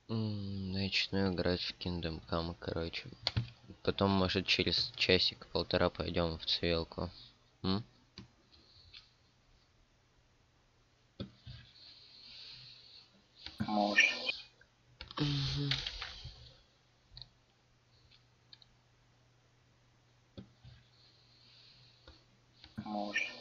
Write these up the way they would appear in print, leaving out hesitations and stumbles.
Начну играть в Kingdom Come, короче. Потом, может, через часик-полтора пойдем в цивилку. Может. Может.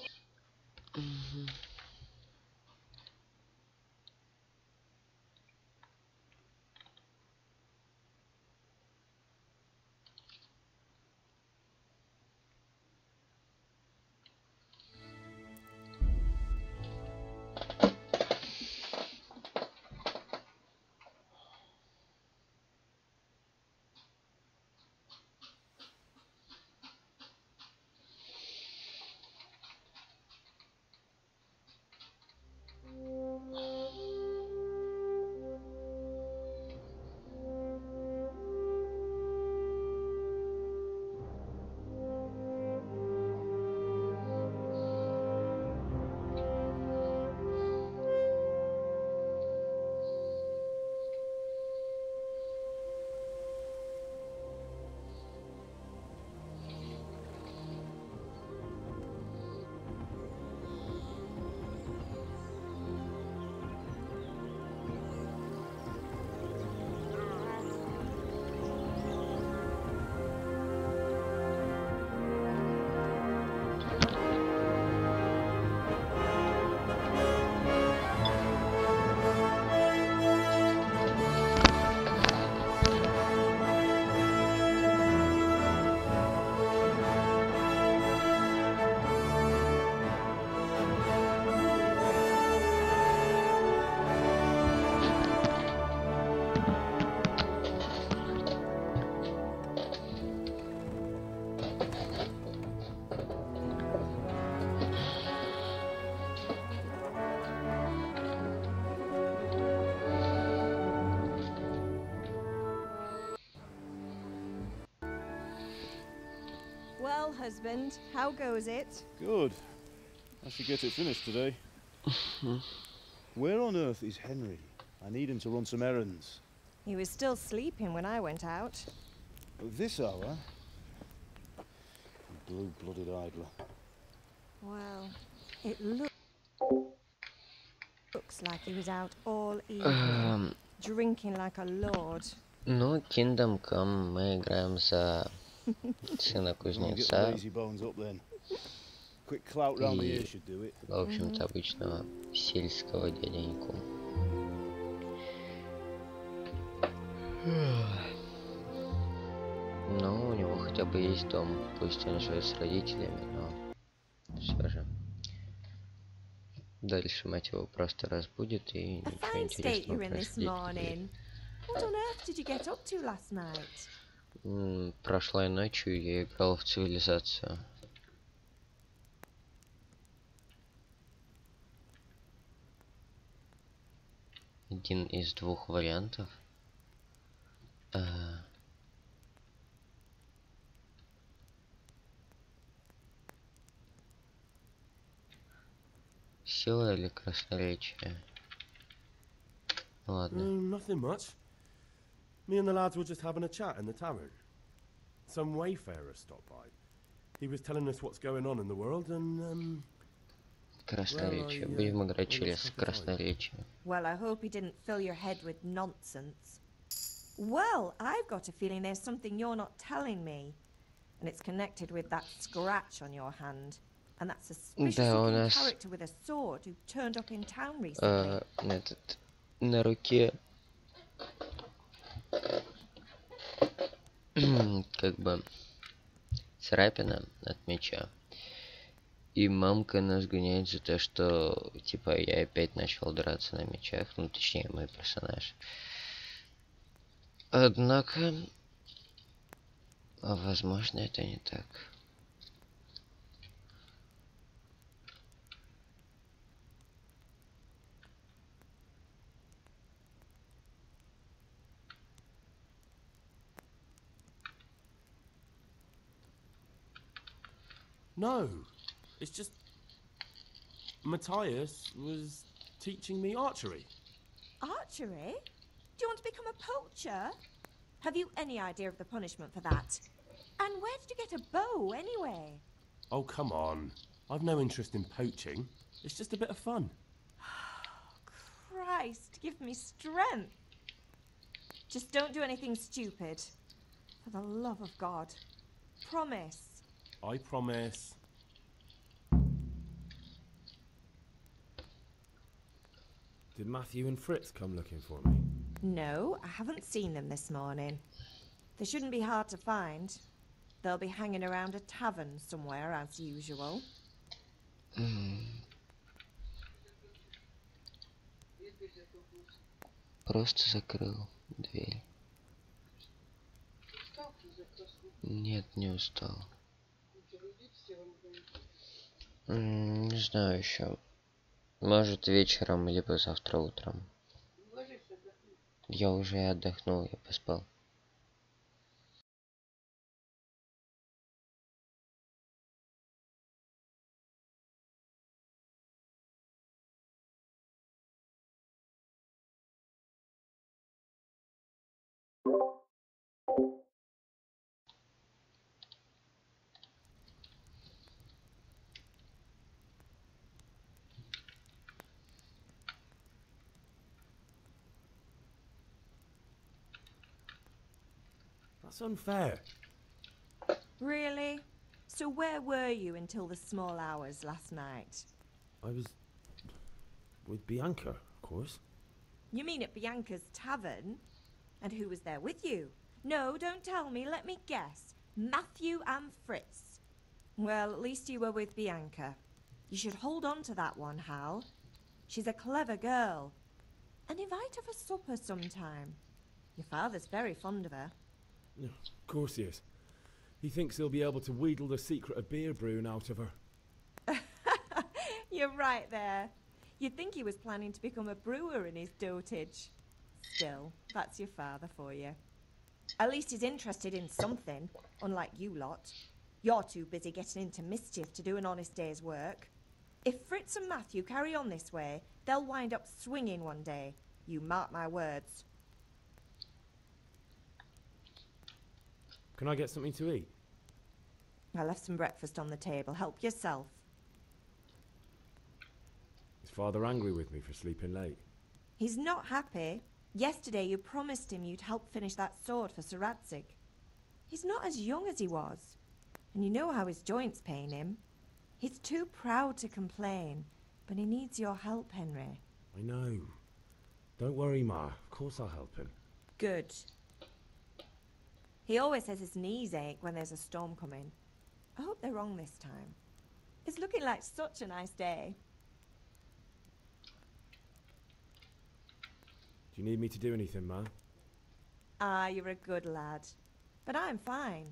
Well, husband, how goes it? Good. I should get it finished today. Where on earth is Henry? I need him to run some errands. He was still sleeping when I went out. At this hour? Blue-blooded idler. Well, it looks like he was out all evening, drinking like a lord. Ну, Kingdom Come мы играем за сына кузнеца и, в общем-то, обычного сельского дяденьку. Ну, у него хотя бы есть дом, пусть он живет с родителями, но все же. Дальше мать его просто разбудит и ничего интересного происходить не будет. What on earth did you get up to last night? Прошлой ночью я играл в цивилизацию. Один из двух вариантов. Сила или красноречие? Ладно. Nothing much. Me and the lads were just having a chat in the tavern. Some wayfarer stopped by. He was telling us what's going on in the world and Красноречие. Будем играть через красноречие. Well, I hope he didn't fill your head with nonsense. Well, I've got a feeling there's something you're not telling me. And it's connected with that scratch on your hand. And that suspicious looking character with a sword who turned up in town recently. На руке как бы царапина от меча. И мамка нас гоняет за то, что типа я опять начал драться на мечах, ну точнее мой персонаж. Однако, возможно, это не так. no, it's just Matthias was teaching me archery. Archery? Do you want to become a poacher? Have you any idea of the punishment for that? And where did you get a bow, anyway? Oh, come on. I've no interest in poaching. It's just a bit of fun. Christ, give me strength. Just don't do anything stupid. For the love of God. Promise. I promise. Did Matthew and Fritz come looking for me? No, I haven't seen them this morning. They shouldn't be hard to find. They'll be hanging around a tavern somewhere, as usual. Просто закрыл дверь. Нет, не устал. Не знаю еще. Может вечером, либо завтра утром. Я уже отдохнул, я поспал. That's unfair. Really? So where were you until the small hours last night? I was with Bianca, of course. You mean at Bianca's tavern? And who was there with you? No, don't tell me, let me guess. Matthew and Fritz. Well, at least you were with Bianca. You should hold on to that one, Hal. She's a clever girl. And invite her for supper sometime. Your father's very fond of her. Of course he is. He thinks he'll be able to wheedle the secret of beer brewing out of her. You're right there. You'd think he was planning to become a brewer in his dotage. Still, that's your father for you. At least he's interested in something, unlike you lot. You're too busy getting into mischief to do an honest day's work. If Fritz and Matthew carry on this way, they'll wind up swinging one day. You mark my words. Can I get something to eat? I left some breakfast on the table. Help yourself. Is Father angry with me for sleeping late? He's not happy. Yesterday you promised him you'd help finish that sword for Sir Radzig. He's not as young as he was. And you know how his joints pain him. He's too proud to complain, but he needs your help, Henry. I know. Don't worry, Ma. Of course I'll help him. Good. He always says his knees ache when there's a storm coming. I hope they're wrong this time. It's looking like such a nice day. Do you need me to do anything, Ma? Ah, you're a good lad. But I'm fine.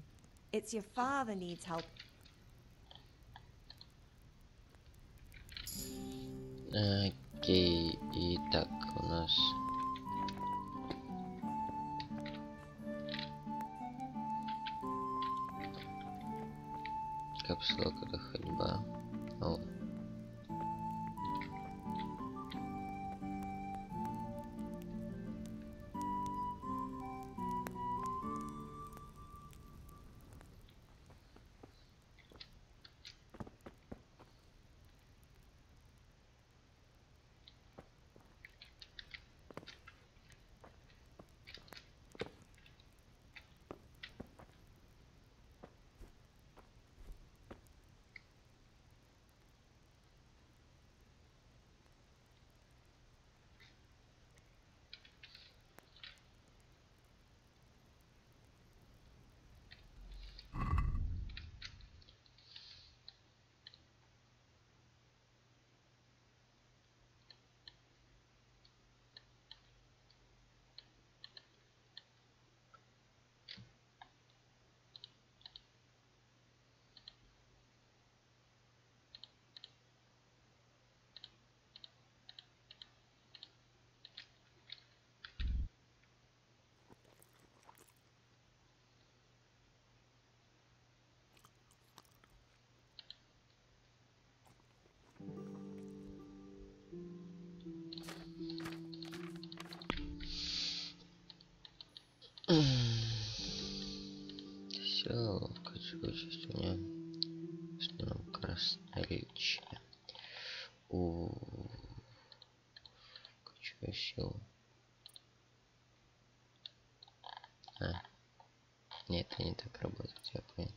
It's your father needs help. Окей, итак, у нас... Капсула, когда ходьба. О. красноречие. У качаю силу. Нет, это не так работает, я понял.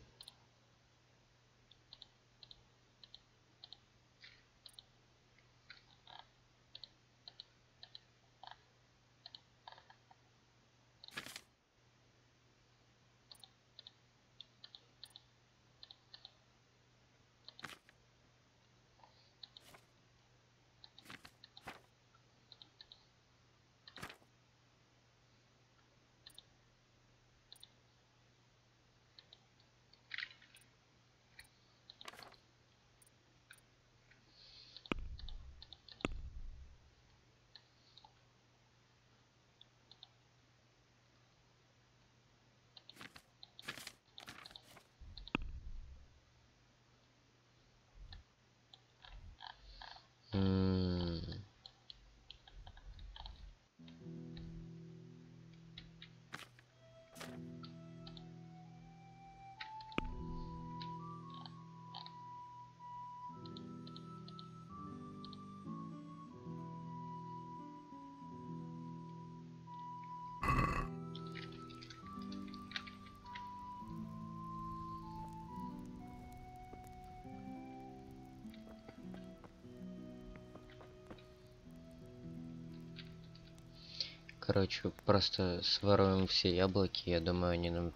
Короче, просто своруем все яблоки. Я думаю, они нам...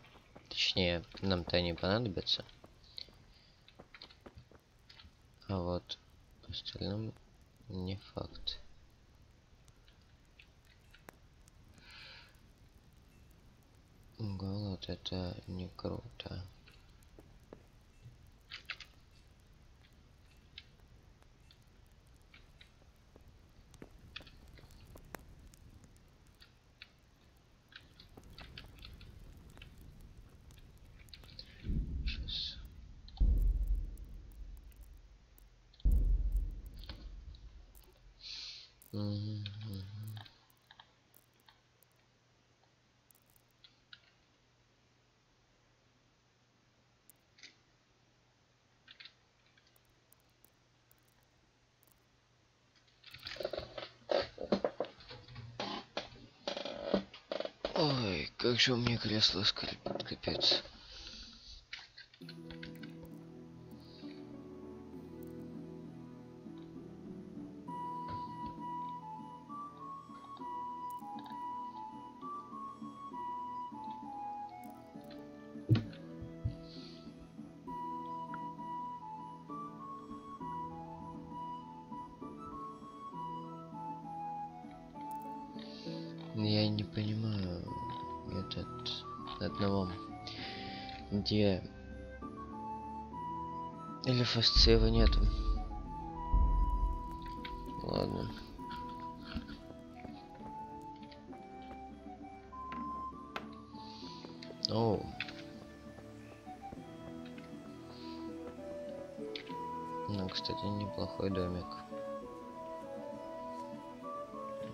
Точнее, нам-то они понадобятся. А вот остальным не факт. Голод — это не круто. Сейчас. Ой, как же у меня кресло скрипит, капец. Я не понимаю одного, где или фасцева нету. Ладно. О. Ну, кстати, неплохой домик.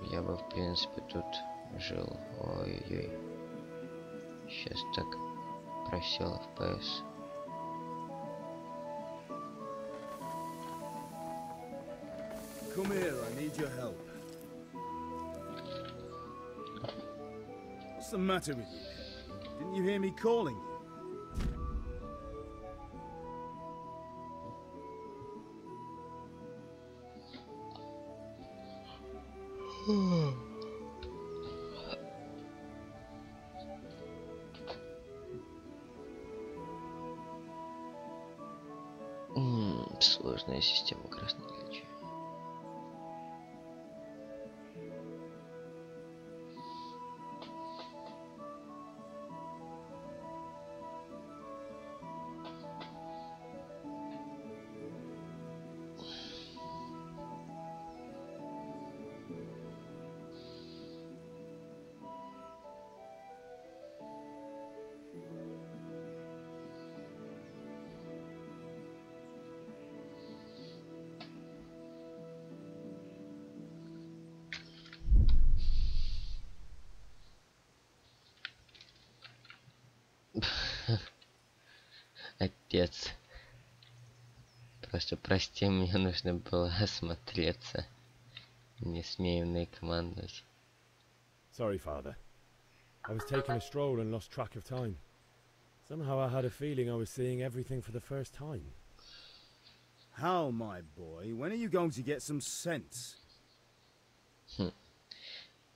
Я бы, в принципе, тут жил. Ой-ой-ой. Сейчас так просел FPS. Come here, I need your help. What's the matter with you? Didn't you hear me calling you? Сложная система красноречия. Отец. Просто прости, мне нужно было осмотреться. Не смею мной командовать. Sorry, Father. I was taking a stroll and lost track of time. Somehow I had a feeling I was seeing everything for the first time. Hal, my boy, when are you going to get some sense?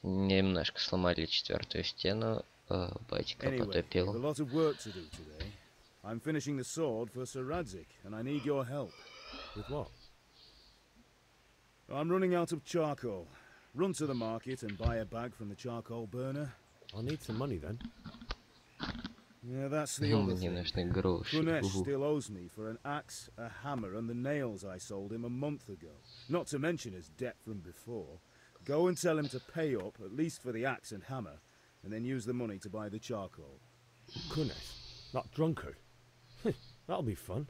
Немножко сломали четвертую стену. Батька Anyway, we've a потопил. lot of work to do today. I'm finishing the sword for Sir Radzik, and I need your help. With what? I'm running out of charcoal. Run to the market and buy a bag from the charcoal burner. I'll need some money then. Yeah, that's the other Мне thing. нужны гроши. Kunesh still owes me for an axe, a hammer, and the nails I sold him a month ago. Not to mention his debt from before. Go and tell him to pay up, at least for the axe and hammer, and then use the money to buy the charcoal. Kunesh, that drunkard. That'll be fun.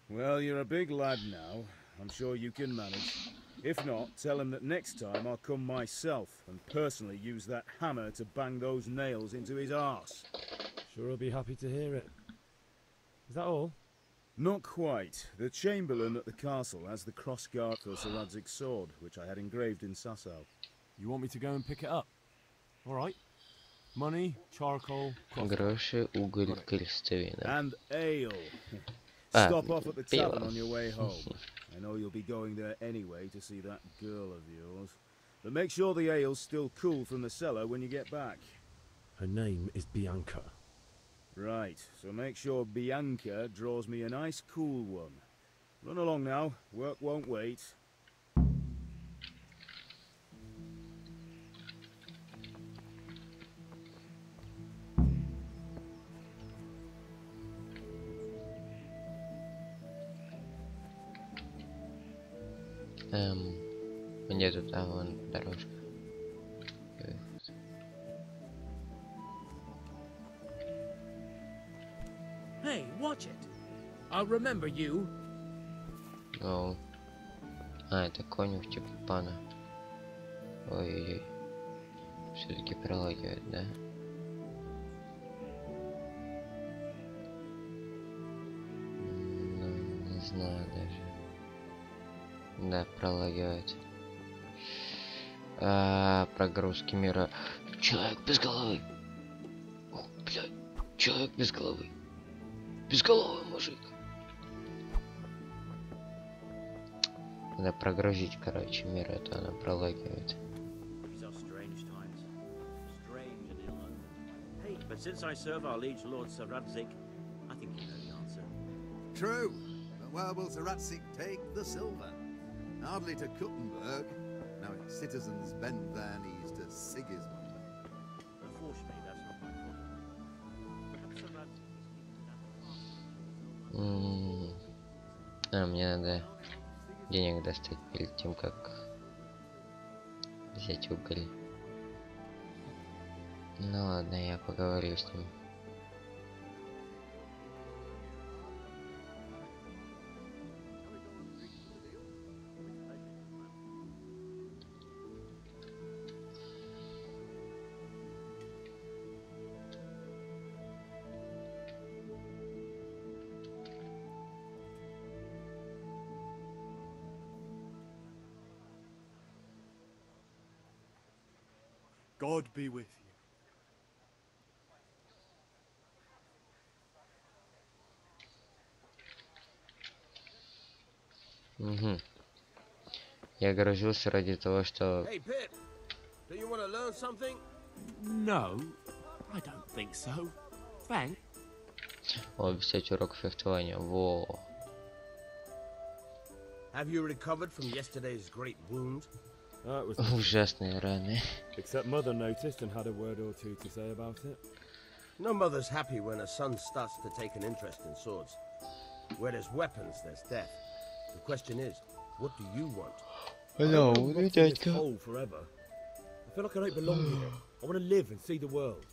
Well, you're a big lad now. I'm sure you can manage. If not, tell him that next time I'll come myself and personally use that hammer to bang those nails into his arse. Sure he'll be happy to hear it. Is that all? Not quite. The Chamberlain at the castle has the crossguard for Sir Radzik's sword, which I had engraved in Sasau. You want me to go and pick it up? Alright. Money, charcoal, crossbow. Гроши, уголь, крестовина. And ale. Ah, Stop off at the beer. tavern on your way home. I know you'll be going there anyway to see that girl of yours. But make sure the ale's still cool from the cellar when you get back. Her name is Bianca. Right, so make sure Bianca draws me a nice cool one. Run along now, work won't wait. Где тут, вон дорожка. Hey, watch it. I'll remember you. Оу. Это конюх типа пана. Ой-ой-ой. Все-таки пролагивает, да? Ну, не знаю даже. Да, пролагивает. Прогрузки мира. Человек без головы. О, блядь. Человек без головы. Безголовый мужик. Надо прогрузить, короче, мир, а то она пролагивает. These are strange times. Strange and ill-omened. Hey, but since I serve our liege lord Sir Radzik, I think you know the answer. True, but where will Sir Radzik take the silver? Hardly to Kuttenberg, knowing citizens bend their knees to Sigismund. Unfortunately, that's not my problem. Perhaps Sir Radzik is keeping Мне надо денег достать перед тем, как взять уголь. Ну ладно, я поговорю с ним. God be with you. Я грузился ради того, что... Hey, Pip, do you want to learn something? No, I don't think so. Thanks. О, взять урок фехтования. Во. Have you recovered from yesterday's great wound? It was Ужасные раны. except Mother noticed and had a word or two to say about it. No mother's happy when a son starts to take an interest in swords. Where there's weapons, there's death. The question is, what do you want? Hello, I don't want to rot in this hole forever. I feel like I don't belong here. I want to live and see the world.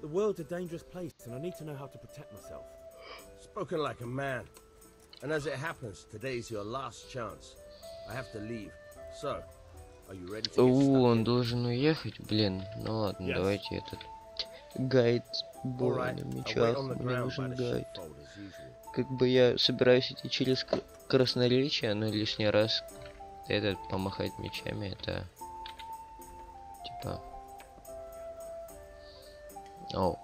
The world's a dangerous place, and I need to know how to protect myself. Spoken like a man. And as it happens, today's your last chance. I have to leave. So, are you ready to get stuck Он in? должен уехать, блин. Ну ладно, Yes. давайте этот... Гайд All боя right, на I'll wait мечах. on the Мне ground by нужен the гайд. sheepfold as usual. Как бы я собираюсь идти через красноречие, но лишний раз этот помахать мечами, это типа... О,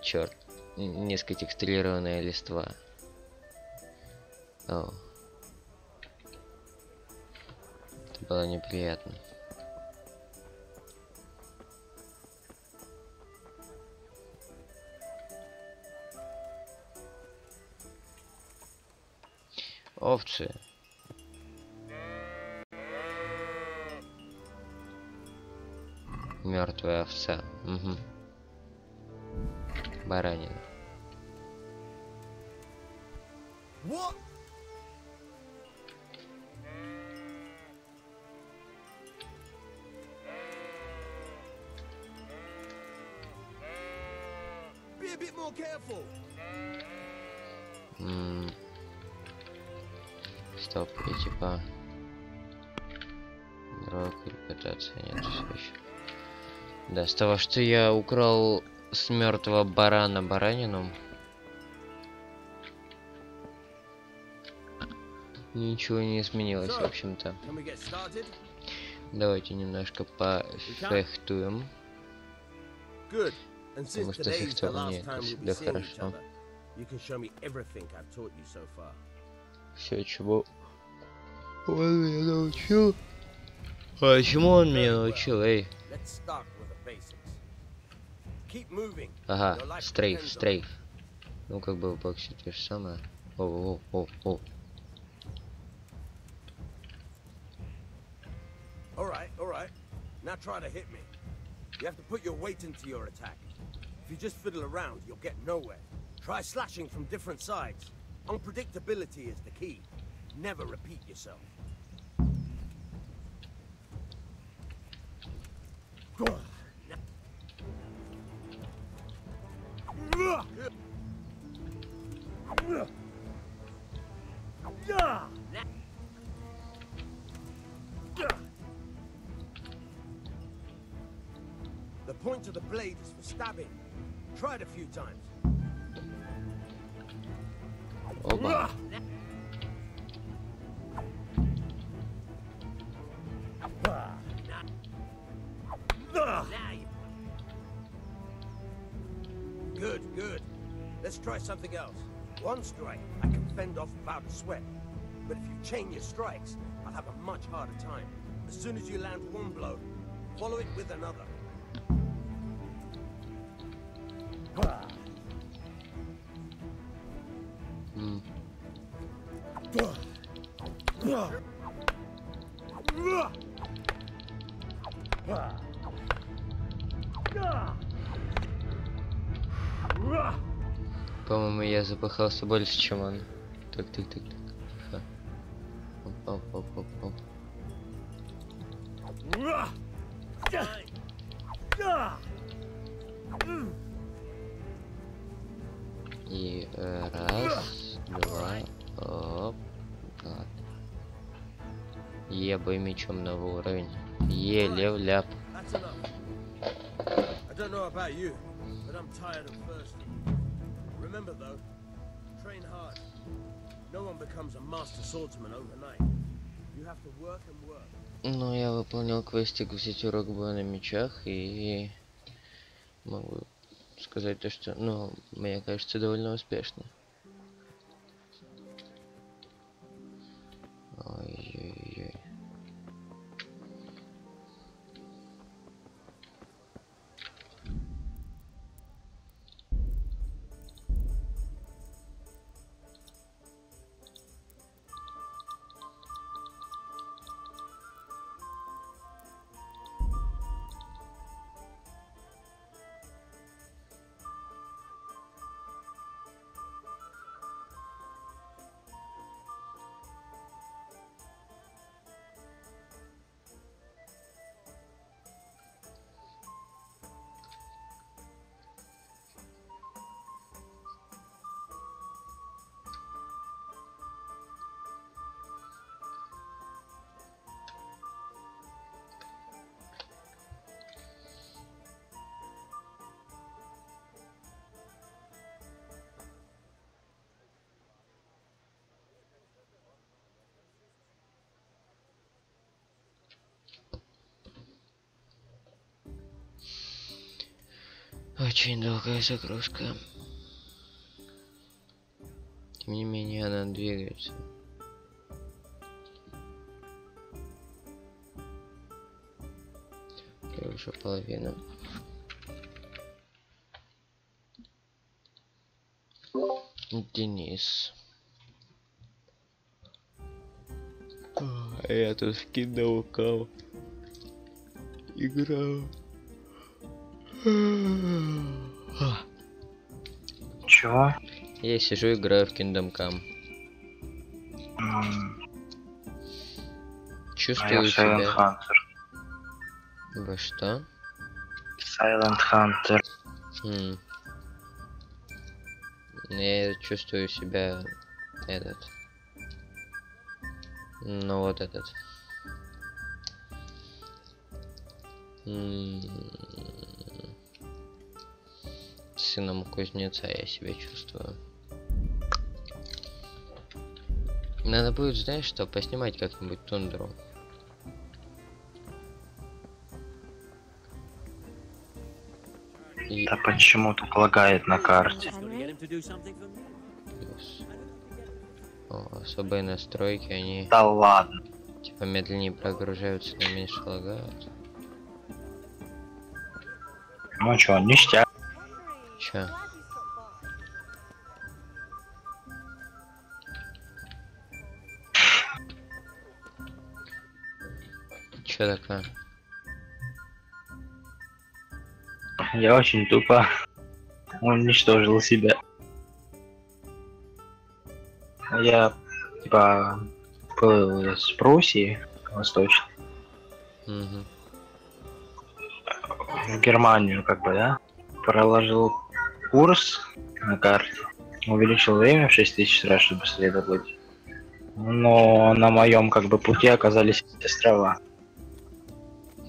черт, несколько текстурированная листва. О, это было неприятно. Овцы. Мертвая овца. Угу. Баранина. What? Be a bit more careful. Стоп, я типа... Дрог или пытаться, нет, все еще. Да, с того, что я украл с мертвого барана баранину. Ничего не изменилось, в общем-то. Давайте немножко пофехтуем. Потому что фехтование это всегда хорошо. Все, чего он меня научил? А чему он меня научил, эй? Ага, стрейф. Ну как бы в боксе то же самое. О. Alright. Now try to hit me. You have to put your weight into your attack. If you just fiddle around, you'll get nowhere. Try slashing from different sides. Unpredictability is the key. Never repeat yourself. The point of the blade is for stabbing. Try it a few times. Оба. Good. Let's try something else. One strike, I can fend off without a sweat. But if you chain your strikes, I'll have a much harder time. As soon as you land one blow, follow it with another. По-моему, я запыхался больше, чем он. Так. Ха. Оп. И раз, два, оп. Так. Бой мечом новый уровень. Левляп. Remember though, train hard. No one becomes a master swordsman overnight. You have to work and work. Ну, я выполнил квестик взять урок боя на мечах и могу сказать то, что, ну, мне кажется, довольно успешно. Ой-ой-ой. Очень долгая загрузка. Тем не менее, она двигается. И уже половина. Денис. Я тут в Kingdom Come играю. Чего? Я сижу, играю в Kingdom Come. Чувствую я себя... Silent Hunter. Во что? Silent Hunter. Я чувствую себя... этот... Ну вот этот. Сыном кузнеца я себя чувствую. Надо будет, знаешь что, поснимать как-нибудь тундру. Да почему тут лагает на карте? О, особые настройки, они... Да ладно. Типа медленнее прогружаются, но меньше лагают. Ну чё, ништяк. Чё? Чё такое? Я очень тупо уничтожил себя. Я, типа, был из Пруссии, восточной. Угу. В Германию, как бы, да? Проложил курс на карте. Увеличил время в 6000 раз, чтобы следовать. Но на моем, как бы, пути оказались острова.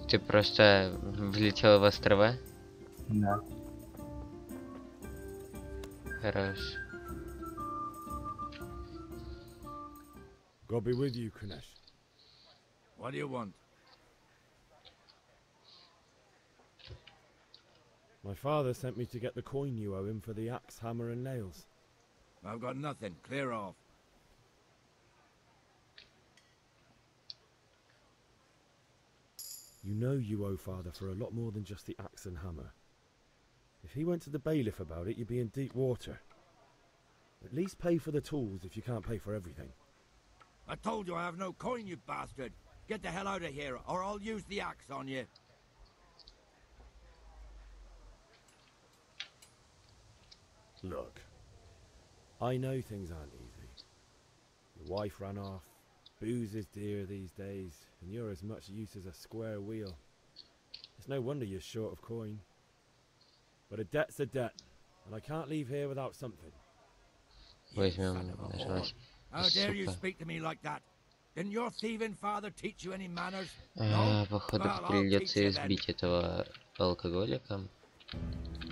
Ты просто влетел в острова? Да. Хорош. God be with you, Kunesh. What do you want? My father sent me to get the coin you owe him for the axe, hammer, and nails. I've got nothing. Clear off. You know you owe father for a lot more than just the axe and hammer. If he went to the bailiff about it, you'd be in deep water. At least pay for the tools if you can't pay for everything. I told you I have no coin, you bastard. Get the hell out of here, or I'll use the axe on you. Look, I know things aren't easy. Your wife ran off, booze is dear these days, and you're as much use as a square wheel. It's no wonder you're short of coin. But a debt's a debt, and I can't leave here without something. Возьмем, нажалась. How dare you speak to me like that? Didn't your thieving father teach you any manners? No? Походу Well, I'll придется teach you then. избить этого алкоголика.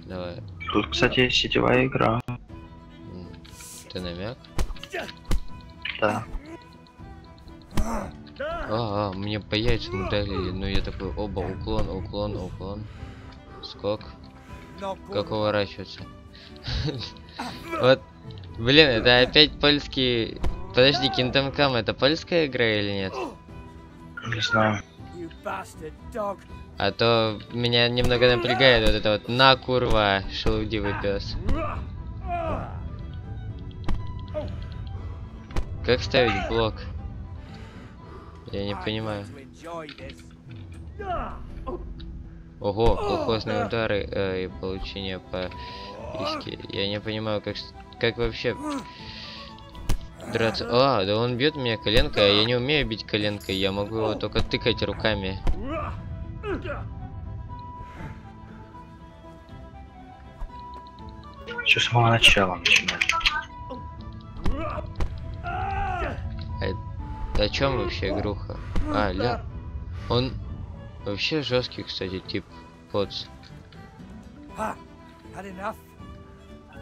Давай. Тут, кстати, есть сетевая игра. Ты намек? Да. Мне по яйцам ударили, но я такой, оба, уклон, уклон, уклон. Скок. Как уворачиваться? Вот, блин, это опять польский... Подожди, Kingdom Come это польская игра или нет? Не знаю. А то меня немного напрягает вот это вот на курва, шелудивый пес. Как ставить блок? Я не понимаю. Ого, колхозные удары и получение по иске. Я не понимаю, как вообще драться. Да он бьет меня коленкой, а я не умею бить коленкой. Я могу его только тыкать руками. Все с самого начала начинать. О чем вообще игруха? Ля. Он вообще жесткий, кстати, тип подс.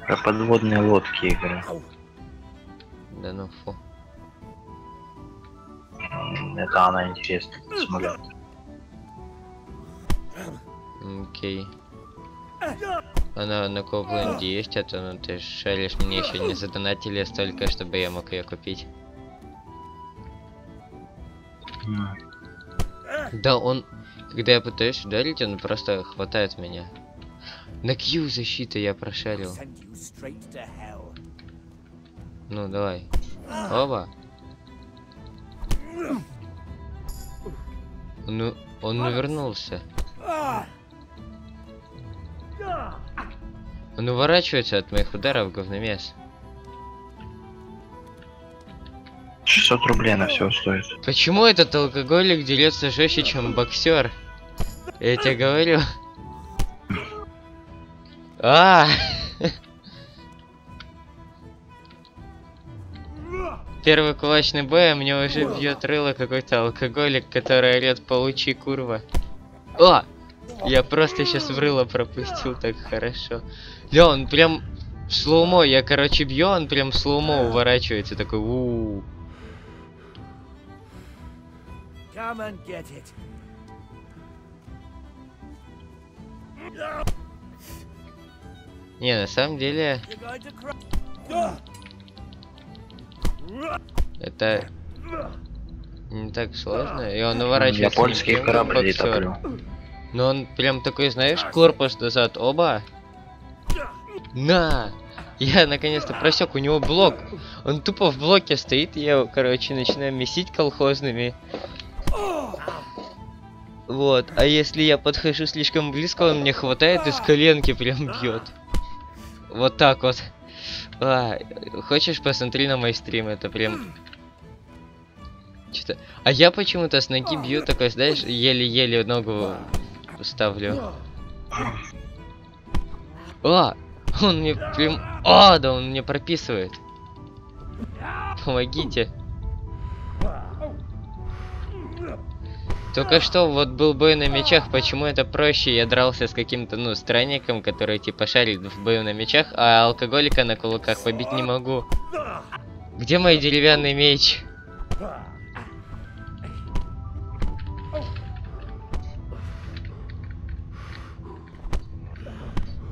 Про подводные лодки игры. Да ну фу. Это она интересно смотрит. Окей. Она на Копленде есть, это, ну ты шаришь, мне еще не задонатили столько, чтобы я мог ее купить. Да он, когда я пытаюсь ударить, он просто хватает меня. На Q защита я прошарил. Ну давай. Оба. Ну, он навернулся. Он уворачивается от моих ударов, говномес. 600 рублей на все стоит. Почему этот алкоголик дерется жестче, чем боксер? Я тебе говорю. Первый кулачный бой, а мне уже бьет рыло какой-то алкоголик, который орет «Получи, курва». Я просто сейчас в рыло пропустил, так хорошо. Ля, он прям в слоумо, я короче бью, он прям в слоумо уворачивается, такой у-у-у. Не, на самом деле... Это не так сложно, и он уворачивается. Японский корабль топлю. Но он прям такой, знаешь, корпус назад, оба. На! Я наконец-то просек, у него блок. Он тупо в блоке стоит, я его, короче, начинаю месить колхозными. Вот, а если я подхожу слишком близко, он мне хватает и с коленки прям бьет. Вот так вот. Хочешь, посмотри на мой стрим, это прям... Что-то... А я почему-то с ноги бью, такой, знаешь, еле-еле ногу ставлю. Он мне прям... да он мне прописывает. Помогите. Только что вот был бой на мечах, почему это проще? Я дрался с каким-то, ну, странником, который типа шарит в бою на мечах, а алкоголика на кулаках побить не могу. Где мой деревянный меч?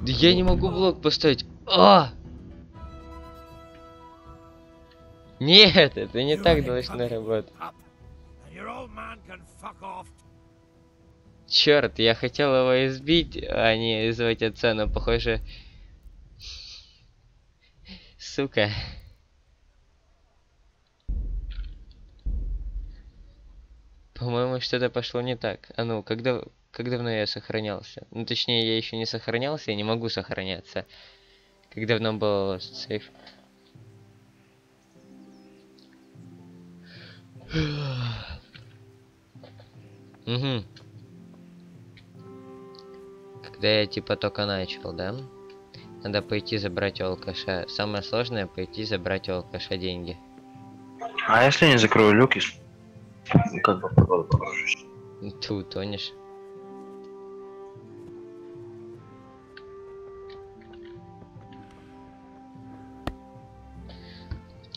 Я не могу блок поставить. Нет, это не так должно работать. Черт, я хотел его избить, а не звать отца, но похоже... Сука. По-моему, что-то пошло не так. А ну, как давно я сохранялся? Ну, точнее, я еще не сохранялся, я не могу сохраняться. Как давно был сейф? Угу. Когда я типа только начал, да? Надо пойти забрать у алкаша. Самое сложное пойти забрать у алкаша деньги. А если не закрою люки, как бы погода погружусь? Ты утонешь.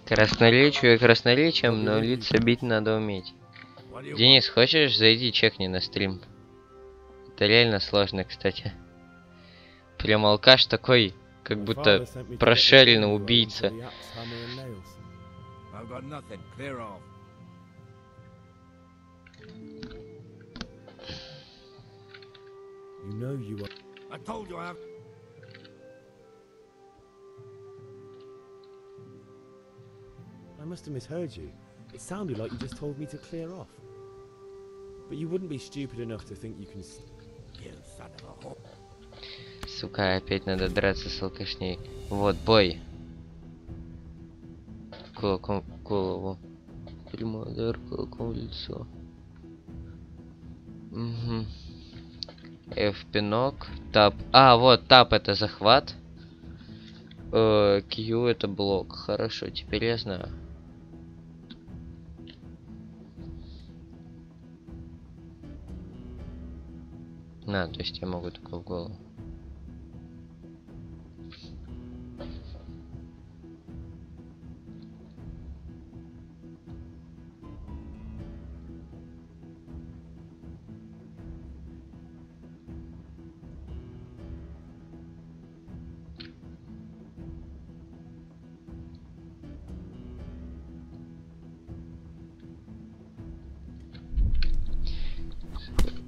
Красноречию красноречием, но лица бить надо уметь. Денис, хочешь, зайди, чекни на стрим. Это реально сложно, кстати. Прям алкаш такой, как будто прошаренный убийца. I must have misheard you. It sounded like you just told me to clear off. But you wouldn't be stupid enough to think you can... You son of a whore. Сука, опять надо драться с алкашней. Вот, бой. Кулаком в голову. Прямой удар кулаком в лицо. Угу. F пинок. Тап. Вот, тап это захват. Q это блок. Хорошо, теперь я знаю. То есть я могу только в голову.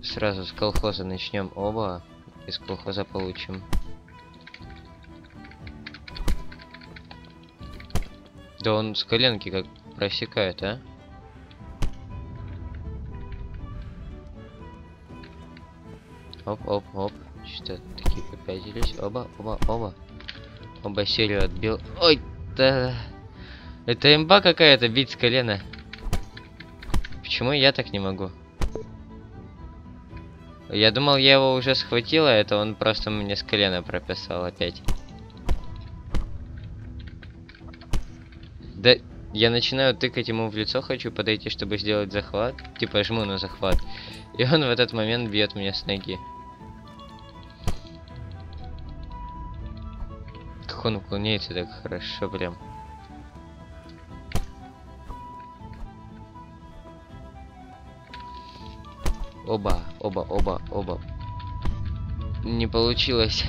Сразу с колхоза начнем. Оба. Из колхоза получим. Да он с коленки как просекает, а? Оп, оп, оп. Что-то такие попятились. Оба, оба, оба. Оба серию отбил. Ой, да. Это имба какая-то, бить с колена. Почему я так не могу? Я думал, я его уже схватил, а это он просто мне с колена прописал опять. Да, я начинаю тыкать ему в лицо, хочу подойти, чтобы сделать захват. Типа жму на захват. И он в этот момент бьет меня с ноги. Как он уклоняется так хорошо прям. Оба, оба, оба, оба. Не получилось.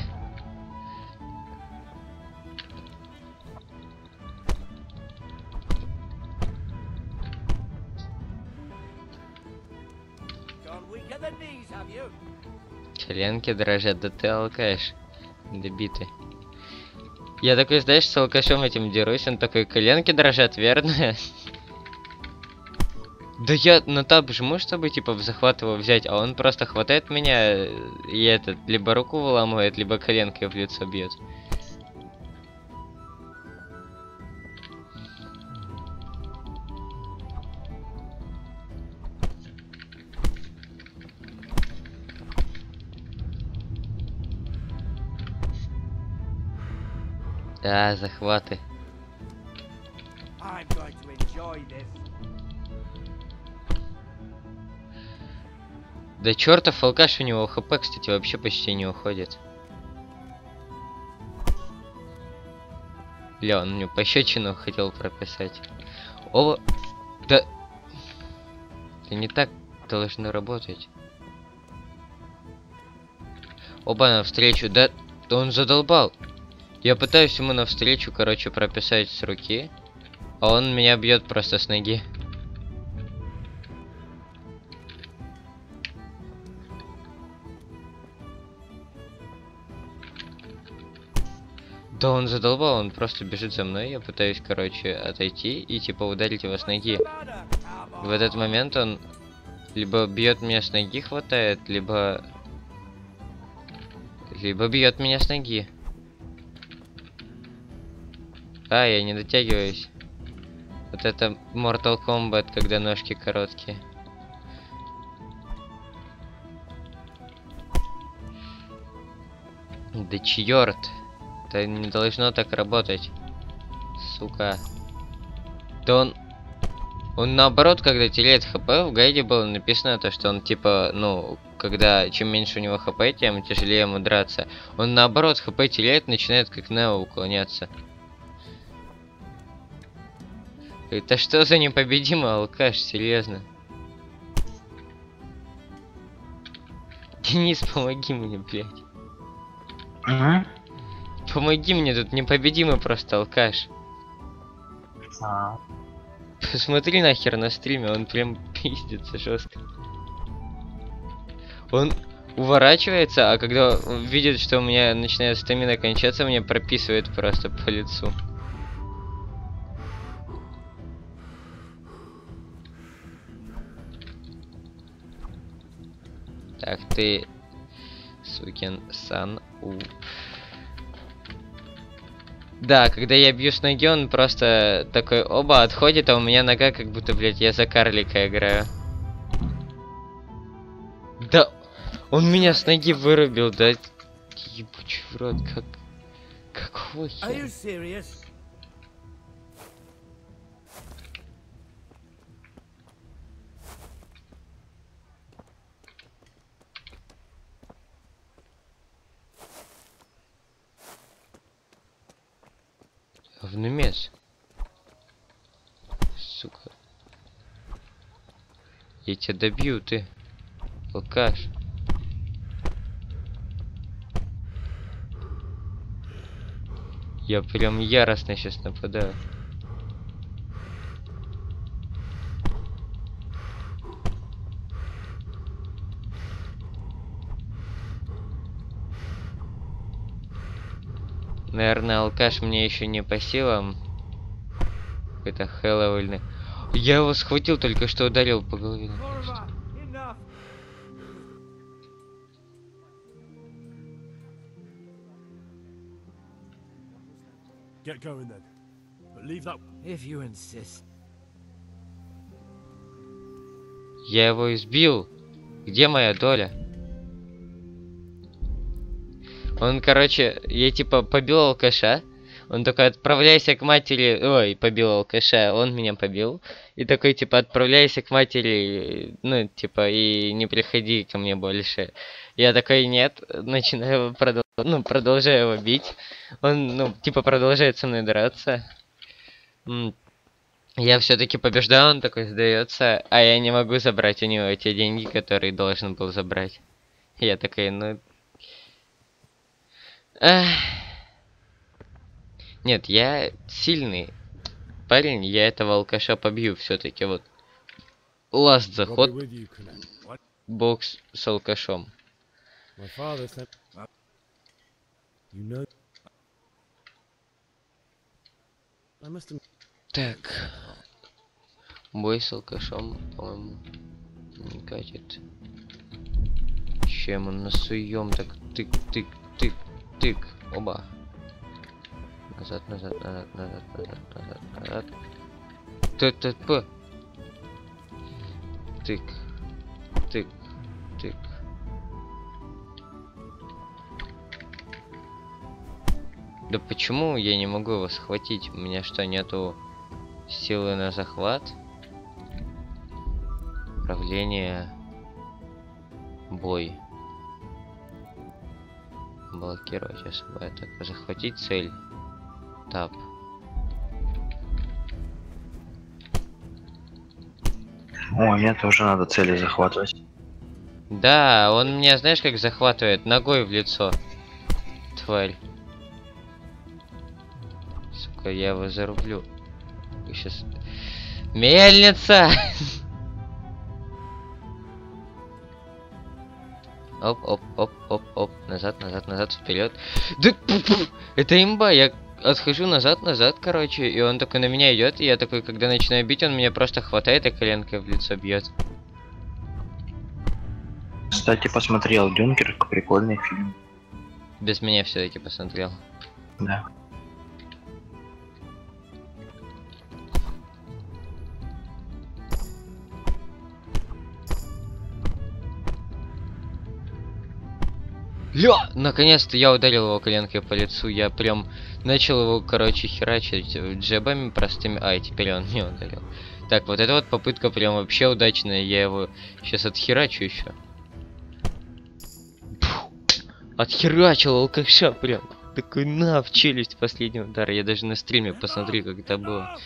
Коленки дрожат, да ты алкаш. Добитый. Я такой, знаешь, с алкашом этим дерусь, он такой, коленки дрожат, верно? Да я на таб жму, чтобы типа в захват его взять, а он просто хватает меня и этот, либо руку выламывает, либо коленкой в лицо бьет. Да, захваты. Да чертов алкаш, у него хп, кстати, вообще почти не уходит. Бля, он мне пощечину хотел прописать. О, да... Это не так должно работать. Оба навстречу, да он задолбал. Я пытаюсь ему навстречу, короче, прописать с руки, а он меня бьет просто с ноги. Да он задолбал, он просто бежит за мной, я пытаюсь, короче, отойти и типа ударить его с ноги. В этот момент он либо бьет меня с ноги, хватает, либо бьет меня с ноги. А, я не дотягиваюсь. Вот это Mortal Kombat, когда ножки короткие. Да черт! Это не должно так работать. Сука. Да он наоборот, когда теряет хп, в гайде было написано то, что он типа, ну, когда чем меньше у него хп, тем тяжелее ему драться. Он наоборот хп теряет, начинает как Нео уклоняться. Это что за непобедимый алкаш, серьезно? Денис, помоги мне, блядь. Помоги мне, тут непобедимый просто алкаш. Посмотри нахер на стриме, он прям пиздится жестко. Он уворачивается, а когда он видит, что у меня начинает стамина кончаться, мне прописывает просто по лицу. Так, ты, сукин сан, Да, когда я бью с ноги, он просто такой, оба, отходит, а у меня нога как будто, блядь, я за карлика играю. Да, он меня с ноги вырубил, да, ебучий в рот, какого хера? Говномес. Сука. Я тебя добью, ты. Алкаш. Я прям яростно сейчас нападаю. Наверное, алкаш мне еще не по силам. Какой-то хэллоуинный. Я его схватил, только что ударил по голове. Get going then. But leave that if you insist. Я его избил. Где моя доля? Он, короче, я типа побил алкаша. Он такой, отправляйся к матери... Ой, побил алкаша, он меня побил. И такой, типа, отправляйся к матери, ну, типа, и не приходи ко мне больше. Я такой, нет, начинаю продолжаю его бить. Он, ну, типа, продолжает со мной драться. Я все-таки побеждаю, он такой сдается, а я не могу забрать у него те деньги, которые должен был забрать. Я такой, ну... Эх. Нет, я сильный парень, я этого алкаша побью все-таки. Вот. Ласт заход. Бокс с алкашом. Так. Бой с алкашом, по-моему, не катит. Чем он насуем так тык. Оба. Назад. ТТП. Тык. Да почему я не могу его схватить? У меня что, нету силы на захват? Управление. Бой. Блокировать особо. Так, захватить цель. Тап. О, мне тоже надо цели захватывать. Да, он меня, знаешь, как захватывает? Ногой в лицо. Тварь. Сука, я его зарублю. Сейчас... Мельница! Оп. Назад, вперед. Да, это имба, я отхожу назад, короче, и он такой на меня идет, и я такой, когда начинаю бить, он меня просто хватает и коленкой в лицо бьет. Кстати, посмотрел Дюнкерк, прикольный фильм. Без меня все-таки посмотрел. Да. Ля! Наконец-то я ударил его коленкой по лицу. Я прям начал его, короче, херачить джебами простыми. А, и теперь он не ударил. Так, вот эта вот попытка прям вообще удачная. Я его сейчас отхерачу еще. Отхерачил алкаша прям. Такой на, в челюсть последний удар. Я даже на стриме посмотри, как это было.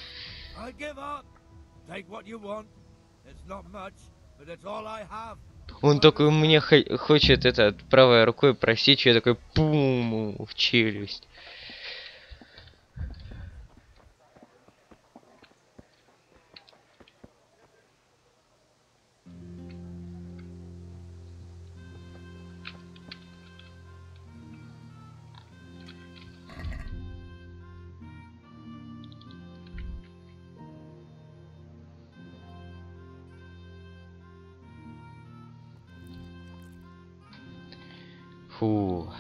Он такой мне хочет это правой рукой просечь, я такой пум в челюсть. Фу.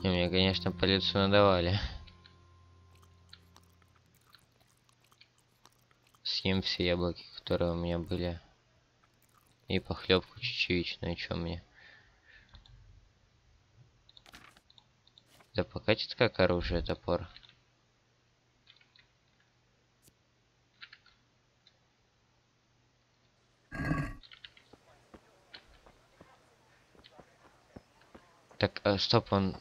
И мне, конечно, по лицу надавали. Съем все яблоки, которые у меня были. И похлебку чечевичную, что мне. Да покатит как оружие топор. Так, стоп, он...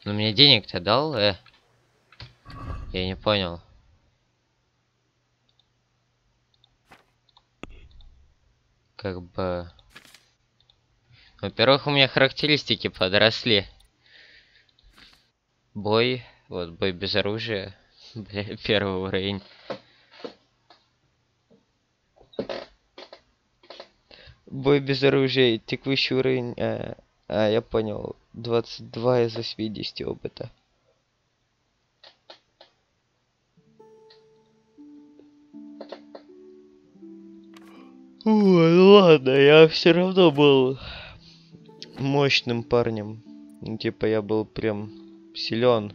Ну мне денег-то дал, Я не понял. Как бы... Во-первых, у меня характеристики подросли. Бой. Вот, бой без оружия. Бля, первый уровень. Бой без оружия, текущий уровень А, я понял. 22 из 80 опыта. Ой, ладно, я все равно был мощным парнем. Ну, типа, я был прям силен.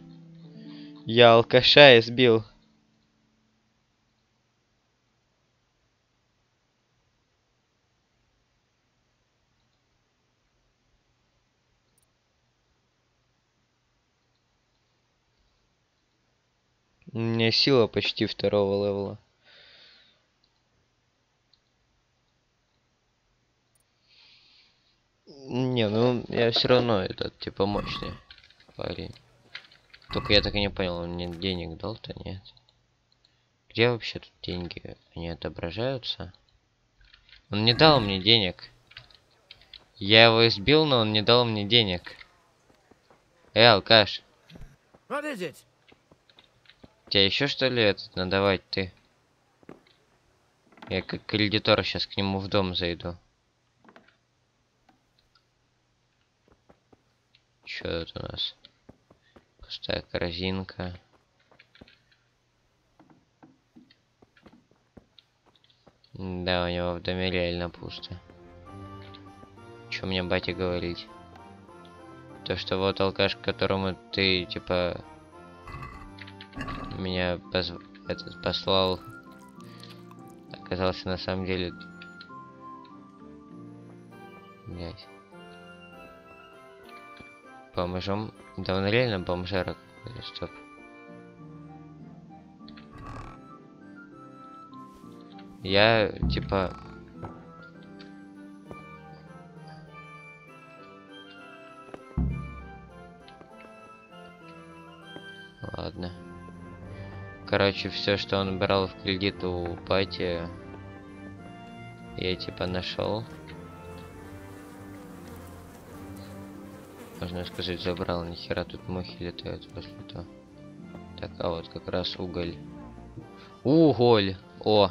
Я алкаша избил. У меня сила почти второго левела. Не, ну я все равно этот типа мощный парень. Только я так и не понял, он мне денег дал-то нет. Где вообще тут деньги? Они отображаются? Он не дал мне денег. Я его избил, но он не дал мне денег. Алкаш. Тебя еще что ли этот надавать ты? Я как кредитор сейчас к нему в дом зайду. Что тут у нас? Пустая корзинка. Да, у него в доме реально пусто. Что мне батя говорить? То, что вот алкаш, к которому ты, типа, меня послал, оказался на самом деле... Блять. Бомжом? Да он реально бомжара какой-то, стоп. Я, типа... Ладно. Короче, все, что он брал в кредит у пати, я типа нашел. Можно сказать, забрал. Нихера тут мухи летают после того. Так, а вот как раз уголь. Уголь! О!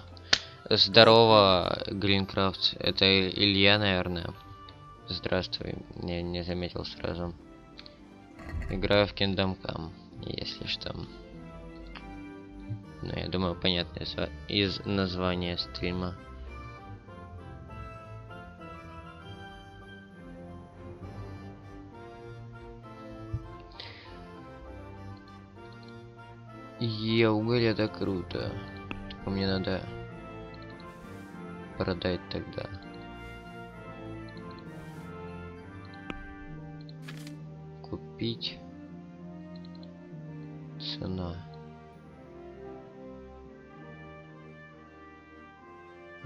Здорово, Гринкрафт. Это Илья, наверное. Здравствуй. Я не заметил сразу. Играю в Kingdom Come, если что. Ну, я думаю, понятно из названия стрима. Уголь это круто. Мне надо продать тогда. Купить. Цена.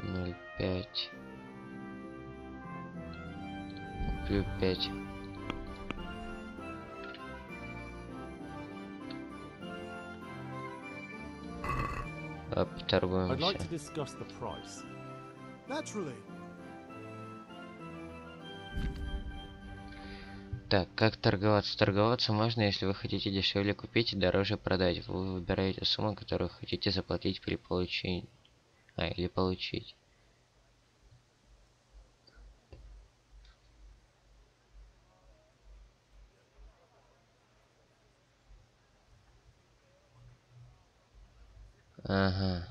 0,5. Куплю 5. I'd like to Поторгуемся. discuss the price. Naturally. Так, как торговаться? Торговаться можно, если вы хотите дешевле купить и дороже продать. Вы выбираете сумму, которую хотите заплатить при получении. Или получить. Ага.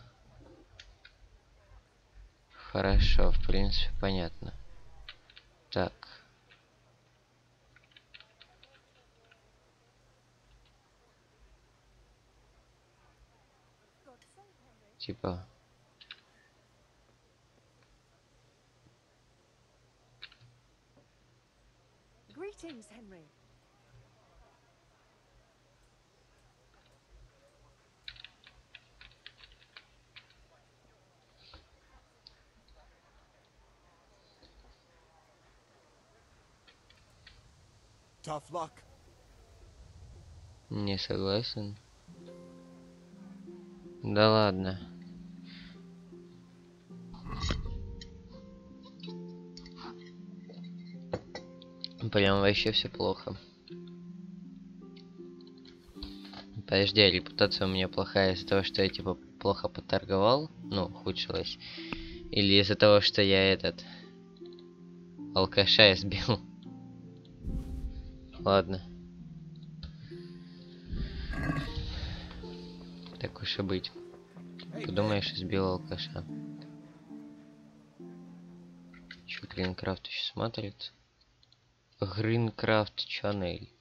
Хорошо, в принципе, понятно. Так. Типа... Greetings, Henry. Tough luck. Не согласен. Да ладно. Прям вообще все плохо. Подожди, а репутация у меня плохая из-за того, что я типа плохо поторговал? Ну, ухудшилась. Или из-за того, что я алкаша избил? ладно. Так уж и быть. Подумаешь, избил алкаша. Чё, Гринкрафт еще смотрит? Гринкрафт Чанель.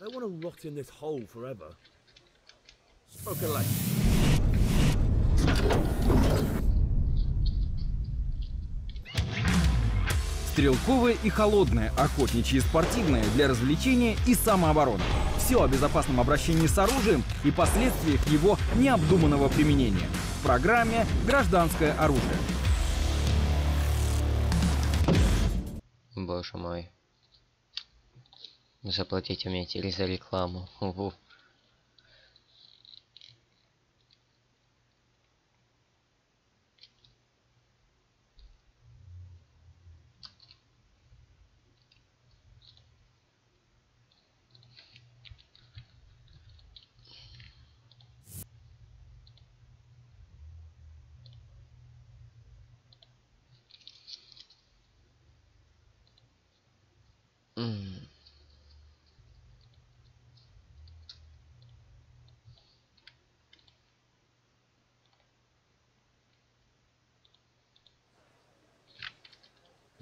I don't want to rot in this hole forever. Spoken like. Стрелковое и холодное, охотничье и спортивное для развлечения и самообороны. Все о безопасном обращении с оружием и последствиях его необдуманного применения. В программе «Гражданское оружие». Боже мой. Заплатите мне теперь за рекламу. Угу.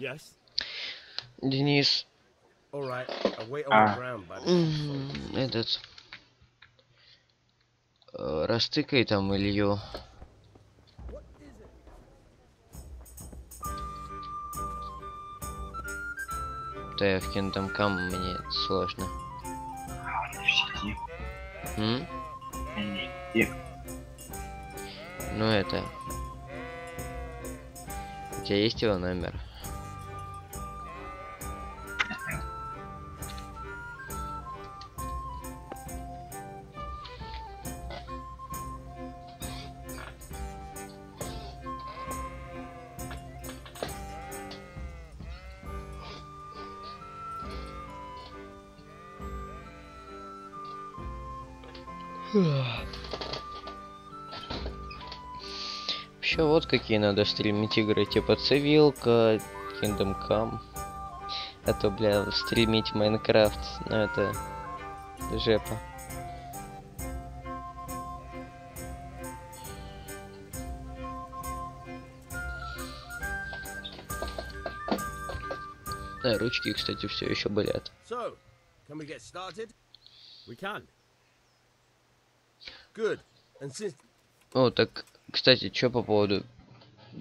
Yes. Денис. All right, I wait on the ground, buddy. Этот. Растыкай там Илью. Да я в Kingdom Come, мне это сложно. Он в сети. Не, Ну это. У тебя есть его номер? Вообще вот какие надо стримить игры, типа Цивилка, Kingdom Come. А то, бля, стримить Майнкрафт, ну это жепа. Да, ручки, кстати, все еще болят. So, can we get started? We can. Good. And since О, так, кстати, что по поводу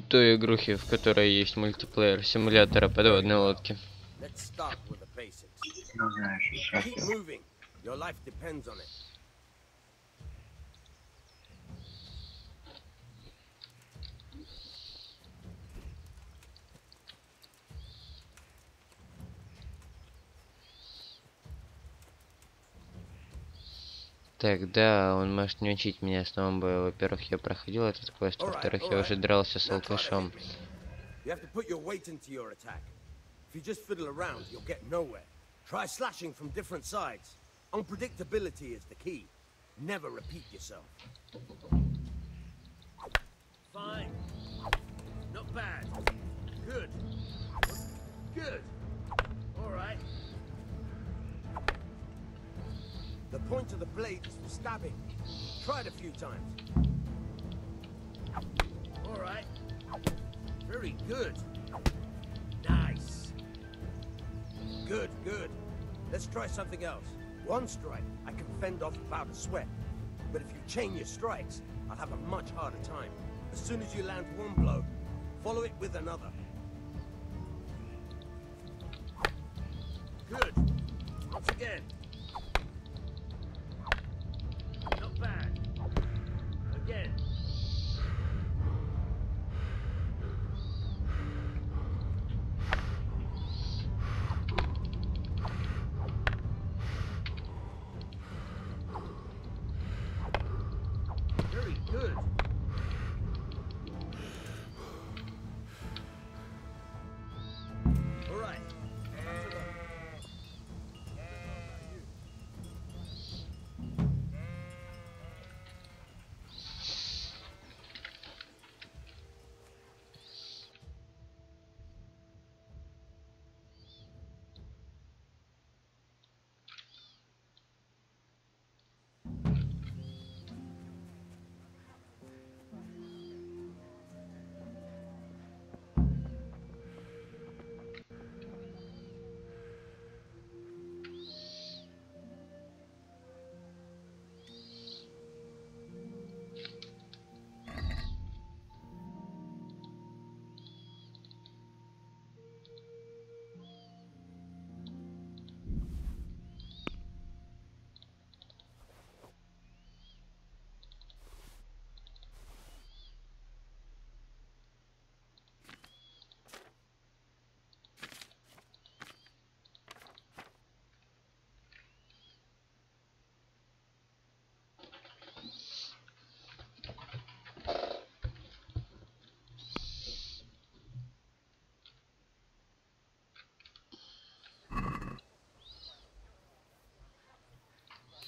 той игрухи, в которой есть мультиплеер симулятора подводной лодки? let's start with the basics. ну знаешь, сейчас Keep moving. Your life depends on it. Так, да, он может не учить меня основам боя. Во-первых, я проходил этот квест, во-вторых, я уже дрался с алкашом. You have to put your weight into your attack. If you just fiddle around, you'll get nowhere. Try slashing from different sides. Unpredictability is the key. Never repeat yourself. Fine. Not bad. Good. Good. All right. The point of the blade is for stabbing. Try it a few times. All right. Very good. Nice. Good, good. Let's try something else. One strike, I can fend off without a sweat. But if you chain your strikes, I'll have a much harder time. As soon as you land one blow, follow it with another. Good. Once again. Not bad. Again.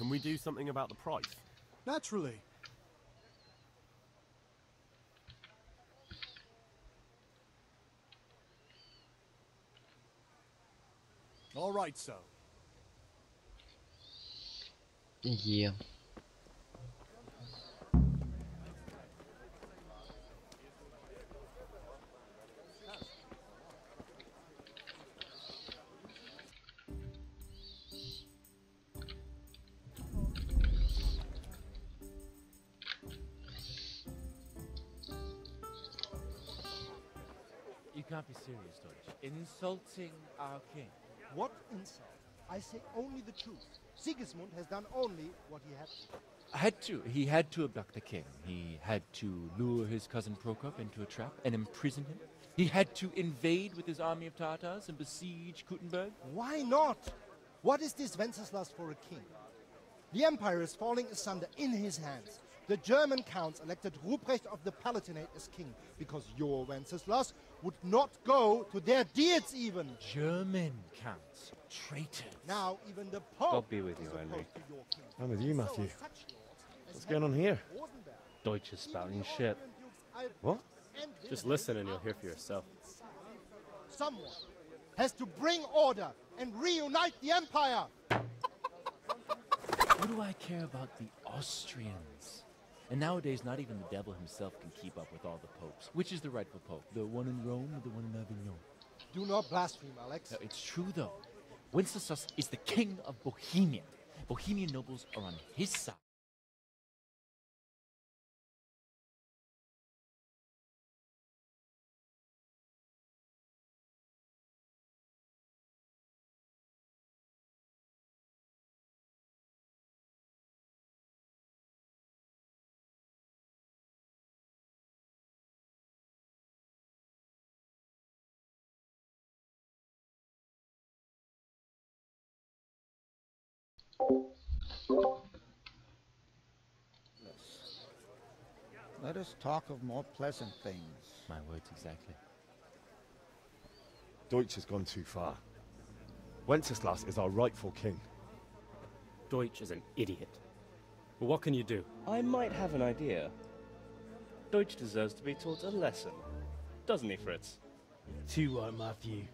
Can we do something about the price? Naturally. All right, so. Yeah. You can't be serious, Deutsch. Insulting our king. What insult? I say only the truth. Sigismund has done only what he had to. He had to abduct the king. He had to lure his cousin Prokop into a trap and imprison him. He had to invade with his army of Tartars and besiege Kuttenberg. Why not? What is this Wenceslas for a king? The empire is falling asunder in his hands. The German counts elected Ruprecht of the Palatinate as king because your Wenceslas would not go to their deeds even. German counts. Traitors. Now even the Pope God be with you, is Henry. opposed to your king. I'm with you, Matthew. So such lords as What's going on here? Rosenberg, Deutsch is spouting shit. What? and Just listen and you'll hear for yourself. someone has to bring order and reunite the empire. What do I care about the Austrians? And nowadays, not even the devil himself can keep up with all the popes. Which is the rightful pope? The one in Rome or the one in Avignon? Do not blaspheme, Alex. No, it's true, though. Wenceslas is the king of Bohemia. Bohemian nobles are on his side. Let us talk of more pleasant things. My words exactly. Deutsch has gone too far. Wenceslas is our rightful king. Deutsch is an idiot. But what can you do? I might have an idea. Deutsch deserves to be taught a lesson. Doesn't he, Fritz? Too right, Matthew.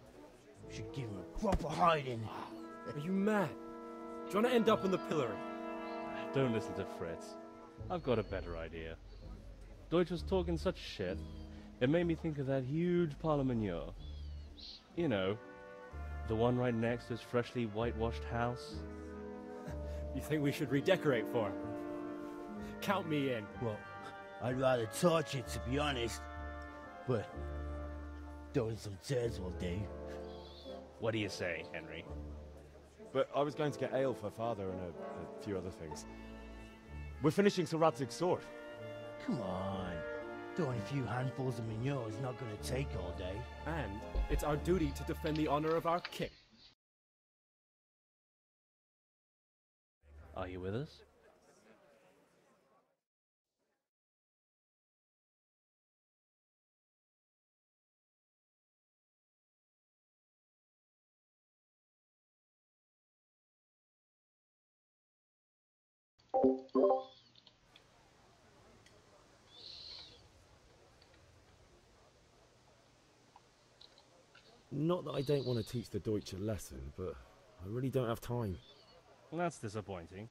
Should give him a proper hiding. Are you mad? Do you want to end up in the pillory? Don't listen to Fritz. I've got a better idea. Deutsch was talking such shit, it made me think of that huge parliament. You know, the one right next to his freshly whitewashed house. You think we should redecorate for him? Count me in. Well, I'd rather torch it, to be honest. But throwing some tears will do. What do you say, Henry? But I was going to get ale for father and a few other things. We're finishing Sir Radzig's sword. Come on. Throwing a few handfuls of manure is not going to take all day. And it's our duty to defend the honor of our king. Are you with us? Not that I don't want to teach the Deutsch a lesson, but I really don't have time. That's disappointing.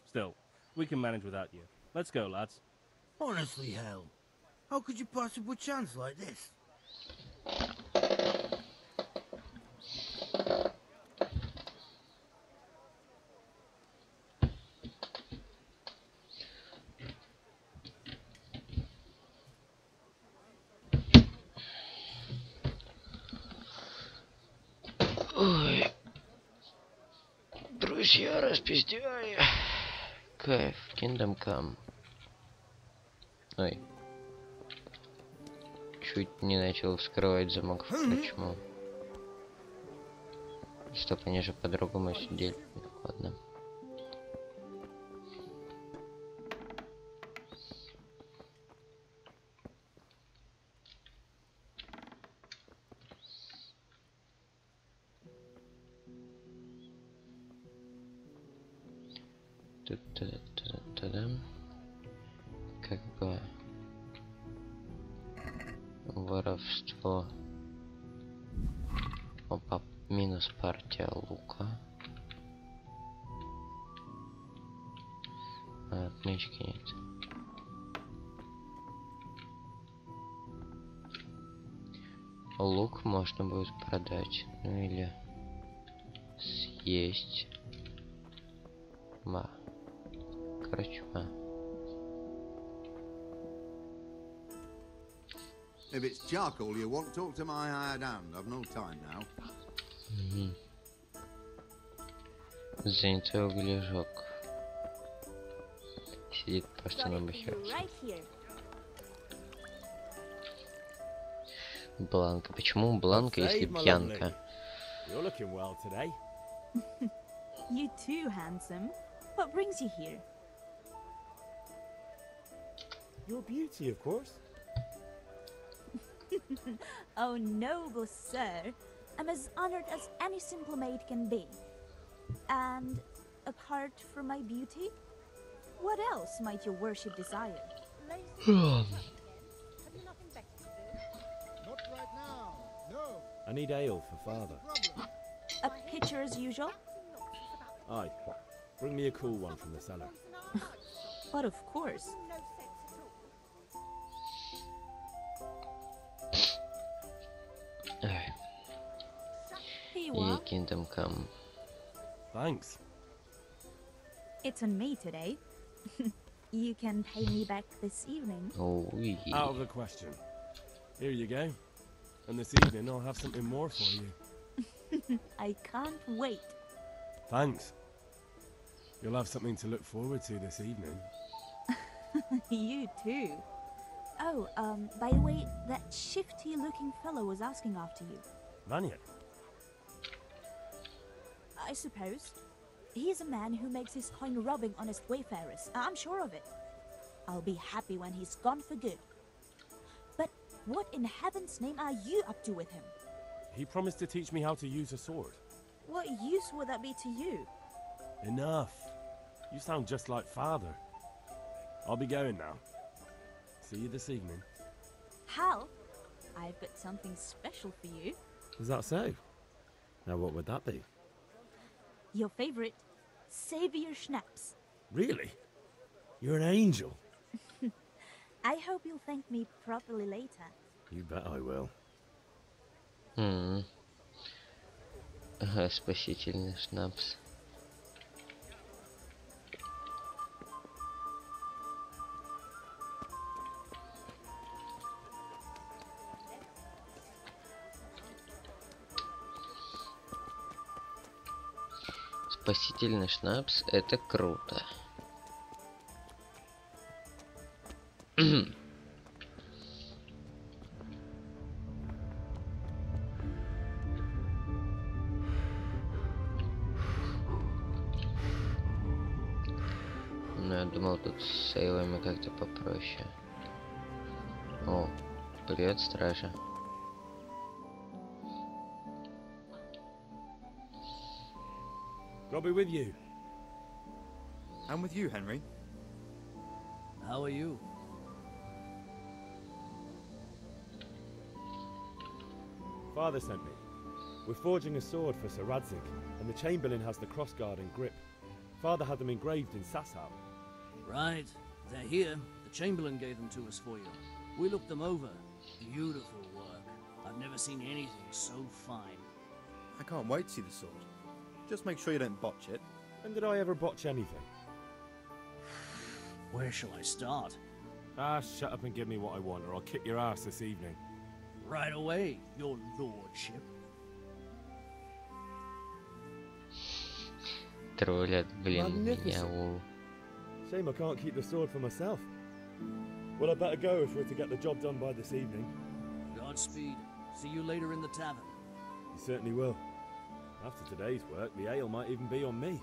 Still, we can manage without you. Let's go, lads. Honestly, hell. How could you possibly chance like this? Ой. Друзья, распиздяй. Кайф. Kingdom Come. Ой. Чуть не начал вскрывать замок. Почему? Стоп, они же по-другому сидели. Ладно. Как бы воровство. Опа, минус партия лука. А отмычки нет. Лук можно будет продать, ну или съесть. Короче, If it's charcoal you want, talk to my hired hand. I've no time now. Занятой углежок. Сидит просто на бахерке. Бланка. Почему Бланка, если пьянка? You're looking well today. You too, handsome. What brings you here? Your beauty, of course. Oh, noble sir. I'm as honored as any simple maid can be. And apart from my beauty, what else might your worship desire? Not right now. No. I need ale for father. A pitcher as usual? Aye. Bring me a cool one from the cellar. But of course. Here you are. Kingdom Come. Thanks. It's on me today. You can pay me back this evening. Oh, yeah. Out of the question. Here you go. And this evening I'll have something more for you. I can't wait. Thanks. You'll have something to look forward to this evening. You too. Oh, by the way, that shifty-looking fellow was asking after you. Vanya? I suppose. He's a man who makes his coin robbing honest wayfarers. I'm sure of it. I'll be happy when he's gone for good. But what in heaven's name are you up to with him? He promised to teach me how to use a sword. What use would that be to you? Enough. You sound just like father. I'll be going now. See you this evening. Hal, I've got something special for you. Is that so? Now what would that be? Your favorite, Savior Schnapps. Really? You're an angel. I hope you'll thank me properly later. You bet I will. Спасительный шнапс. Спасительный шнапс, это круто. Ну, я думал, тут с сейвами как-то попроще. О, привет, стража. God be with you. And with you, Henry. How are you? Father sent me. We're forging a sword for Sir Radzig, and the Chamberlain has the crossguard and grip. Father had them engraved in Sasau. Right. They're here. The Chamberlain gave them to us for you. We looked them over. Beautiful work. I've never seen anything so fine. I can't wait to see the sword. Just make sure you don't botch it. When did I ever botch anything? Where shall I start? Ah, shut up and give me what I want, or I'll kick your ass this evening. Right away, your lordship. Троллят, блин, меня. Shame I can't keep the sword for myself. Well, I'd better go if we're to get the job done by this evening. Godspeed. See you later in the tavern. You certainly will. After today's work, the ale might even be on me.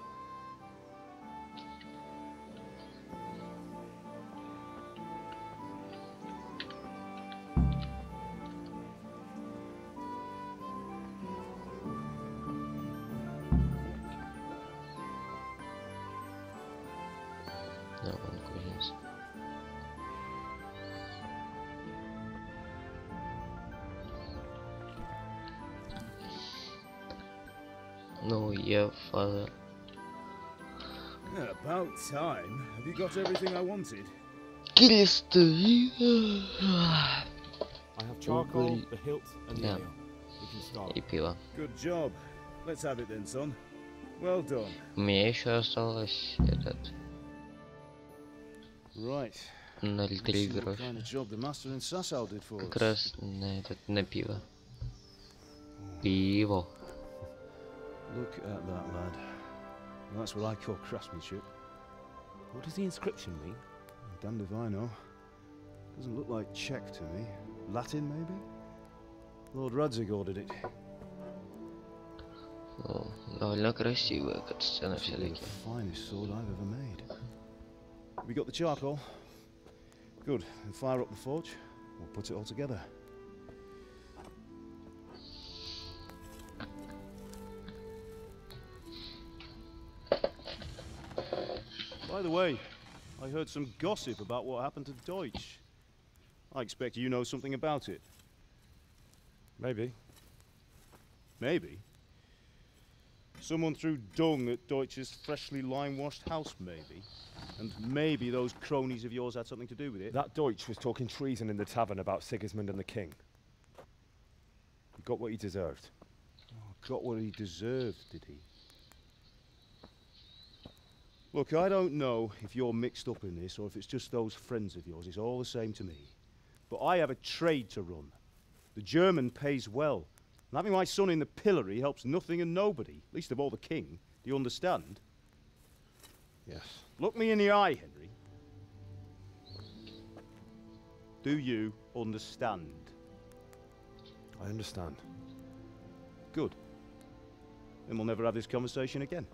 No, yeah, father. About time. Have you got everything I wanted? I have charcoal, the hilt, and the Да. ale. We can start. И пиво. Good job. Let's have it then, son. Well done. У меня еще осталось этот Right. 0,3 What грош. kind of job the master in Sasau did for Как us. раз на этот, на пиво. Пиво. Look at that, lad. Well, that's what I call craftsmanship. What does the inscription mean? Damned if I know. Doesn't look like Czech to me. Latin, maybe? Lord Radzig ordered it. Ну, довольно красивая катсцена It's the все-таки. finest sword I've ever made. We got the charcoal. Good. Then fire up the forge. We'll put it all together. By the way, I heard some gossip about what happened to Deutsch. I expect you know something about it. Maybe. Maybe? Someone threw dung at Deutsch's freshly lime-washed house, maybe? And maybe those cronies of yours had something to do with it? That Deutsch was talking treason in the tavern about Sigismund and the king. He got what he deserved. Oh, got what he deserved, did he? Look, I don't know if you're mixed up in this or if it's just those friends of yours. It's all the same to me. But I have a trade to run. The German pays well. And having my son in the pillory helps nothing and nobody, least of all the king. Do you understand? Yes. Look me in the eye, Henry. Do you understand? I understand. Good. Then we'll never have this conversation again.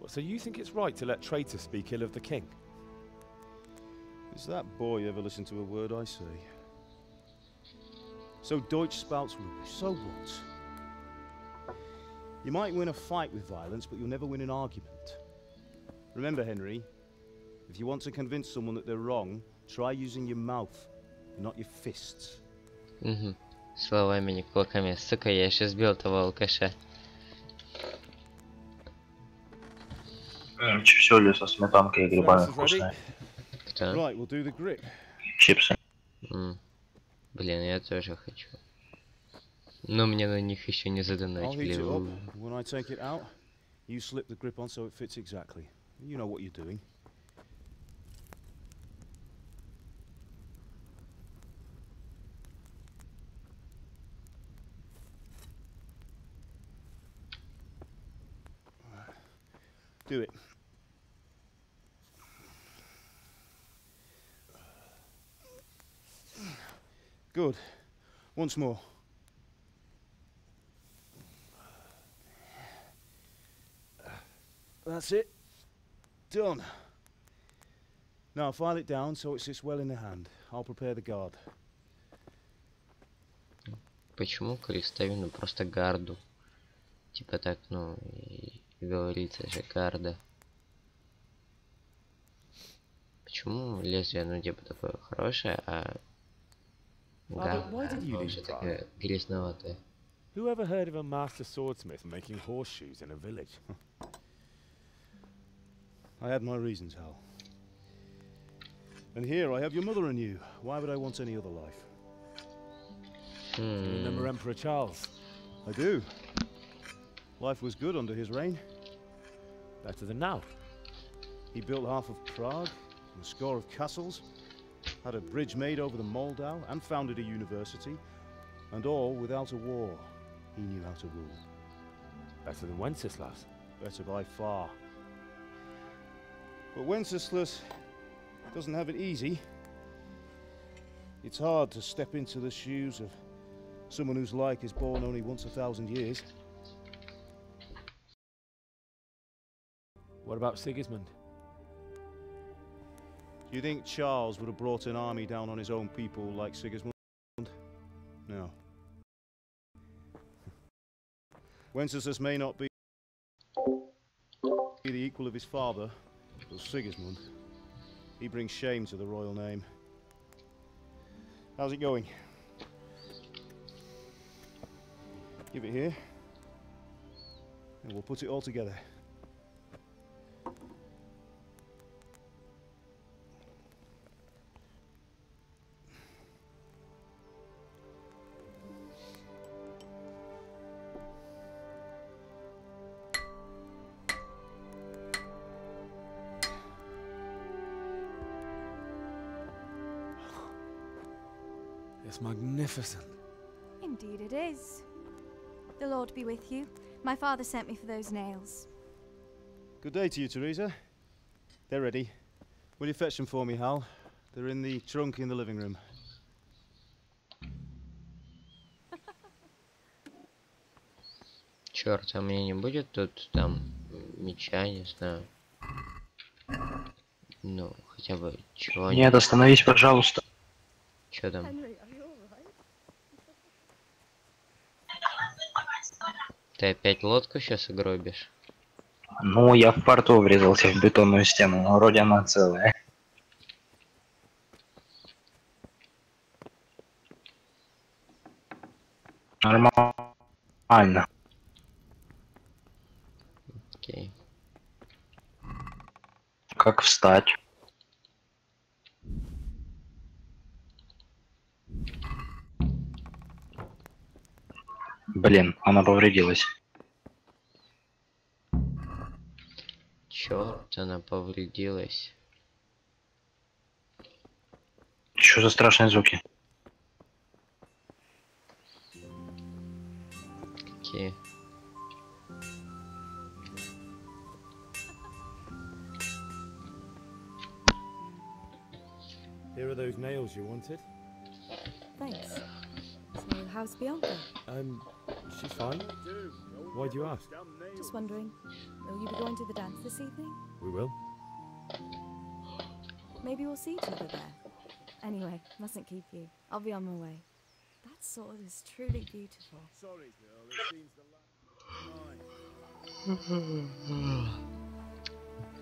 Well, so you think it's right to let traitors speak ill of the king? Does that boy ever listen to a word I say? So Deutsch spouts rubbish. So what? You might win a fight with violence, but you'll never win an argument. Remember, Henry, if you want to convince someone that they're wrong, try using your mouth, not your fists. Угу. Словами, не кулаками. Сука, я еще сбил того алкаша. Все со сметанкой и грибами вкусное. Кто? Right, we'll do the grip. Чипсы. Блин, я тоже хочу. Но мне на них еще не I'll heat задонатили. it up. When I take it out, you slip the grip on so it fits exactly. You know what you're doing. Do it. Good. Once more. That's it. Done. Now file it down so it sits well in the hand. I'll prepare the guard. Почему крестовину просто гарду? Типа так, ну, и говорится же гарда. Почему лезвие, ну, типа такое хорошее, а гарда уже такая грязноватая? Who ever heard of a master swordsmith making horseshoes in a village? I had my reasons, Hal. And here I have your mother and you. Why would I want any other life? You remember Emperor Charles? I do. Life was good under his reign. Better than now. He built half of Prague, and a score of castles, had a bridge made over the Moldau, and founded a university, and all without a war. He knew how to rule. Better than Wenceslas. Better by far. But Wenceslas doesn't have it easy. It's hard to step into the shoes of someone whose like is born only once 1,000 years. What about Sigismund? Do you think Charles would have brought an army down on his own people like Sigismund? No. Wenceslas may not be the equal of his father, but Sigismund, he brings shame to the royal name. How's it going? Give it here. and we'll put it all together. It's magnificent. Indeed it is. The Lord be with you. My father sent me for those nails. Good day to you, Teresa. They're ready. Will you fetch them for me, Hal? They're in the trunk in the living room. Черт, а мне не будет тут там меча, не знаю. Ну, хотя бы чего-нибудь. Нет, остановись, пожалуйста. Чё там? Ты опять лодку сейчас угробишь? Ну, я в порту врезался в бетонную стену, но вроде она целая. Нормально. Окей. Как встать? Блин, она повредилась. Черт, она повредилась. Что за страшные звуки? Какие? Here are those nails you wanted. Thanks. So, how's Bianca? She's fine. Why do you ask? Just wondering, will you be going to the dance this evening? We will. Maybe we'll see each other there. Anyway, mustn't keep you. I'll be on my way. That sword is truly beautiful. Sorry, girl. It seems the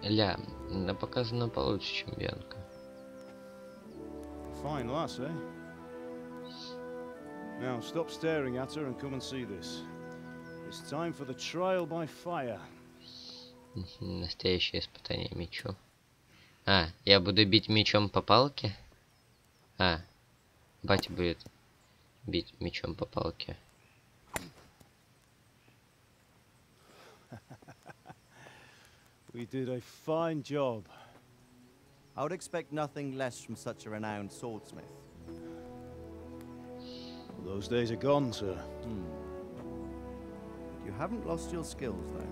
Ля, она показана получше, чем Бьянка. Fine lass, eh? Now stop staring at her and come and see this. It's time for the trial by fire. Настоящее испытание мечу. А, я буду бить мечом по палке? А, батя будет бить мечом по палке. We did a fine job. I would expect nothing less from such a renowned swordsmith. Those days are gone, sir. You haven't lost your skills, though.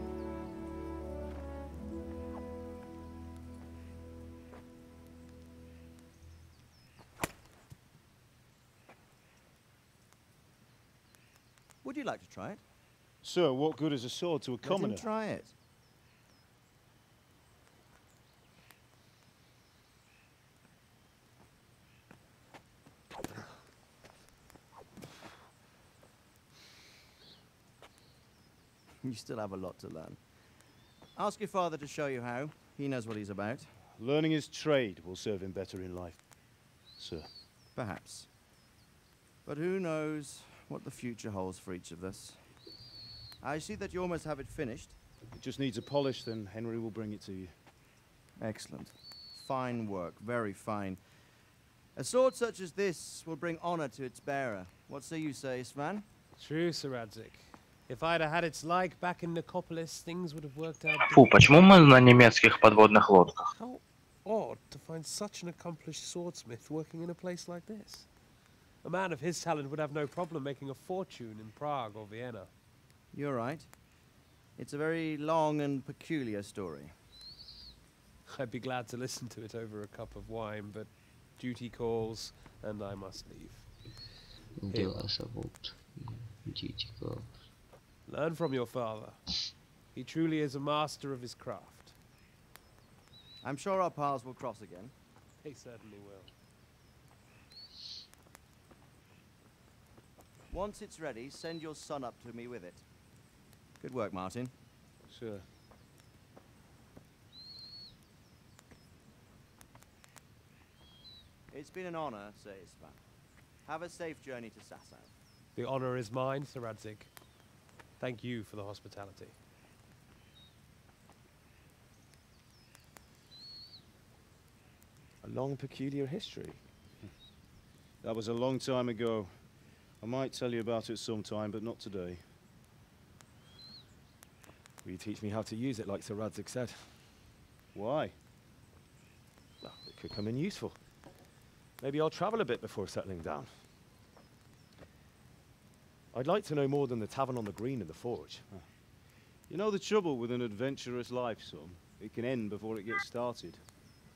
Would you like to try it? Sir, what good is a sword to a commoner? Let him try it. You still have a lot to learn. Ask your father to show you how. He knows what he's about. Learning his trade will serve him better in life, sir. Perhaps. But who knows what the future holds for each of us. I see that you almost have it finished. It just needs a polish, then Henry will bring it to you. Excellent. Fine work, very fine. A sword such as this will bring honor to its bearer. What say you, Svan? True, Sir Radzik. If I'd have had its like back in Nicopolis, things would have worked out. Фу, почему мы на немецких подводных лодках? How odd to find such an accomplished swordsmith working in a place like this. A man of his talent would have no problem making a fortune in Prague or Vienna. You're right. It's a very long and peculiar story. I'd be glad to listen to it over a cup of wine, but duty calls, and I must leave. Дела зовут. Duty calls. Learn from your father. He truly is a master of his craft. I'm sure our paths will cross again. He certainly will. Once it's ready, send your son up to me with it. Good work, Martin. Sure. It's been an honor, Sir Isvan. Have a safe journey to Sasau. The honor is mine, Sir Radzik. Thank you for the hospitality. A long, peculiar history. That was a long time ago. I might tell you about it sometime, but not today. Will you teach me how to use it like Sir Radzig said? Why? Well, it could come in useful. Maybe I'll travel a bit before settling down. I'd like to know more than the tavern on the green and the forge. You know the trouble with an adventurous life, son? It can end before it gets started.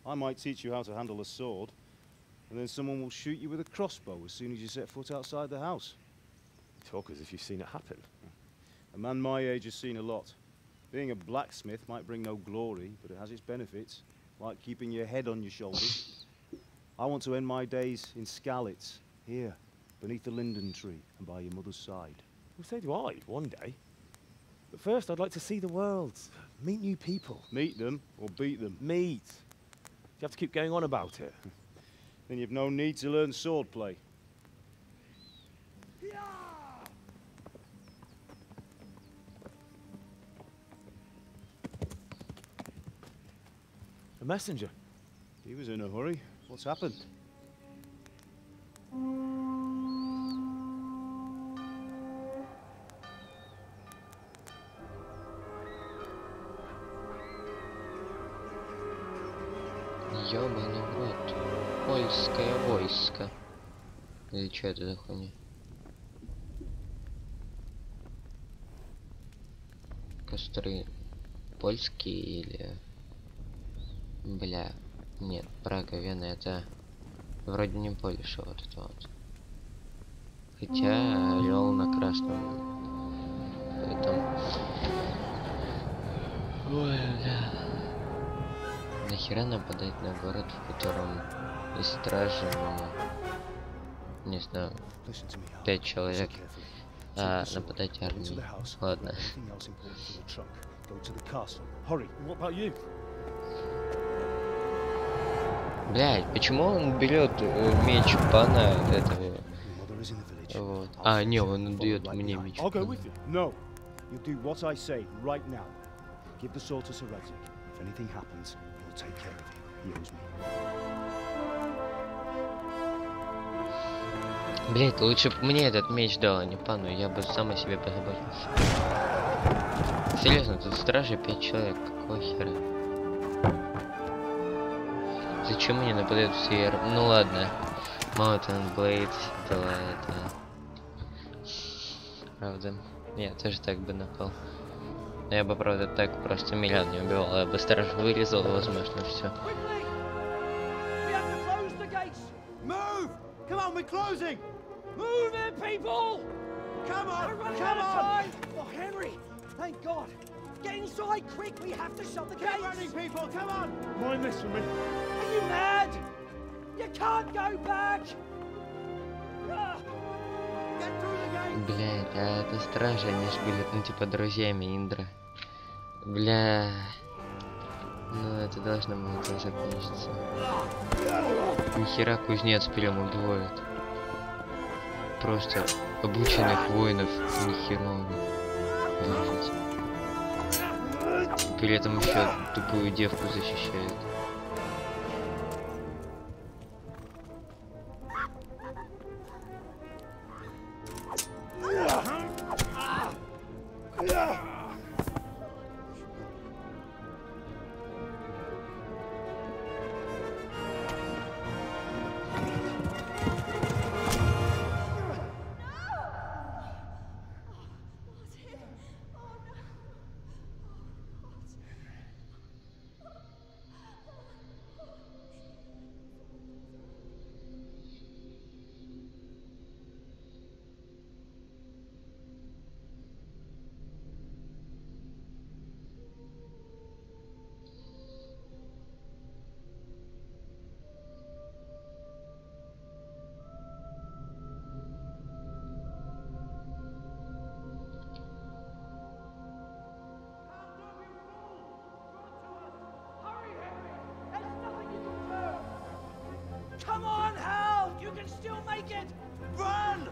I might teach you how to handle a sword, and then someone will shoot you with a crossbow as soon as you set foot outside the house. You talk as if you've seen it happen. A man my age has seen a lot. Being a blacksmith might bring no glory, but it has its benefits, like keeping your head on your shoulders. I want to end my days in Skalitz, here, beneath the linden tree and by your mother's side. Well, so do I, one day. But first, I'd like to see the world, meet new people. Meet them or beat them? Meet. You have to keep going on about it. Then you've no need to learn swordplay. A messenger. He was in a hurry. What's happened? Ёбаный в рот. Польское войско. Или что это за хуйня? Костры польские или... Бля. Нет, Прага, Вена это... Вроде не Польша, вот это вот. Хотя орел на красном. Поэтому... Ой, бля. Нахера нападать на город, в котором из стражи, ну, не знаю, 5 человек, а нападать армией. Ладно. Блядь, почему он берет меч пана этого? Вот. А, не, он дает мне меч. Блять, лучше бы мне этот меч дал, а не пану, я бы сам о себе позаботился. Серьезно, тут стражи 5 человек, какого хера? Зачем мне нападают все? Ну ладно. Mountain Blade, дала это. Правда, я тоже так бы напал. Но я бы, правда, так просто миллион не убивал, я бы стражу вырезал, возможно, все. Move it, people! Come on, come on! Oh, Henry, thank God. Get inside quick, we have to shut the gates. Get running, people, come on! Mind this for me. Are you mad? You can't go back! Get through the gate! Блять, а это стражи, они же были, ну, типа, друзьями Индра. Бля... Ну, это должно было так закончиться. Нихера кузнец прям убивает. Просто обученных воинов нихера держит. При этом еще тупую девку защищает. Come on, Hal! You can still make it! Run!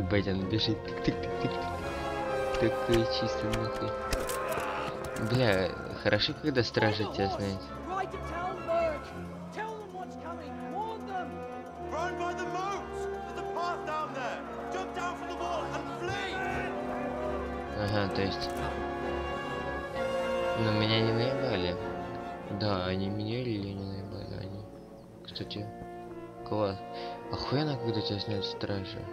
Блять, он бежит. Тык-тык-тык-тык. Такой чисто нахуй. Бля, Хорошо, когда стражи тебя знают. Ага, то есть... Но меня не наебали. Да, они меня или не наебали, они... Кстати, класс. Охуенно, когда тебя знают стражи.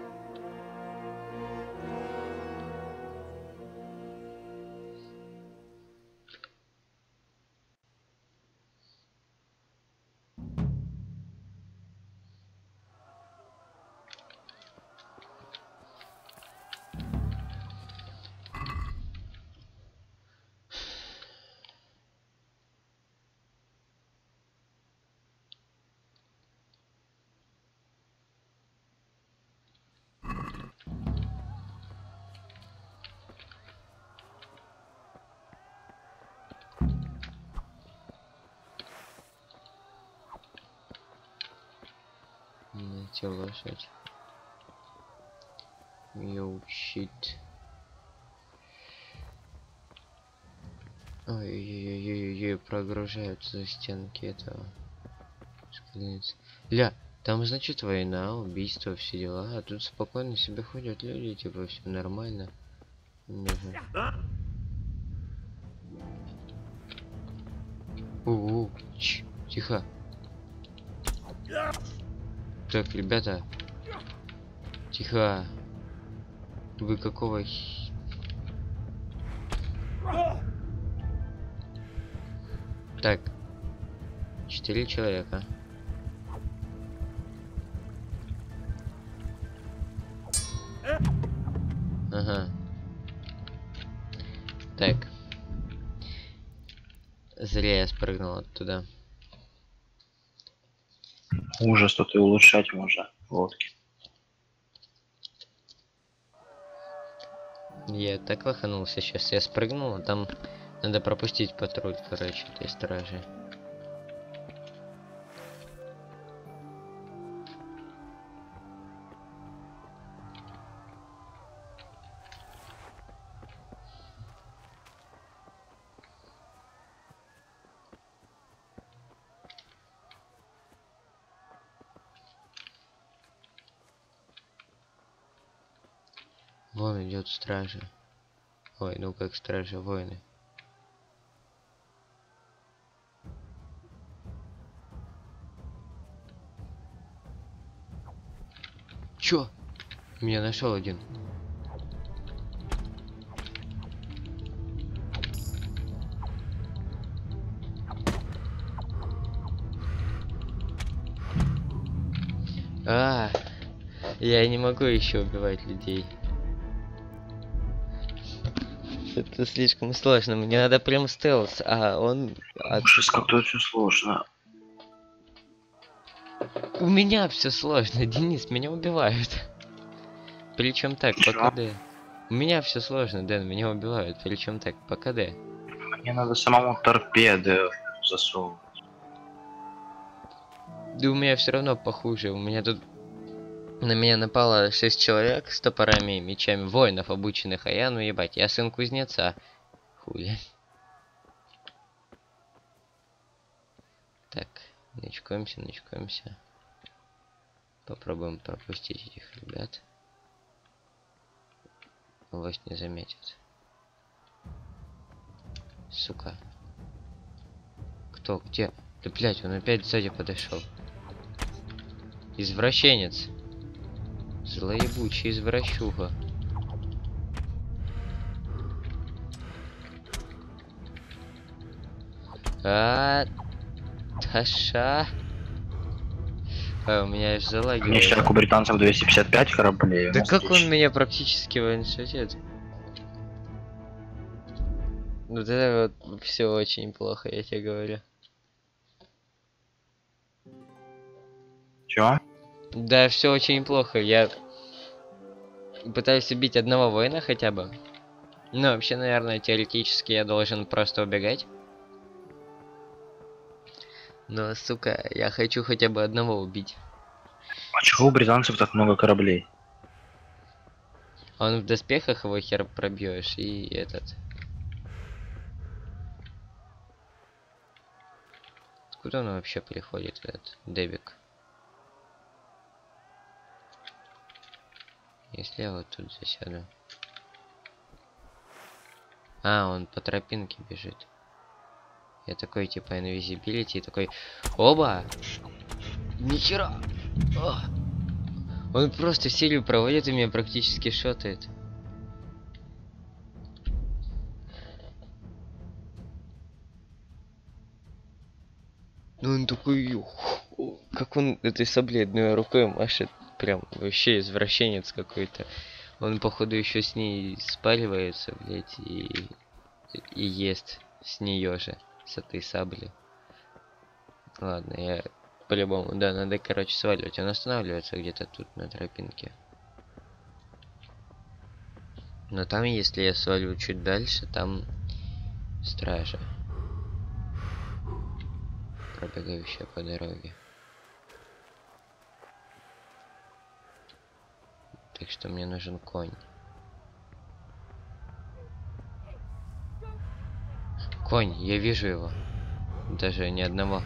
Найти лошадь. Йоу, щит. Ой-ой-ой-ой-ой, прогружаются стенки этого. Ля, там, значит, война, убийство, все дела, а тут спокойно себе ходят люди, типа, все нормально. Тихо. Так, ребята. Тихо. Вы какого... Так. 4 человека. Ага. Так. Зря я спрыгнул оттуда. Ужас, тут и улучшать можно лодки. Я так лоханулся сейчас. Я спрыгнул, а там надо пропустить патруль, короче, этой стражи. Вон идет стража. Ой, ну как стража, воины. Чё? Меня нашел один. Я не могу еще убивать людей. Это слишком сложно. Мне надо прям стелс, а он... Ужас, как тут все сложно. У меня все сложно, Денис, меня убивают. Причем так, по КД. У меня все сложно, Дэн, меня убивают. Причем так, по КД. Мне надо самому торпеды засовывать. Да у меня все равно похуже. У меня тут... На меня напало 6 человек с топорами и мечами, воинов обученных, а я, ну ебать, я сын кузнеца. Хули. Так, начкаемся. Попробуем пропустить этих ребят. Авось не заметят. Сука. Кто? Где? Да блять, он опять сзади подошел. Извращенец. Злоебучий извращуга. Таша. У меня аж залагивает. Мне сейчас у британцев 255 кораблей. Да как он меня практически ваншотит? Вот это вот все очень плохо, я тебе говорю. Чё? Да, все очень плохо. Я пытаюсь убить одного воина хотя бы. Ну, вообще, наверное, теоретически я должен просто убегать. Но, сука, я хочу хотя бы одного убить. А чего у британцев так много кораблей? Он в доспехах, его хер пробьешь, и этот. Откуда он вообще приходит, этот Дэвик? Если я вот тут засяду. А, он по тропинке бежит. Я такой, типа, invisibility, такой... Оба! Нихера! О! Он просто серию проводит и меня практически шотает. Ну он такой... Как он этой саблей одной рукой машет. Прям вообще извращенец какой-то. Он, походу, еще с ней спаривается, блять, и ест с нее же, с этой сабли. Ладно, я по-любому, да, надо, короче, сваливать. Он останавливается где-то тут на тропинке. Но там, если я свалю чуть дальше, там стража, пробегающая по дороге. Так что мне нужен конь. Конь, я вижу его. Даже ни одного.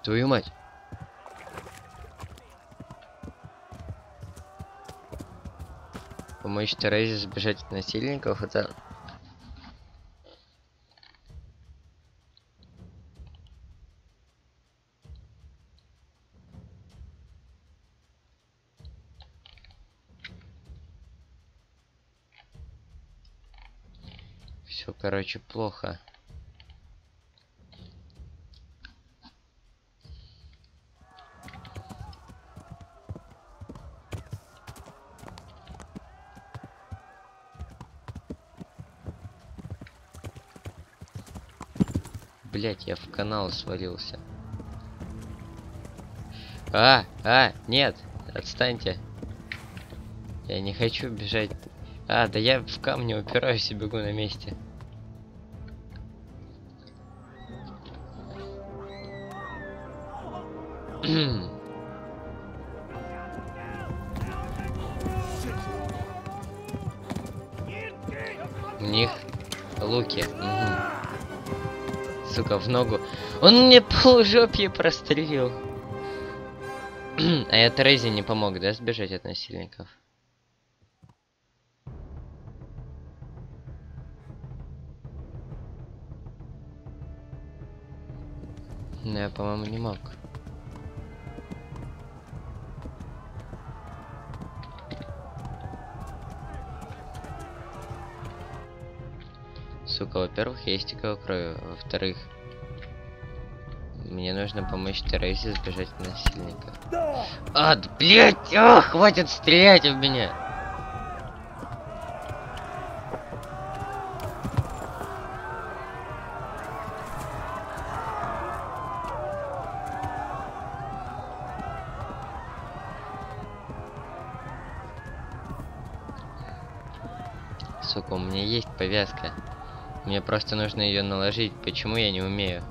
Твою мать. Помочь Терезе сбежать от насильников, это... Все, короче, плохо. Блять, я в канал свалился. Нет, отстаньте. Я не хочу бежать. Да я в камни упираюсь и бегу на месте. У них луки. Сука, в ногу. Он мне полужопье прострелил. А я Терезе не помог, да, сбежать от насильников? Ну, я, по-моему, не мог. Сука, во-первых, я истекаю кровью. Во-вторых, мне нужно помочь Терезе сбежать от насильника. Да, блять! Хватит стрелять в меня! Сука, у меня есть повязка. Мне просто нужно ее наложить. Почему я не умею?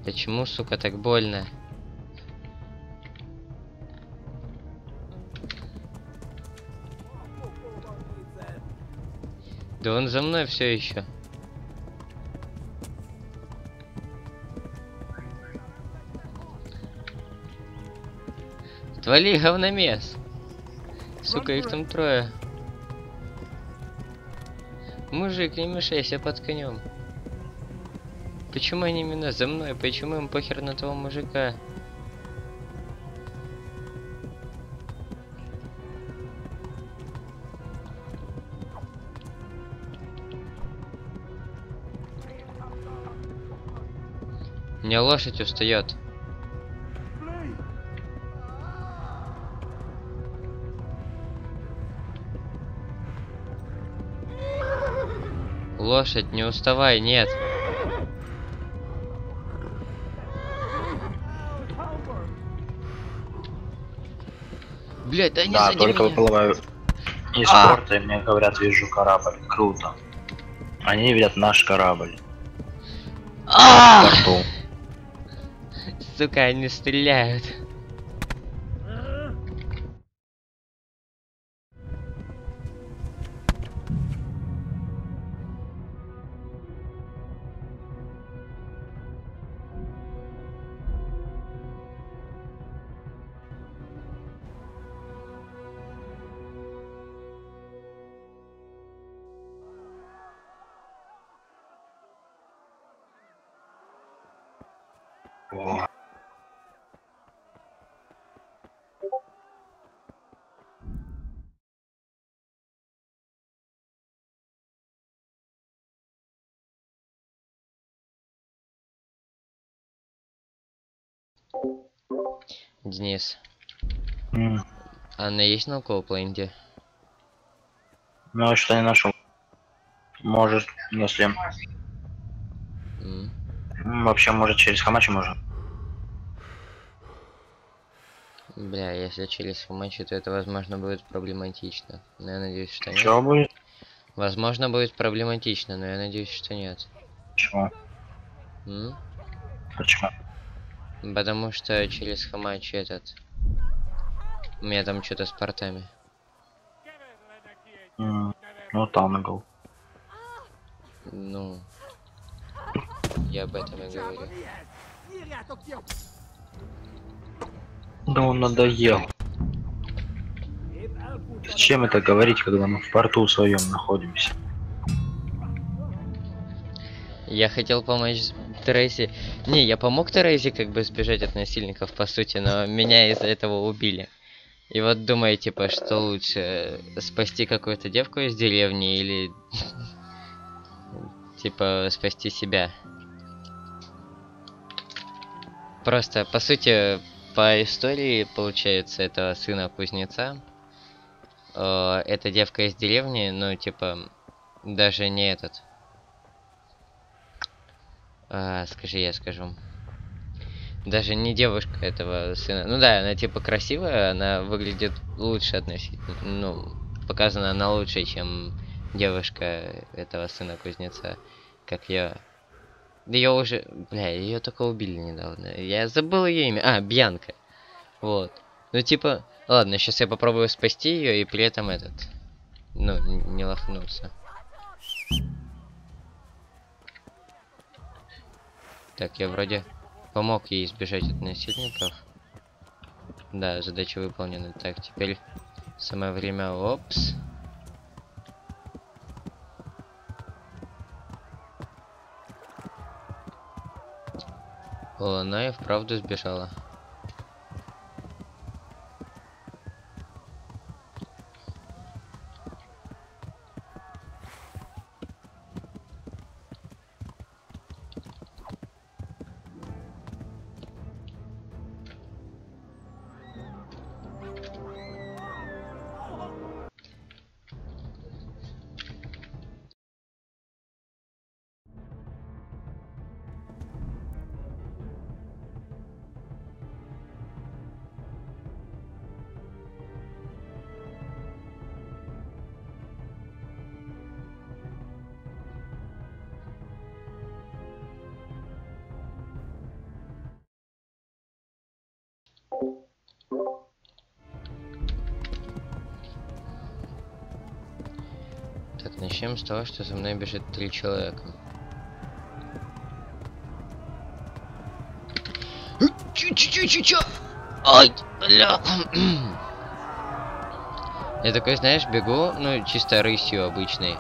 Почему, сука, так больно? Да он за мной все еще. Отвали, говномес! Сука, их там трое. Мужик, не мешайся под конем. Почему они именно за мной? Почему им похер на того мужика? У меня лошадь устает. Лошадь, не уставай, нет. Блять, да не Да, сади только меня. выплываю из порта, и мне говорят, вижу корабль. Круто. Они видят наш корабль. В порту. Сука, они стреляют. О. Денис. Анна есть на Коупленде? Ну, что не нашел. Может, если... Вообще, может, через Хамачи можно. Бля, если через Хамачи, то это, возможно, будет проблематично. Но я надеюсь, что нет. Чего будет? Возможно, будет проблематично, но я надеюсь, что нет. Почему? Почему? Потому что через Хамачи этот... У меня там что-то с портами. Ну, Тангл. Ну... Я об этом и говорю. Да он надоел. Зачем это говорить, когда мы в порту своем находимся? Я хотел помочь Терези. Не, я помог Терези как бы сбежать от насильников, по сути, но меня из-за этого убили. И вот думаю, типа, что лучше, спасти какую-то девку из деревни или типа спасти себя. Просто, по сути, по истории, получается, этого сына кузнеца, эта девка из деревни, ну, типа, даже не этот. Скажи, я скажу. Даже не девушка этого сына. Ну да, она типа красивая, она выглядит лучше относительно. Ну, показана она лучше, чем девушка этого сына кузнеца. Как я. Ее уже. Бля, ее только убили недавно. Я забыл ее имя. Бьянка. Вот. Ну типа. Ладно, сейчас я попробую спасти ее и при этом этот. Ну, не лохнуться. Так, я вроде помог ей избежать от насильников. Да, задача выполнена. Так, теперь самое время. Опс. О, она и вправду сбежала. Так, начнем с того, что за мной бежит 3 человека. Чё? Ай, бля. Я такой, знаешь, бегу, ну, чисто рысью обычной.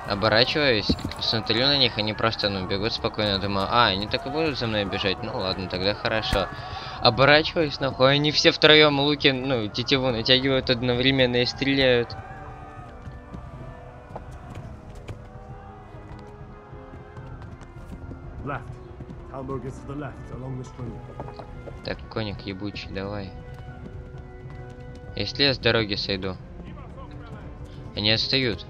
Оборачиваюсь, смотрю на них, они просто, ну, бегут спокойно, думаю, они так и будут за мной бежать, ну ладно, тогда хорошо. Оборачиваюсь, нахуй, они все втроем луки, ну, тетиву натягивают одновременно и стреляют. Так, коник ебучий, давай. Если я с дороги сойду. Они отстают.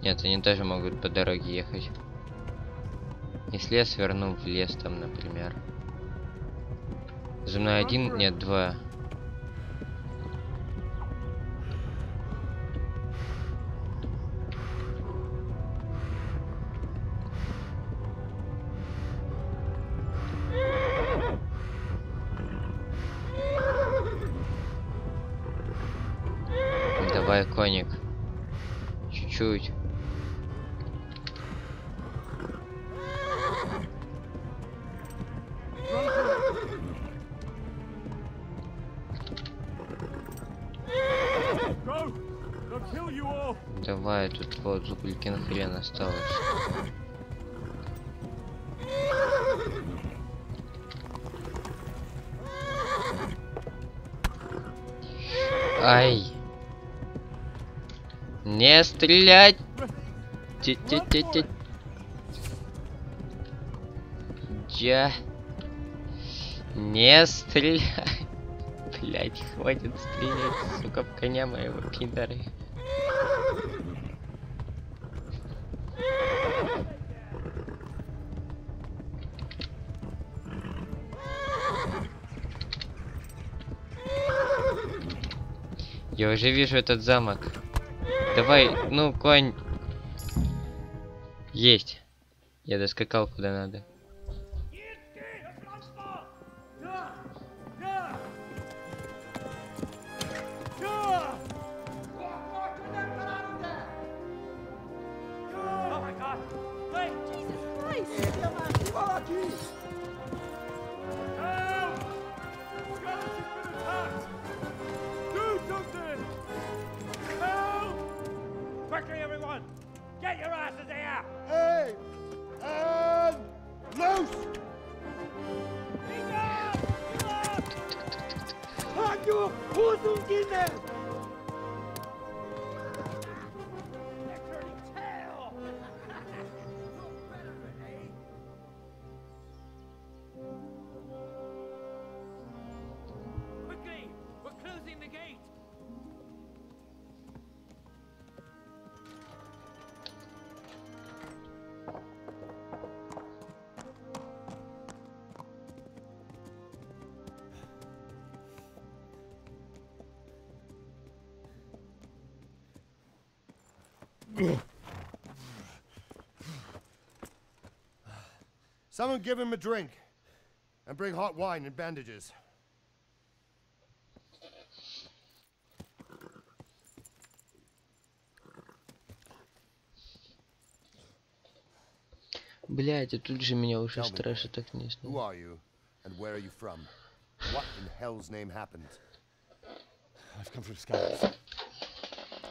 Нет, они тоже могут по дороге ехать. Если я сверну в лес там, например. За мной один, нет, два. Давай, коник. Чуть-чуть. Давай, тут вот зубулькин хрен осталось. Ай. Не стрелять! Ти-ти-ти-ти. Не стрелять! Блять, хватит стрелять, сука, в коня моего пидоры. Я уже вижу этот замок. Давай, ну, конь. Есть. Я доскакал куда надо. Quickly, everyone! Get your asses here! Hey! And loose! Hanyo! Huzun gine! Quickly! We're closing the gate! Someone give him a drink. And bring hot wine and bandages. Блять, и тут же меня уже Tell me, страшно так не who are you and where are you from? What in hell's name happened? I've come from scouts.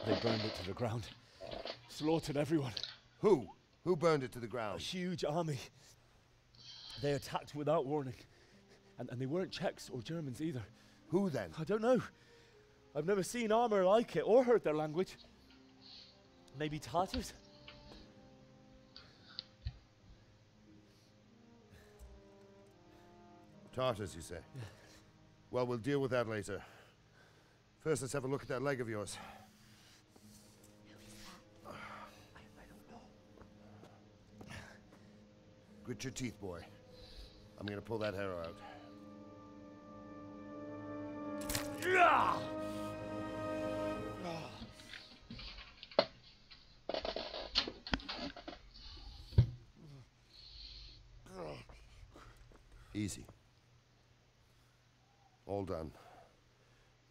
They burned it to the ground. Slaughtered everyone. Who? Who burned it to the ground? A huge army. They attacked without warning. And they weren't Czechs or Germans either. Who then? I don't know. I've never seen armor like it or heard their language. Maybe Tartars? Tartars, you say? Yeah. Well, we'll deal with that later. First, let's have a look at that leg of yours. Grit your teeth, boy. I'm gonna pull that arrow out. Easy. All done.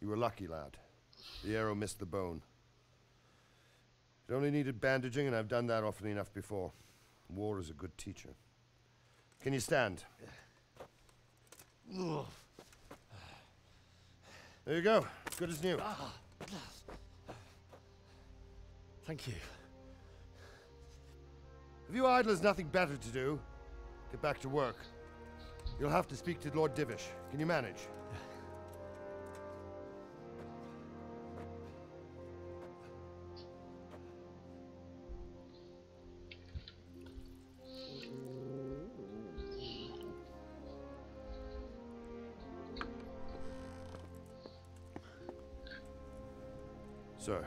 You were lucky, lad. The arrow missed the bone. It only needed bandaging, and I've done that often enough before. War is a good teacher. Can you stand? There you go. Good as new. Thank you. Have you idlers nothing better to do? Get back to work. You'll have to speak to Lord Divish. Can you manage? Sir,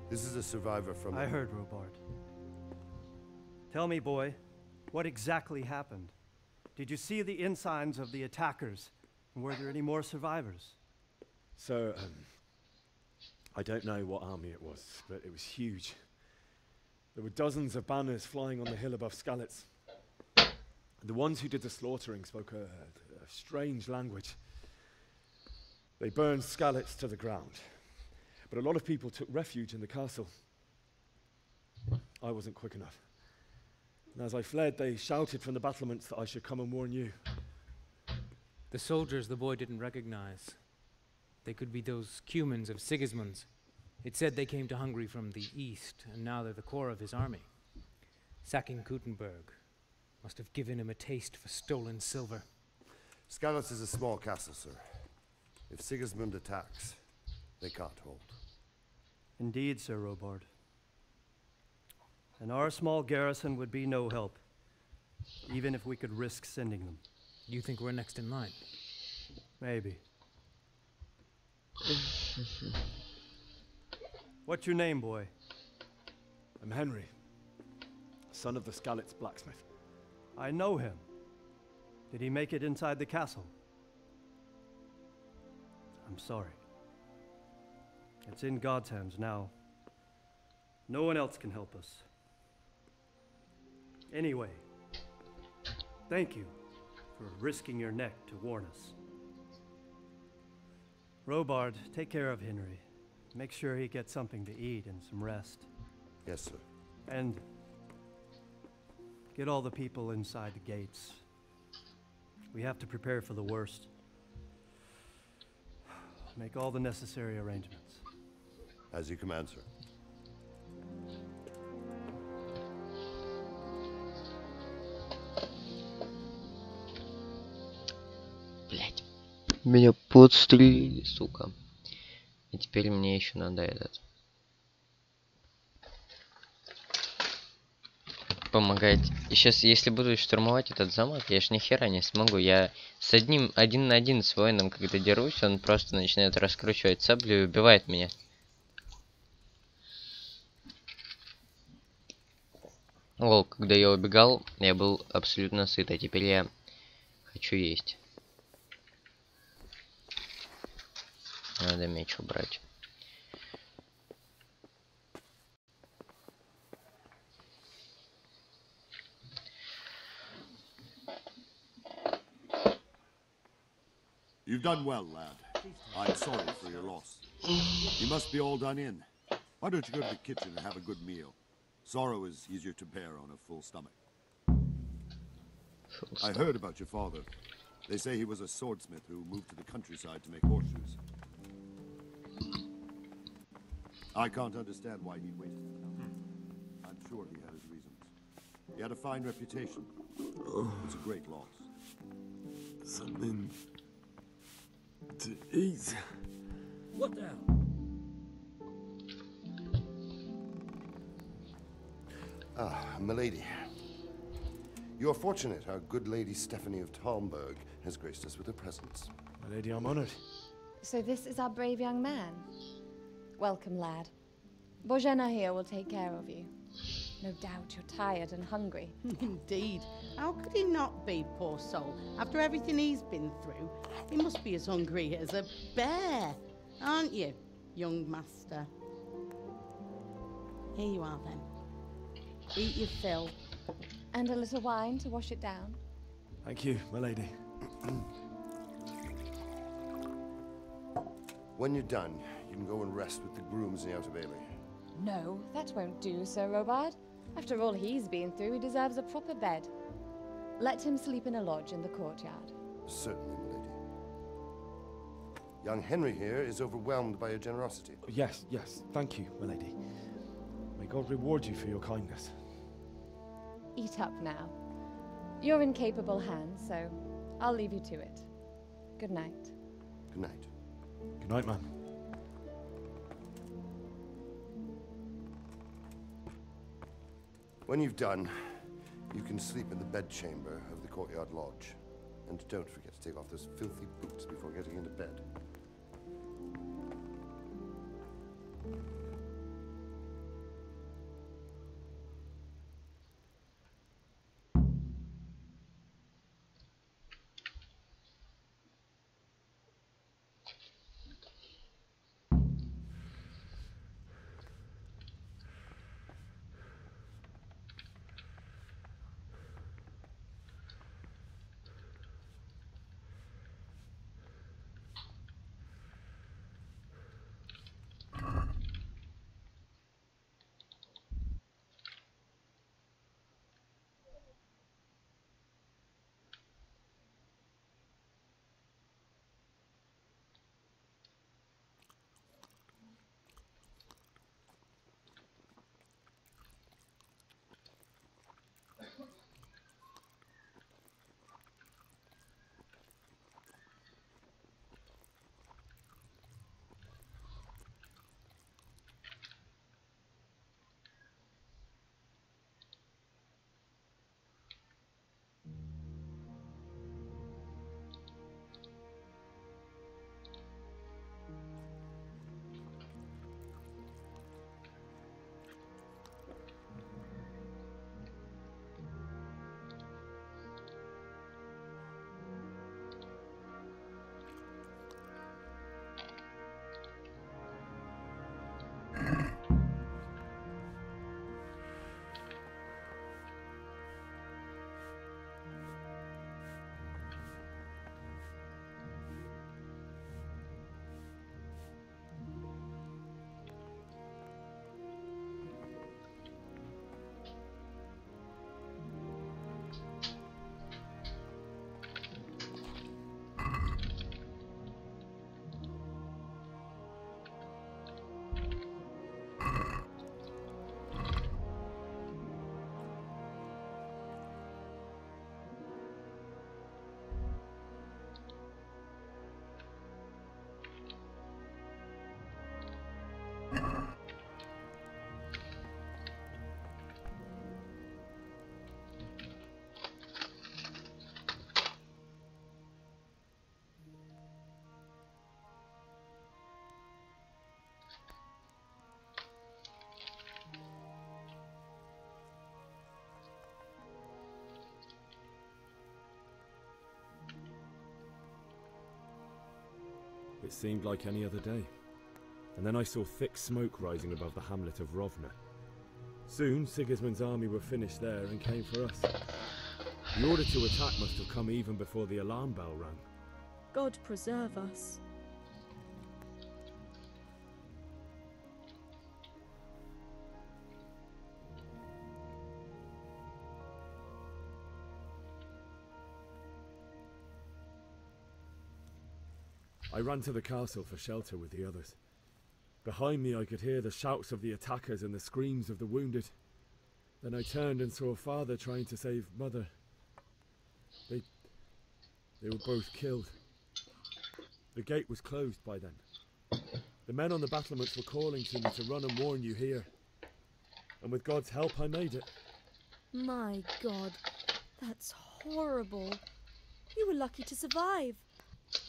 this is a survivor from... I heard, Robard. Tell me, boy, what exactly happened? Did you see the ensigns of the attackers? And were there any more survivors? So, I don't know what army it was, but it was huge. There were dozens of banners flying on the hill above Skalitz. The ones who did the slaughtering spoke a strange language. They burned Skalitz to the ground. But a lot of people took refuge in the castle. I wasn't quick enough. And as I fled, they shouted from the battlements that I should come and warn you. The soldiers the boy didn't recognize. They could be those Cumans of Sigismund's. It said they came to Hungary from the east, and now they're the core of his army. Sacking Kuttenberg must have given him a taste for stolen silver. Skalitz is a small castle, sir. If Sigismund attacks, they can't hold. Indeed, Sir Robard. And our small garrison would be no help, even if we could risk sending them. You think we're next in line? Maybe. What's your name, boy? I'm Henry, son of the Skalitz blacksmith. I know him. Did he make it inside the castle? I'm sorry. It's in God's hands now. No one else can help us. Anyway, thank you for risking your neck to warn us. Robard, take care of Henry. Make sure he gets something to eat and some rest. Yes, sir. And get all the people inside the gates. We have to prepare for the worst. Make all the necessary arrangements. As you command, sir. Блять. Меня подстрелили, сука. И теперь мне еще надо этот... помогать. И сейчас, если буду штурмовать этот замок, я ж ни хера не смогу. Я с один на один с воином, когда дерусь, он просто начинает раскручивать саблю и убивает меня. Лол, когда я убегал, я был абсолютно сыт, а теперь я хочу есть. Надо меч убрать. You've done well, lad. I'm sorry for your loss. You must be all done in. Why don't you go to the kitchen and have a good meal? Sorrow is easier to bear on a full stomach. I heard about your father. They say he was a swordsmith who moved to the countryside to make horseshoes. I can't understand why he wasted it. I'm sure he had his reasons. He had a fine reputation. It's a great loss. Something to eat. What the hell? Ah, milady. You are fortunate our good lady Stephanie of Talmberg has graced us with her presence. My lady, I'm honored. So this is our brave young man. Welcome, lad. Bojena here will take care of you. No doubt you're tired and hungry. Indeed. How could he not be, poor soul? After everything he's been through, he must be as hungry as a bear. Aren't you, young master? Here you are, then. Eat your fill. And a little wine to wash it down. Thank you, my lady. When you're done, you can go and rest with the grooms in the Outer Bailey. No, that won't do, Sir Robard. After all he's been through, he deserves a proper bed. Let him sleep in a lodge in the courtyard. Certainly, milady. Young Henry here is overwhelmed by your generosity. Yes, yes, thank you, milady. May God reward you for your kindness. Eat up now. You're in capable hands, so I'll leave you to it. Good night. Good night. Good night, ma'am. When you've done, you can sleep in the bedchamber of the courtyard lodge. And don't forget to take off those filthy boots before getting into bed. It seemed like any other day. And then I saw thick smoke rising above the hamlet of Rovna. Soon, Sigismund's army were finished there and came for us. The order to attack must have come even before the alarm bell rang. God preserve us. I ran to the castle for shelter with the others. Behind me I could hear the shouts of the attackers and the screams of the wounded. Then I turned and saw Father trying to save Mother. They were both killed. The gate was closed by then. The men on the battlements were calling to me to run and warn you here. And with God's help I made it. My God, that's horrible. You were lucky to survive.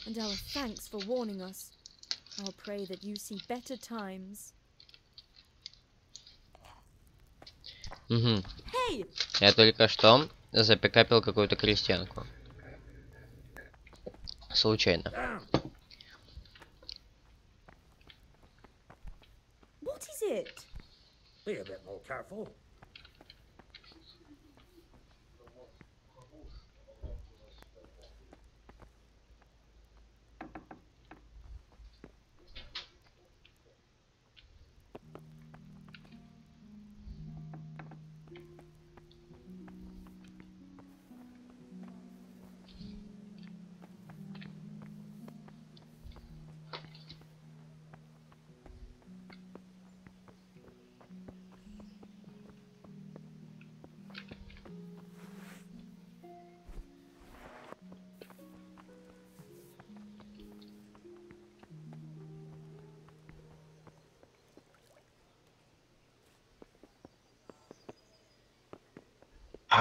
And our thanks for warning us. I'll pray that you see better times. Угу. Hey! Я только что запикапил какую-то крестьянку. Случайно. What is it? Be a bit more careful.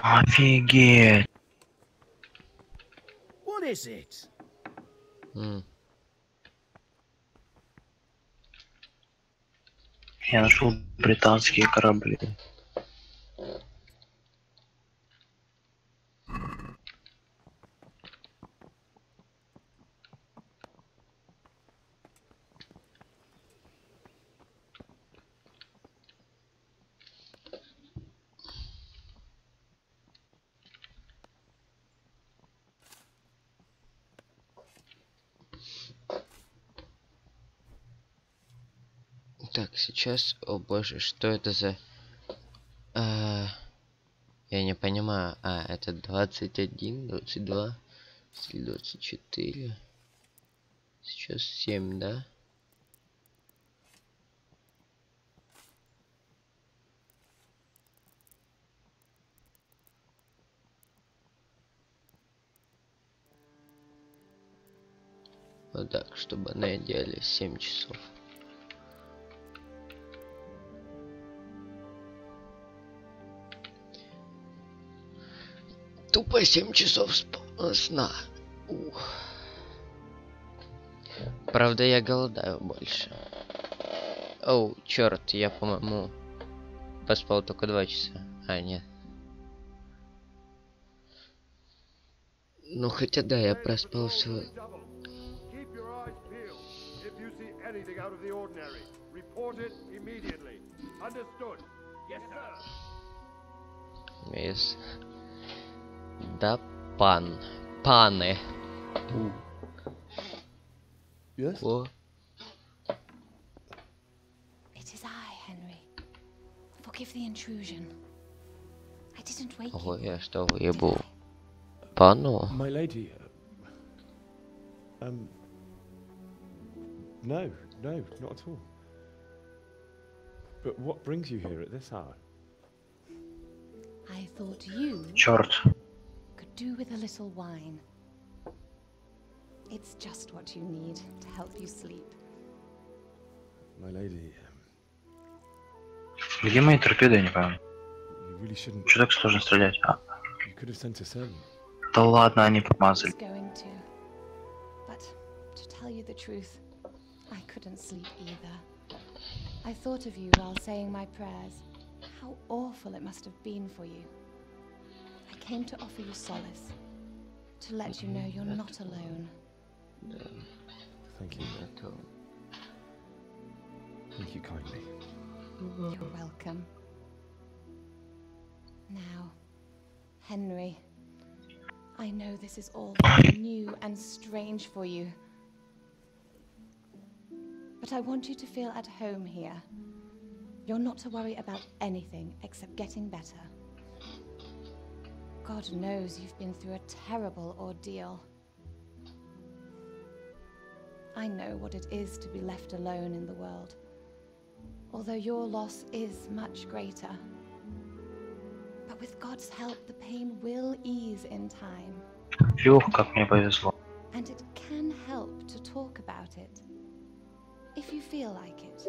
Офигеть. What is it? Я нашел британские корабли. Так, сейчас, о боже, что это за... я не понимаю. Это 21, 22, 24. Сейчас 7, да? Вот так, чтобы на идеале 7 часов. Тупо 7 часов сна. Ух. Правда, я голодаю больше. Оу, черт, я, по-моему, поспал только 2 часа. Нет. Ну, хотя да, я проспал всего... Yes. Да, паны. Yes? It is I, Henry. Forgive the intrusion. I didn't wake you. Ого, я что, выебу? Пану? My lady, no, not at all. But what brings you here at this hour? I thought you Черт. could do with a little wine. It's just what you need to help you sleep. My lady, Где мои торпеды, я не пойму. you really shouldn't. Чё так сложно стрелять? You could have sent a servant. Да ладно, они I помазали. was going to, but to tell you the truth, I couldn't sleep either. I thought of you while saying my prayers. How awful it must have been for you. I came to offer you solace, to let you know you're not alone. Thank you. Thank you kindly. You're welcome. Now, Henry, I know this is all very new and strange for you, but I want you to feel at home here. You're not to worry about anything except getting better. God knows you've been through a terrible ordeal. I know what it is to be left alone in the world, although your loss is much greater. But with God's help, the pain will ease in time. Фух, как мне повезло. And it can help to talk about it, if you feel like it.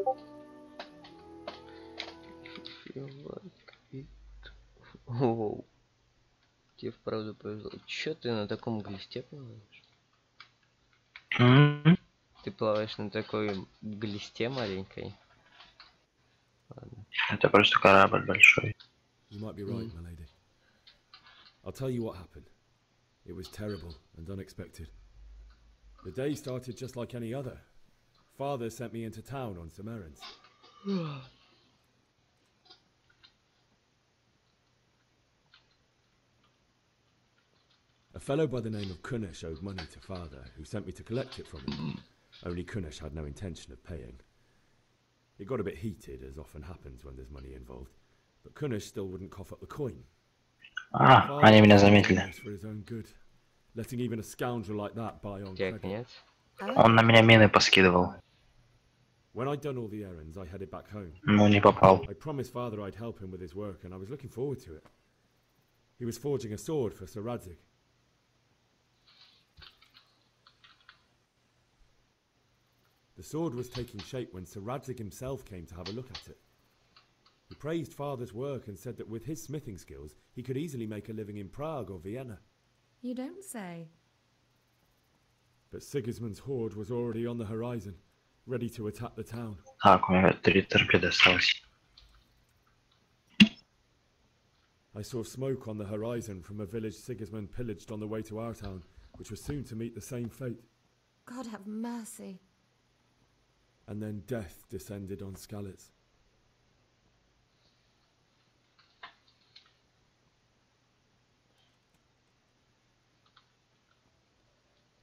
Оу. Тебе вправду повезло. Чё ты на таком глисте плаваешь? Ты плаваешь на такой глисте маленькой? Ладно. Это просто корабль большой. You might be right, my lady. I'll tell you what happened. It was terrible and unexpected. The day started just like any other. Father sent me into town on some errands. A fellow by the name of Kunnish owed money to Father, who sent me to collect it from him. Only Kunnish had no intention of paying. It got a bit heated, as often happens when there's money involved, but Kunnish still wouldn't cough up the coin. Они меня заметили. For his own good, letting even a scoundrel like that buy on credit. Он на меня мины поскидывал. When I'd done all the errands, I headed back home. Ну, не попал. I promised Father I'd help him with his work, and I was looking forward to it. He was forging a sword for Sir Radzig. The sword was taking shape when Sir Radzig himself came to have a look at it. He praised Father's work and said that with his smithing skills, he could easily make a living in Prague or Vienna. You don't say. But Sigismund's horde was already on the horizon, ready to attack the town. Так, у меня 3 торпеды осталось. I saw smoke on the horizon from a village Sigismund pillaged on the way to our town, which was soon to meet the same fate. God have mercy. And then death descended on Skalitz.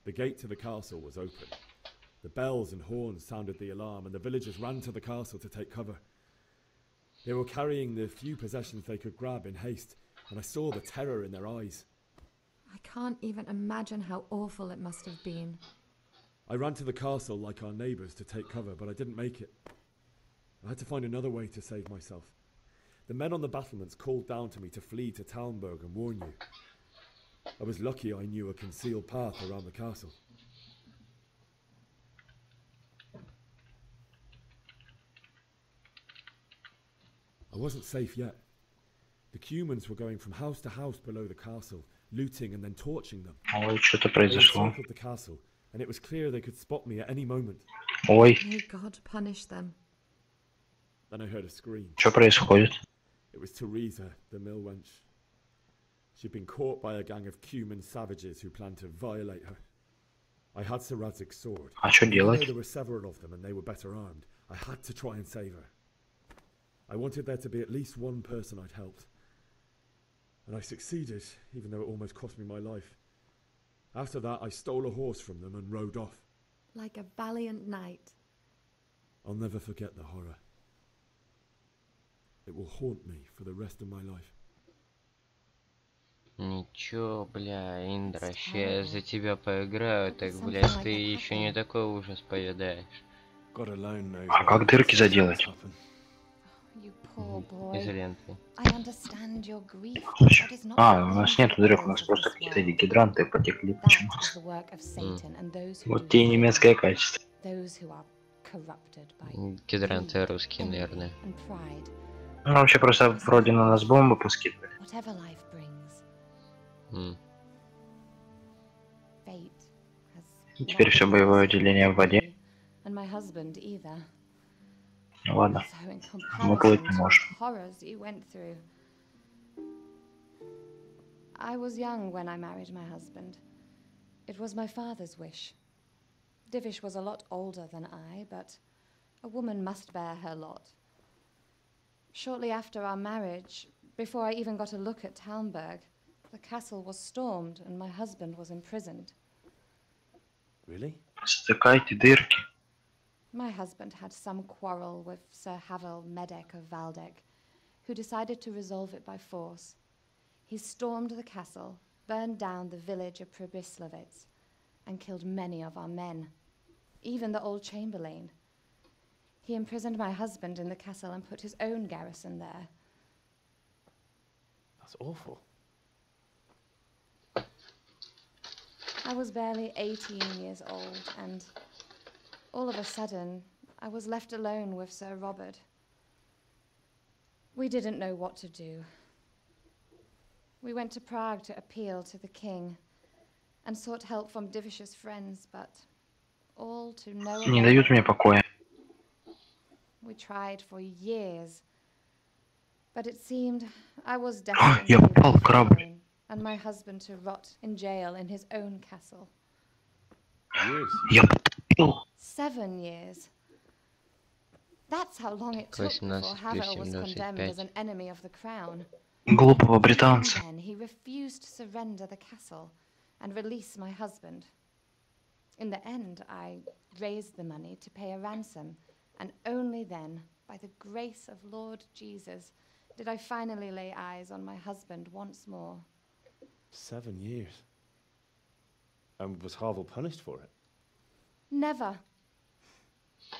The gate to the castle was open. The bells and horns sounded the alarm, and the villagers ran to the castle to take cover. They were carrying the few possessions they could grab in haste, and I saw the terror in their eyes. I can't even imagine how awful it must have been. I ran to the castle like our neighbours to take cover, but I didn't make it. I had to find another way to save myself. The men on the battlements called down to me to flee to Talmberg and warn you. I was lucky I knew a concealed path around the castle. I wasn't safe yet. The Cumans were going from house to house below the castle, looting and then torching them. Ой, что-то They произошло. encircled the castle, and it was clear they could spot me at any moment. Ой, May God punish them. Then I heard a scream. что происходит? It was Teresa, the mill wench. She'd been caught by a gang of Cuman savages who planned to violate her. I had Sir Radzig's sword. А что Even though делать? there were several of them and they were better armed, I had to try and save her. I wanted there to be at least one person I'd helped. And I succeeded, even though it almost cost me my life. After that, I stole a horse from them and rode off. Like a valiant knight. I'll never forget the horror. It will haunt me for the rest of my life. Ничего, бля, Индра, ща за тебя поиграю, так, блядь, ты еще не такой ужас повидаешь. А как дырки заделать? You poor boy. Изолентой. I understand your grief. А, у нас нету дырок, у нас просто какие-то гидранты потекли почему-то. The work of Satan and those who Вот do тебе evil, немецкое качество. those who are corrupted by Гидранты русские, наверное. and pride. Ну, вообще просто вроде на нас бомбы поскидывали. Whatever life brings, fate has Теперь все боевое отделение в воде. and my husband either. Ну ладно, So in мы плыть comparison не to the можем. horrors you went through. I was young when I married my husband. It was my father's wish. Divish was a lot older than I, but a woman must bear her lot. Shortly after our marriage, before I even got a look at Talmberg, the castle was stormed and my husband was imprisoned. Really? Стыкайте дырки. My husband had some quarrel with Sir Havel Medek of Valdek, who decided to resolve it by force. He stormed the castle, burned down the village of Probislavitz, and killed many of our men, even the old chamberlain. He imprisoned my husband in the castle and put his own garrison there. That's awful. I was barely 18 years old, and all of a sudden, I was left alone with Sir Robert. We didn't know what to do. We went to Prague to appeal to the king and sought help from Divish's friends, but all to no Не avail. дают мне покоя. We tried for years, but it seemed I was destined Я to попал в live корабль. alone, and my husband to rot in jail in his own castle. Я потопил. 7 years. That's how long it took before 18 Havel was плюс condemned 75. as an enemy of the crown. Глупого британца. Even then, he refused to surrender the castle and release my husband. In the end, I raised the money to pay a ransom, and only then, by the grace of Lord Jesus, did I finally lay eyes on my husband once more. 7 years. And was Havel punished for it? Never.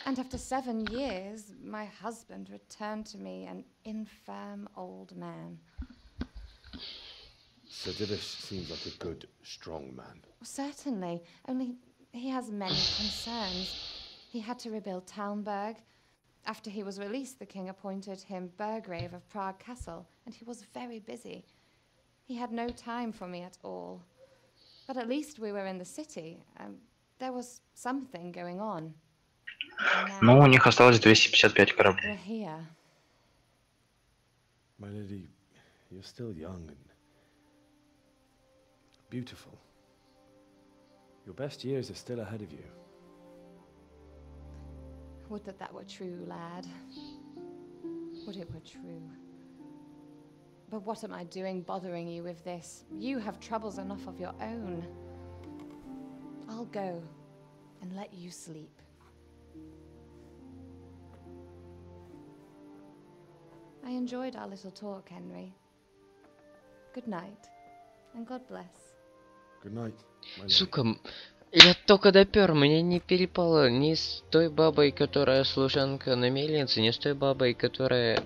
And after 7 years, my husband returned to me an infirm old man. Sir Divish seems like a good, strong man. Certainly, only he has many concerns. He had to rebuild Talmberg, After he was released, the king appointed him Burgrave of Prague Castle, and he was very busy. He had no time for me at all. But at least we were in the city. There was something going on. Ну, у них осталось 255 We're кораблей. here. My lady, you're still young and beautiful. Your best years are still ahead of you. Would that that were true, lad. Would it were true. But what am I doing bothering you with this? You have troubles enough of your own. I'll go and let you sleep. I enjoyed our little talk, Henry. Good night, and God bless. Good night, my lady. Сука, я только допер, мне не перепало ни с той бабой, которая служанка на мельнице, ни с той бабой, которая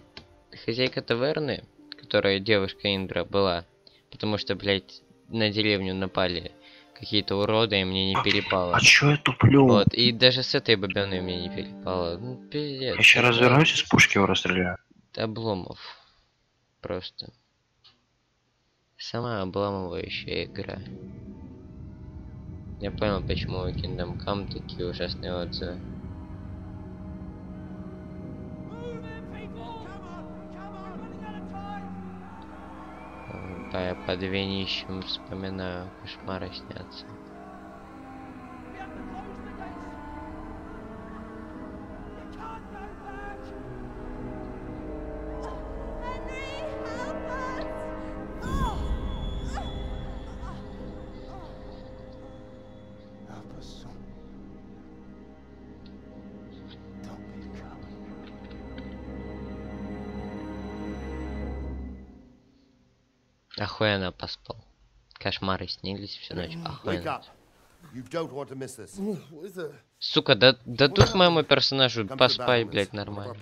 хозяйка таверны, которая девушка Индра была. Потому что, блядь, на деревню напали какие-то уроды, и мне не перепало. А чё я туплю? Вот, и даже с этой бабёной мне не перепало. Ну, пиздец. Еще развернусь, из пушки его расстреляю. Обломов. Просто. Сама обламывающая игра. Я понял, почему у Kingdom Come такие ужасные отзывы. Под винищем вспоминаю, кошмары снятся. Охуенно поспал. Кошмары снились всю ночь. Охуенно. Сука, да тут моему персонажу поспать, блядь, нормально.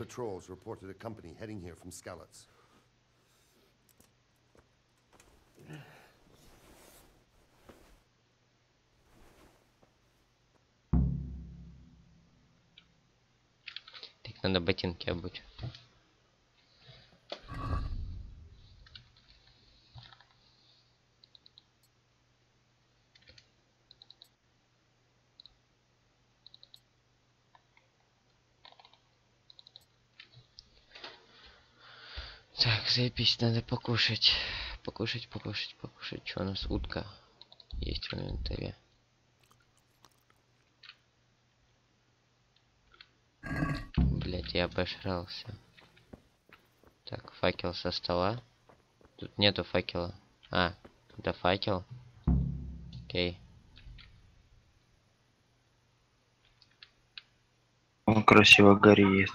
Так, надо ботинки обуть. Так, заебись, надо покушать. Покушать. Что у нас? Утка есть в инвентаре. Блять, я обожрался. Так, факел со стола. Тут нету факела. А, это факел. Окей. Он красиво горит.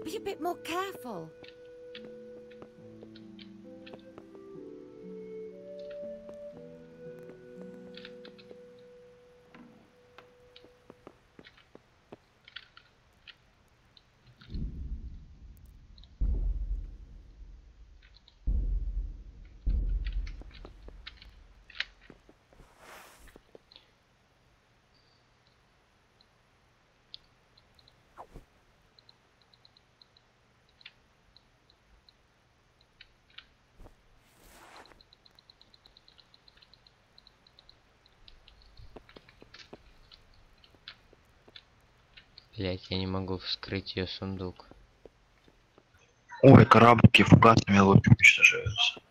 Be a bit more careful. Блять, я не могу вскрыть ее сундук. Ой, кораблики фугасами лучше уничтожаются.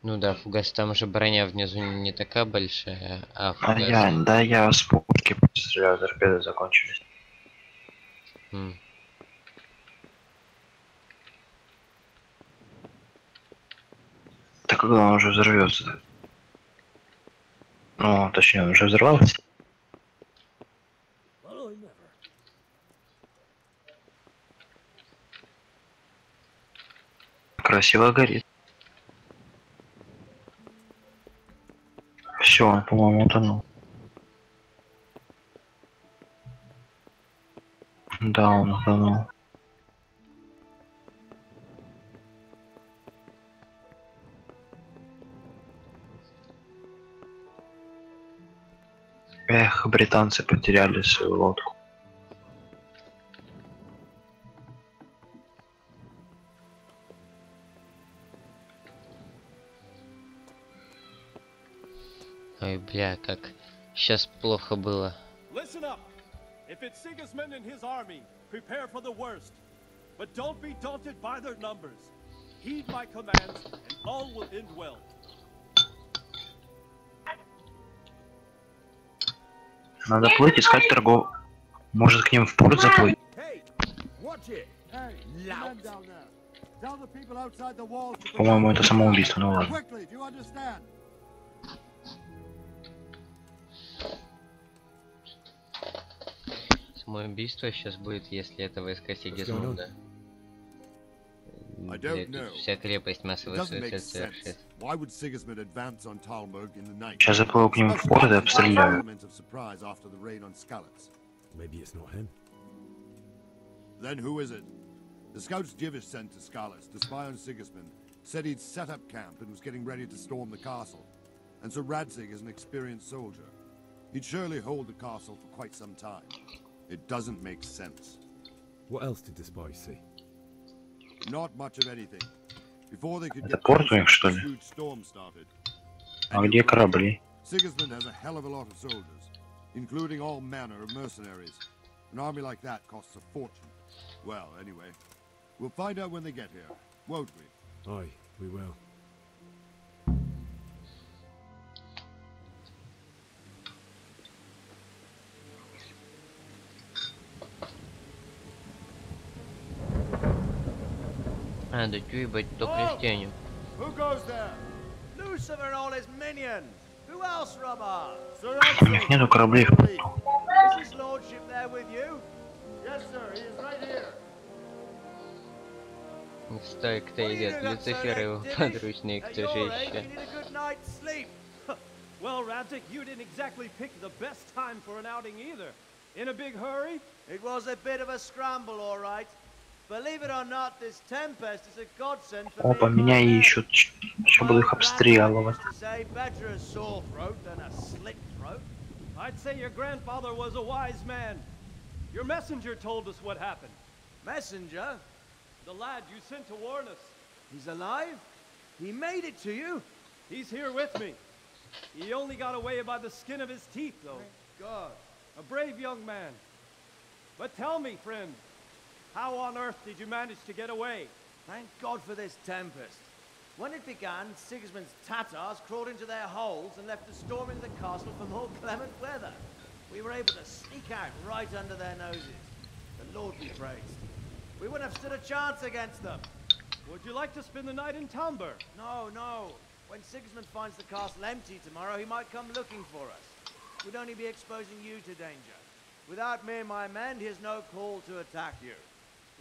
Ну да, фугас, там же броня внизу не такая большая, а фугас... я с пушки стреляю, торпеды закончились. Так когда он уже взорвется? Ну, точнее, он уже взорвался. красиво горит. Все, он, по-моему, утонул. Да, он утонул. Эх, британцы потеряли свою лодку. Ой, бля, как сейчас плохо было. Listen up. If it's Sigismund and his army, prepare for the worst. But don't be daunted by their numbers. Heed my commands, and all will end well. Надо плыть, искать торгов. Может, к ним в порт заплыть? По-моему, это самоубийство, ну ладно. Самоубийство сейчас будет, если это войска Сигизмунда. Вся крепость массового суицида совершит. Сейчас заплыву к ним в порт и обстреляю. Then who is it? The scouts Divish sent to Skalis to spy on Sigismund said he'd set up camp and was getting ready to storm the castle. And so Radzig is an experienced soldier. He'd surely hold the castle for quite some time. It doesn't make sense. What else did the spies see? Not much of anything. Before they could Это get порт у них, что a ли? huge storm started. А где корабли? Sigismund has a hell of a lot of soldiers, including all manner of mercenaries. An army like that costs a fortune. Well, anyway, we'll find out when they get here, won't we? Aye, we will. А, да чё ебать, то крестьяне. Who goes there? Lucifer and all his minions. Who else, Rubber? У них нету кораблей. Is his lordship there with you? Yes, sir. He is right here. Стой, кто идет? Люцифер и его подручные, кто же еще? Well, Radzig, you didn't exactly pick the best time for an outing either. In a big hurry? It was a bit of a scramble, all right. Believe it or not, this tempest is a godsend for Опа, me. меня ищут. Еще буду их обстреливать. Say better a sore throat than a slit throat. I'd say your grandfather was a wise man. Your messenger told us what happened. Messenger? The lad you sent to warn us. He's alive? He made it to you? He's here with me. He only got away by the skin of his teeth, though. Thank God. A brave young man. But tell me, friend, how on earth did you manage to get away? Thank God for this tempest. When it began, Sigismund's Tatars crawled into their holes and left us storming the castle for more clement weather. We were able to sneak out right under their noses. The Lord be praised. We wouldn't have stood a chance against them. Would you like to spend the night in Talmberg? No, no. When Sigismund finds the castle empty tomorrow, he might come looking for us. We'd only be exposing you to danger. Without me and my men, he has no call to attack you.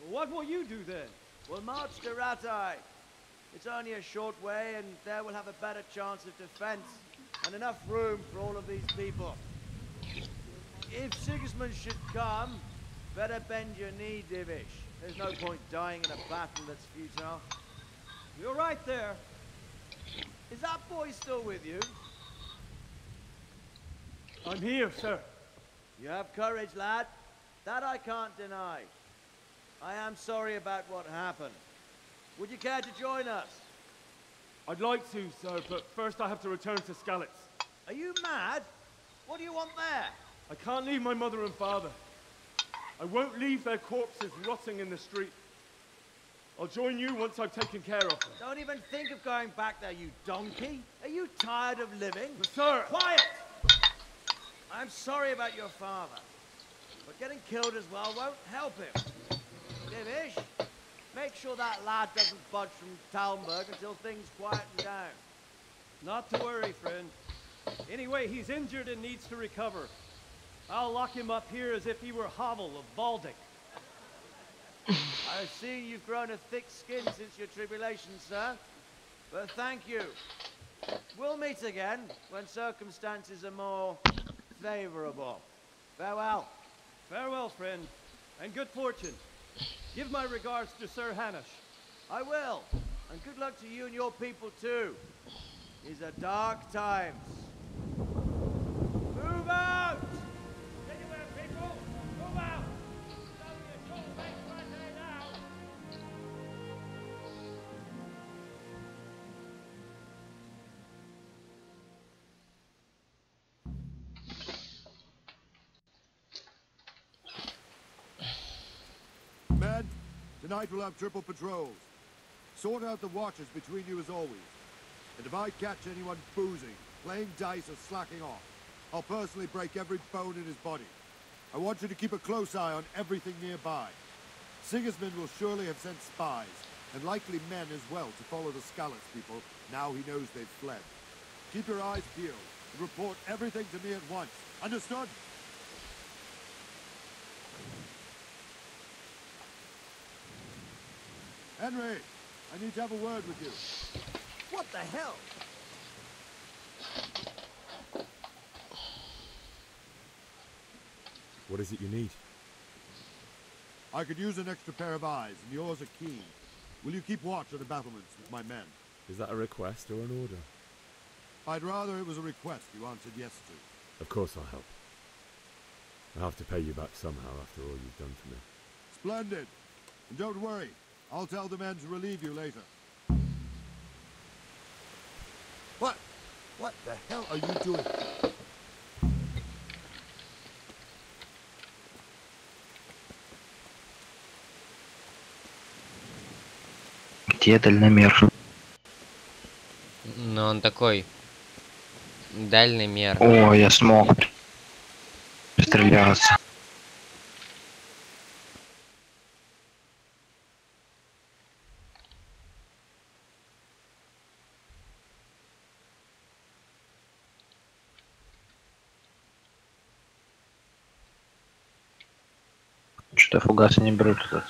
What will you do then? We'll march to Ratai. It's only a short way, and there we'll have a better chance of defense and enough room for all of these people. If Sigismund should come, better bend your knee, Divish. There's no point dying in a battle that's futile. You're right there. Is that boy still with you? I'm here, sir. You have courage, lad. That I can't deny. I am sorry about what happened. Would you care to join us? I'd like to, sir, but first I have to return to Skalitz. Are you mad? What do you want there? I can't leave my mother and father. I won't leave their corpses rotting in the street. I'll join you once I've taken care of them. Don't even think of going back there, you donkey. Are you tired of living? But sir! Quiet! I'm sorry about your father, but getting killed as well won't help him. Divish, make sure that lad doesn't budge from Talmberg until things quieten down. Not to worry, friend. Anyway, he's injured and needs to recover. I'll lock him up here as if he were Havel of Baldic. I see you've grown a thick skin since your tribulation, sir. But thank you. We'll meet again when circumstances are more favorable. Farewell. Farewell, friend, and good fortune. Give my regards to Sir Hanish. I will. And good luck to you and your people too. These are dark times. Move out! Anywhere, people! Move out! It's only a short way to Friday now. Men, tonight we'll have triple patrols. Sort out the watches between you as always. And if I catch anyone boozing, playing dice or slacking off, I'll personally break every bone in his body. I want you to keep a close eye on everything nearby. Sigismund will surely have sent spies, and likely men as well, to follow the Skalitz people now he knows they've fled. Keep your eyes peeled and report everything to me at once. Understood? Henry, I need to have a word with you. What the hell? What is it you need? I could use an extra pair of eyes, and yours are keen. Will you keep watch on the battlements with my men? Is that a request or an order? I'd rather it was a request you answered yes to. Of course I'll help. I have to pay you back somehow after all you've done for me. Splendid. And don't worry, I'll tell the men to relieve you later. What the hell are you doing? Где дальномер? Но он такой дальний мер. О, я смог стреляться. Что-то фугасы не берут этот.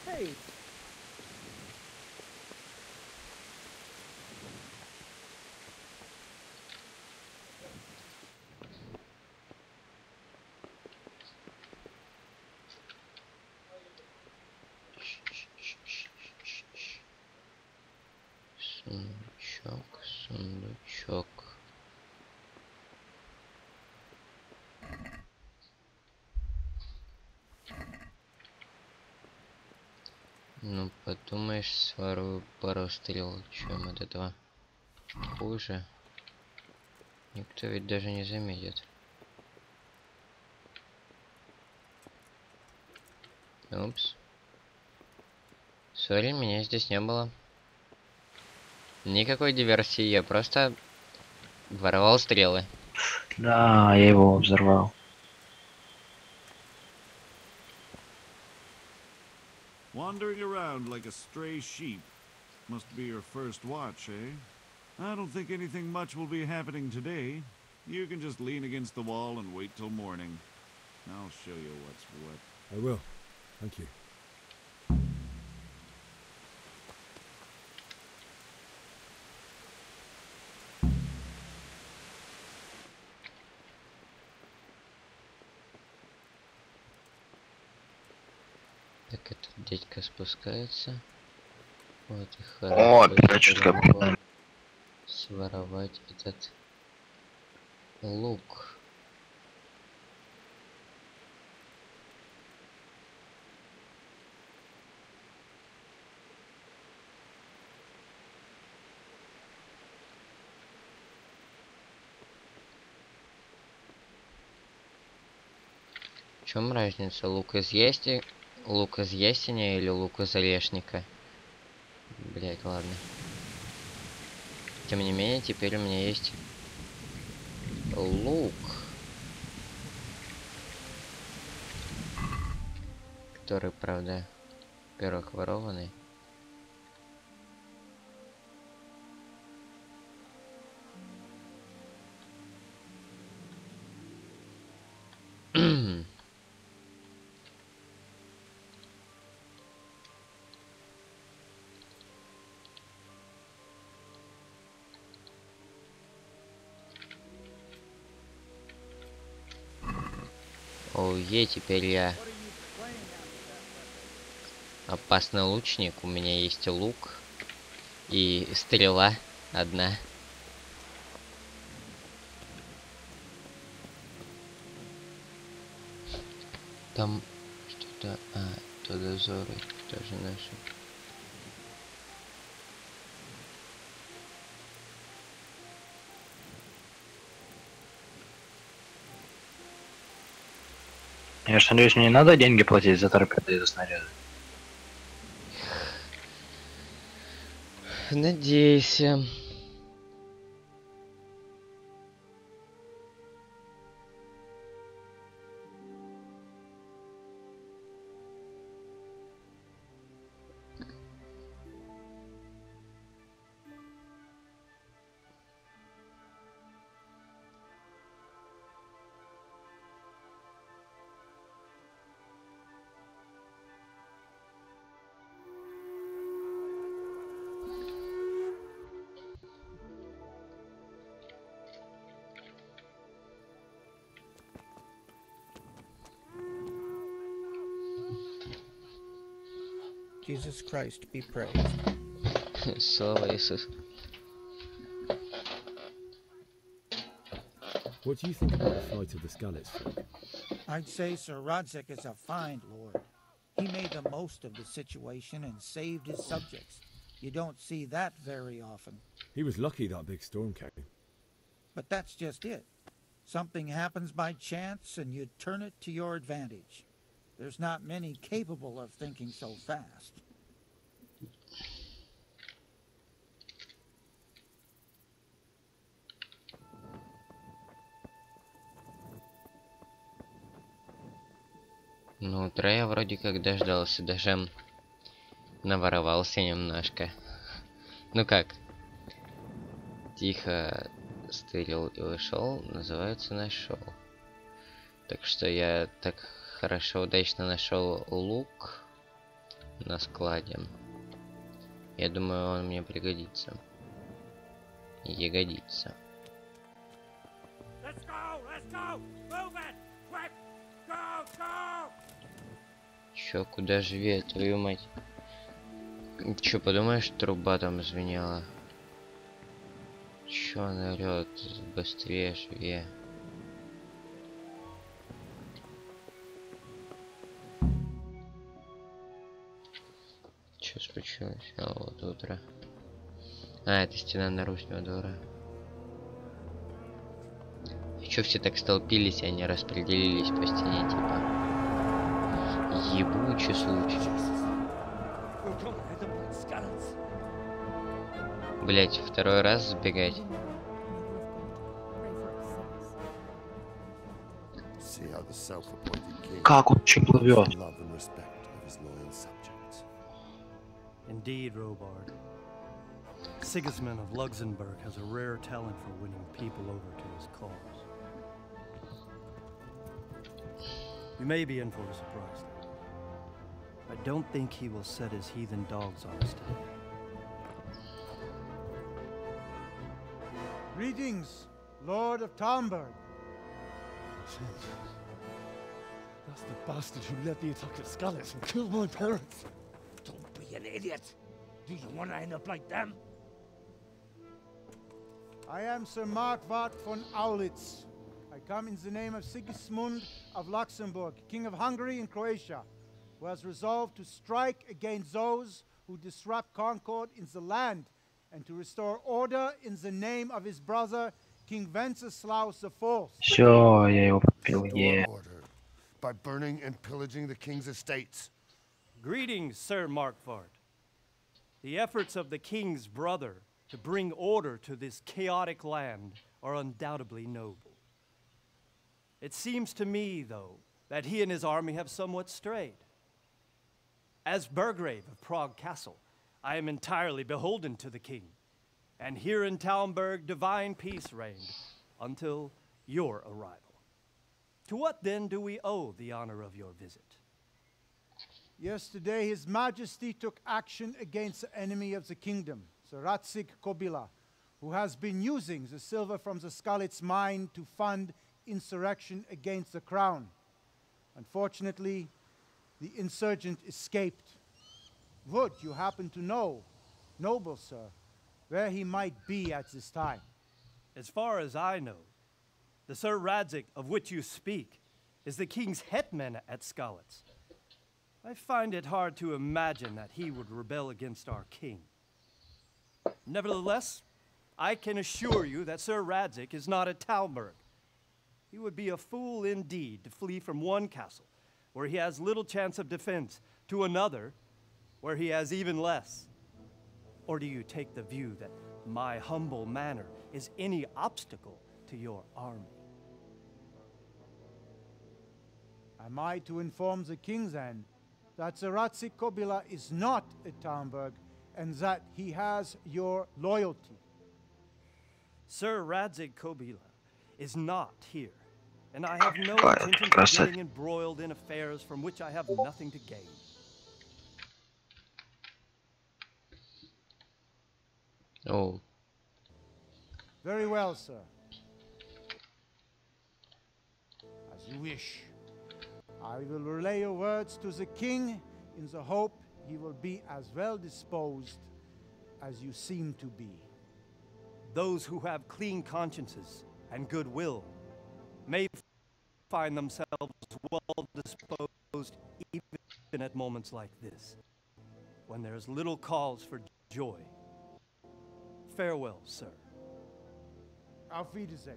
Hey. Сундучок, сундучок. Ну, подумаешь, свару пару стрел, чем от этого хуже. Никто ведь даже не заметит. Упс. Сори, меня здесь не было. Никакой диверсии, я просто воровал стрелы. Да, я его взорвал. Wandering around like a stray sheep. Must be your first watch, eh? I don't think anything much will be happening today. You can just lean against the wall and wait till morning. I'll show you what's what. I will. Thank you. Так, этот дядька спускается. Вот и О, хорошо. опять что-то как Своровать этот лук. В чем разница? Лук из ясеня или лук из орешника? Блять, ладно. Тем не менее, теперь у меня есть лук, который, правда, во-первых, ворованный. Ой, теперь я опасный лучник. У меня есть лук и стрела одна. Там что-то... А, то дозоры тоже наши. Я ж надеюсь, мне не надо деньги платить за торпеды и за снаряды. Надейся. Jesus Christ be praised. Слава Иисус. What do you think about the flight of the Skalitz folk? I'd say Sir Radzig is a fine lord. He made the most of the situation and saved his subjects. You don't see that very often. He was lucky that big storm came. But that's just it. Something happens by chance and you turn it to your advantage. There's not many capable of thinking so fast. Ну, утра я вроде как дождался, даже наворовался немножко. Ну как? Тихо стырил и ушел, называется нашел. Так что я так хорошо, удачно нашел лук на складе. Я думаю, он мне пригодится. Ягодится. Let's go! Move it! Quick! Go! Чё, куда живее, твою мать? Чё, подумаешь, труба там звенела? Чё она орёт? Быстрее, живее. Чё случилось? А, вот утро. А, это стена наружного двора. И чё все так столпились, и они распределились по стене, типа? Ебучий случай. Блять, второй раз сбегать. Как он че плывет? Indeed, Robard. Sigismund of Luxembourg has a rare talent for winning people over to his cause. You may be in for a surprise. I don't think he will set his heathen dogs on us today. Greetings, Lord of Talmberg. That's the bastard who led the attack at Skalitz and killed my parents. Don't be an idiot. Do you want to end up like them? I am Sir Markwart von Aulitz. I come in the name of Sigismund of Luxembourg, King of Hungary and Croatia, who has resolved to strike against those who disrupt concord in the land and to restore order in the name of his brother, King Wenceslaus IV. Все, я его подпил. By burning and pillaging the king's estates. Greetings, Sir Markwart. The efforts of the king's brother to bring order to this chaotic land are undoubtedly noble. It seems to me, though, that he and his army have somewhat strayed. As Burgrave of Prague Castle, I am entirely beholden to the king, and here in Talmberg divine peace reigned until your arrival. To what then do we owe the honor of your visit? Yesterday, His Majesty took action against the enemy of the kingdom, the Ratsig Kobila, who has been using the silver from the Skalitz mine to fund insurrection against the crown. Unfortunately, the insurgent escaped. Would you happen to know, noble sir, where he might be at this time? As far as I know, the Sir Radzik of which you speak is the king's hetman at Skalitz. I find it hard to imagine that he would rebel against our king. Nevertheless, I can assure you that Sir Radzik is not at Talmberg. He would be a fool indeed to flee from one castle, where he has little chance of defense, to another, where he has even less. Or do you take the view that my humble manner is any obstacle to your army? Am I to inform the king then that the Ratsik Kobila is not at Talmberg and that he has your loyalty? Sir Radzik Kobila is not here, and I have no intention of getting embroiled in affairs from which I have nothing to gain. Oh. Very well, sir. As you wish. I will relay your words to the king in the hope he will be as well disposed as you seem to be. Those who have clean consciences and goodwill may find themselves well disposed even at moments like this, when there is little cause for joy. Farewell, sir. Auf Wiedersehen.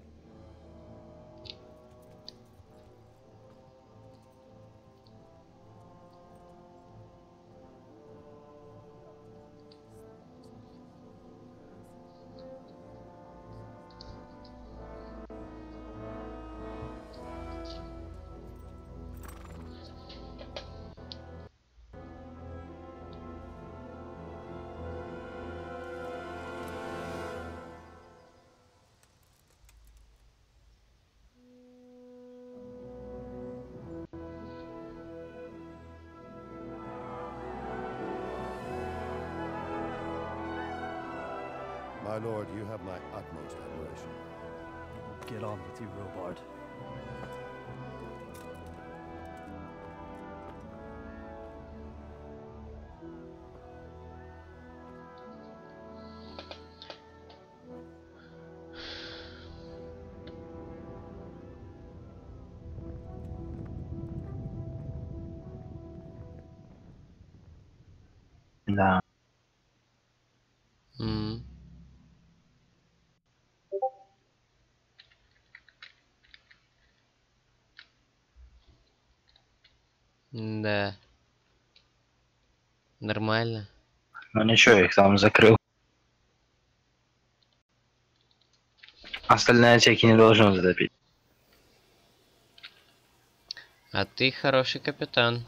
My lord, you have my utmost admiration. Get on with you, Robard. Да. Да. Нормально. Ну ничего, их там закрыл. Остальные отсеки не должны затопить. А ты хороший капитан.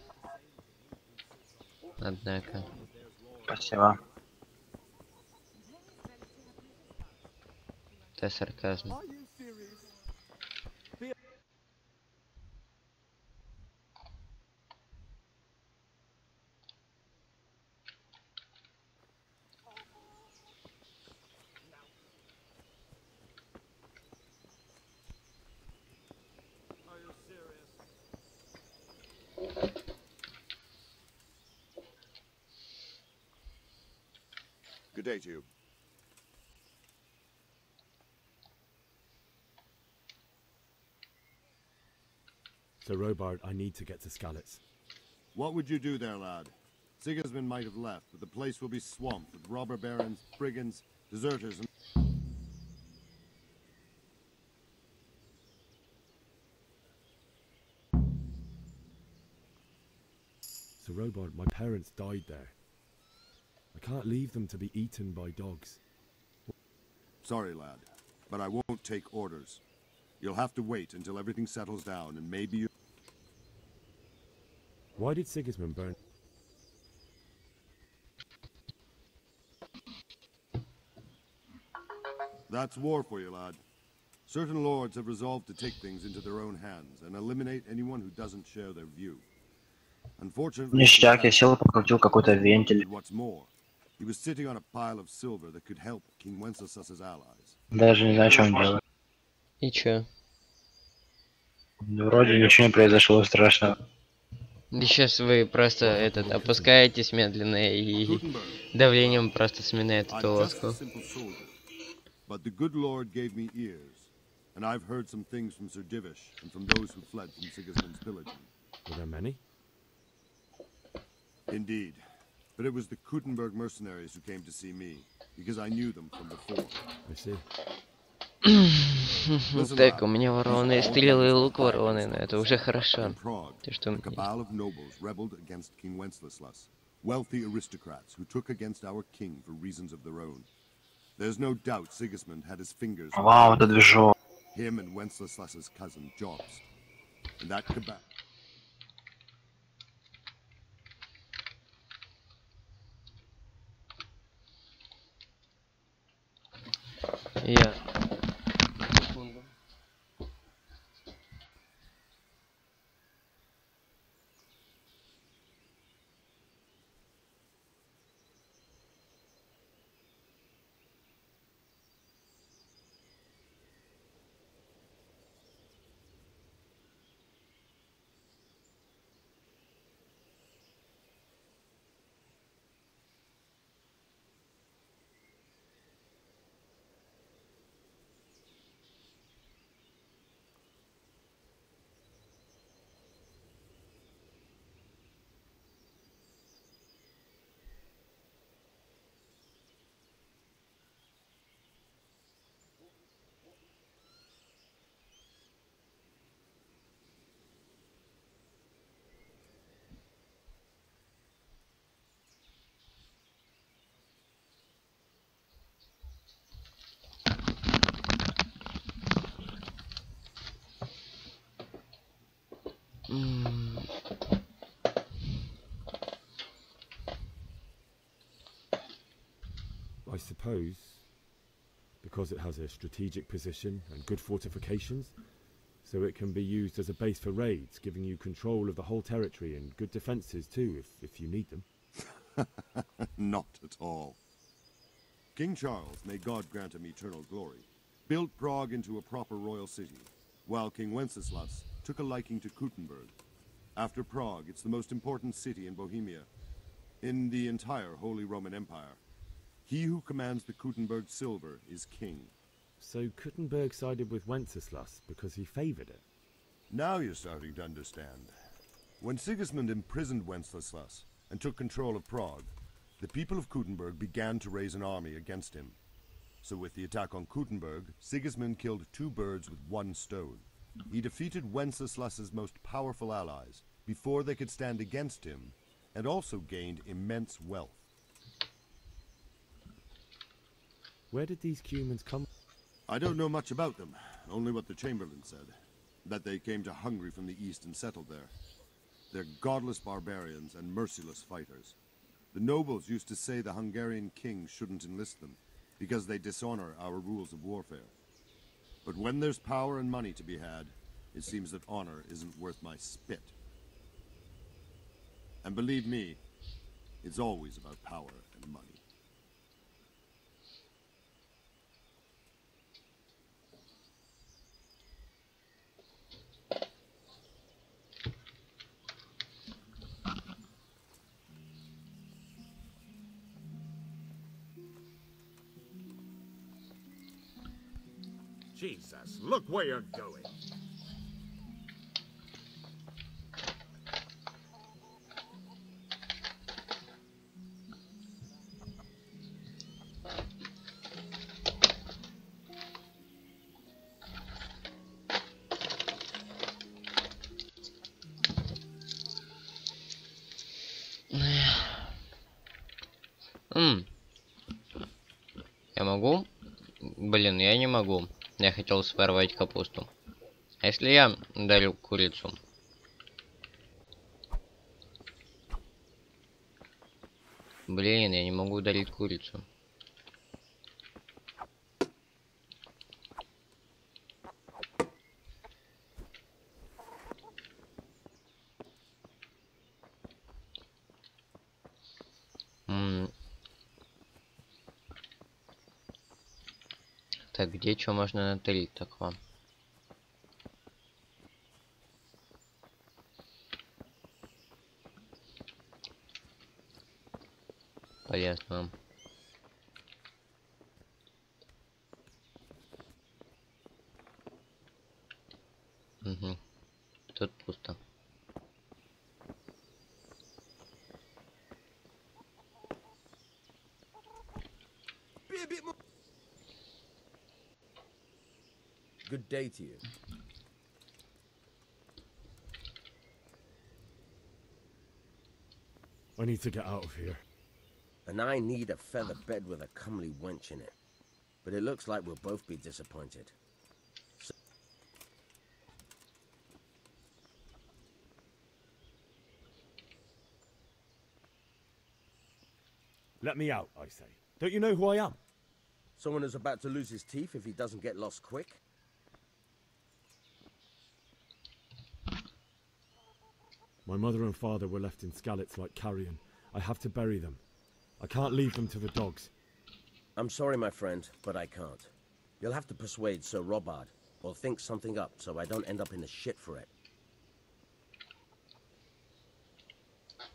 Однако. Спасибо. Это сарказм. Good day to you. Sir Robard, I need to get to Skalitz. What would you do there, lad? Sigismund might have left, but the place will be swamped with robber barons, brigands, deserters, and... Sir Robard, my parents died there. I can't leave them to be eaten by dogs. Sorry, lad, but I won't take orders. You'll have to wait until everything settles down, and maybe you... Why did Sigismund burn? That's war for you, lad. Certain lords have resolved to take things into their own hands and eliminate anyone who doesn't share their view. Unfortunately, Ништяк, я сел, покрутил какой-то вентиль. what's more, he was sitting on a pile of silver that could help King Wenceslas's allies. Даже не знаю, что он делает. И чё? Вроде ничего не произошло страшного. И сейчас вы просто этот опускаетесь медленно и давлением просто сминает эту лоску. But the good Lord gave me ears, and I've heard some things from Sir Divish and from those who fled from Sigismund's pillaging. Were there many? Indeed. But it was the Kuttenberg mercenaries who came to see me, because I knew them from before. I see. Так, у меня ворованные стрелы и лук ворованный, но это уже хорошо. Ты что? Cabal of nobles rebelled against King Wenceslas, wealthy aristocrats who took against our king for reasons of their own. There's no doubt Sigismund had his fingers. Вау, это движок. Him and Wenceslas's cousin Jobst. And that cabal. Я. I suppose because it has a strategic position and good fortifications, so it can be used as a base for raids, giving you control of the whole territory and good defenses too, if you need them. Not at all. King Charles, may God grant him eternal glory, built Prague into a proper royal city, while King Wenceslas took a liking to Kuttenberg. After Prague, it's the most important city in Bohemia, in the entire Holy Roman Empire. He who commands the Kuttenberg silver is king. So Kuttenberg sided with Wenceslas because he favored it? Now you're starting to understand. When Sigismund imprisoned Wenceslas and took control of Prague, the people of Kuttenberg began to raise an army against him. So with the attack on Kuttenberg, Sigismund killed two birds with one stone. He defeated Wenceslas's most powerful allies before they could stand against him, and also gained immense wealth. Where did these Cumans come? I don't know much about them, only what the Chamberlain said. That they came to Hungary from the east and settled there. They're godless barbarians and merciless fighters. The nobles used to say the Hungarian king shouldn't enlist them, because they dishonor our rules of warfare. But when there's power and money to be had, it seems that honor isn't worth my spit. And believe me, it's always about power and money. Jesus, look where you're going. Я могу? Блин, я не могу. Я хотел своровать капусту. А если я дарю курицу? Блин, я не могу ударить курицу. Так, где что можно натырить так вам? Полезно. Угу. Тут пусто. Good day to you. I need to get out of here. And I need a feather bed with a comely wench in it. But it looks like we'll both be disappointed. So Let me out, I say. Don't you know who I am? someone who's about to lose his teeth if he doesn't get lost quick? My mother and father were left in Skalitz like carrion. I have to bury them. I can't leave them to the dogs. I'm sorry, my friend, but I can't. You'll have to persuade Sir Robard, or think something up so I don't end up in the shit for it.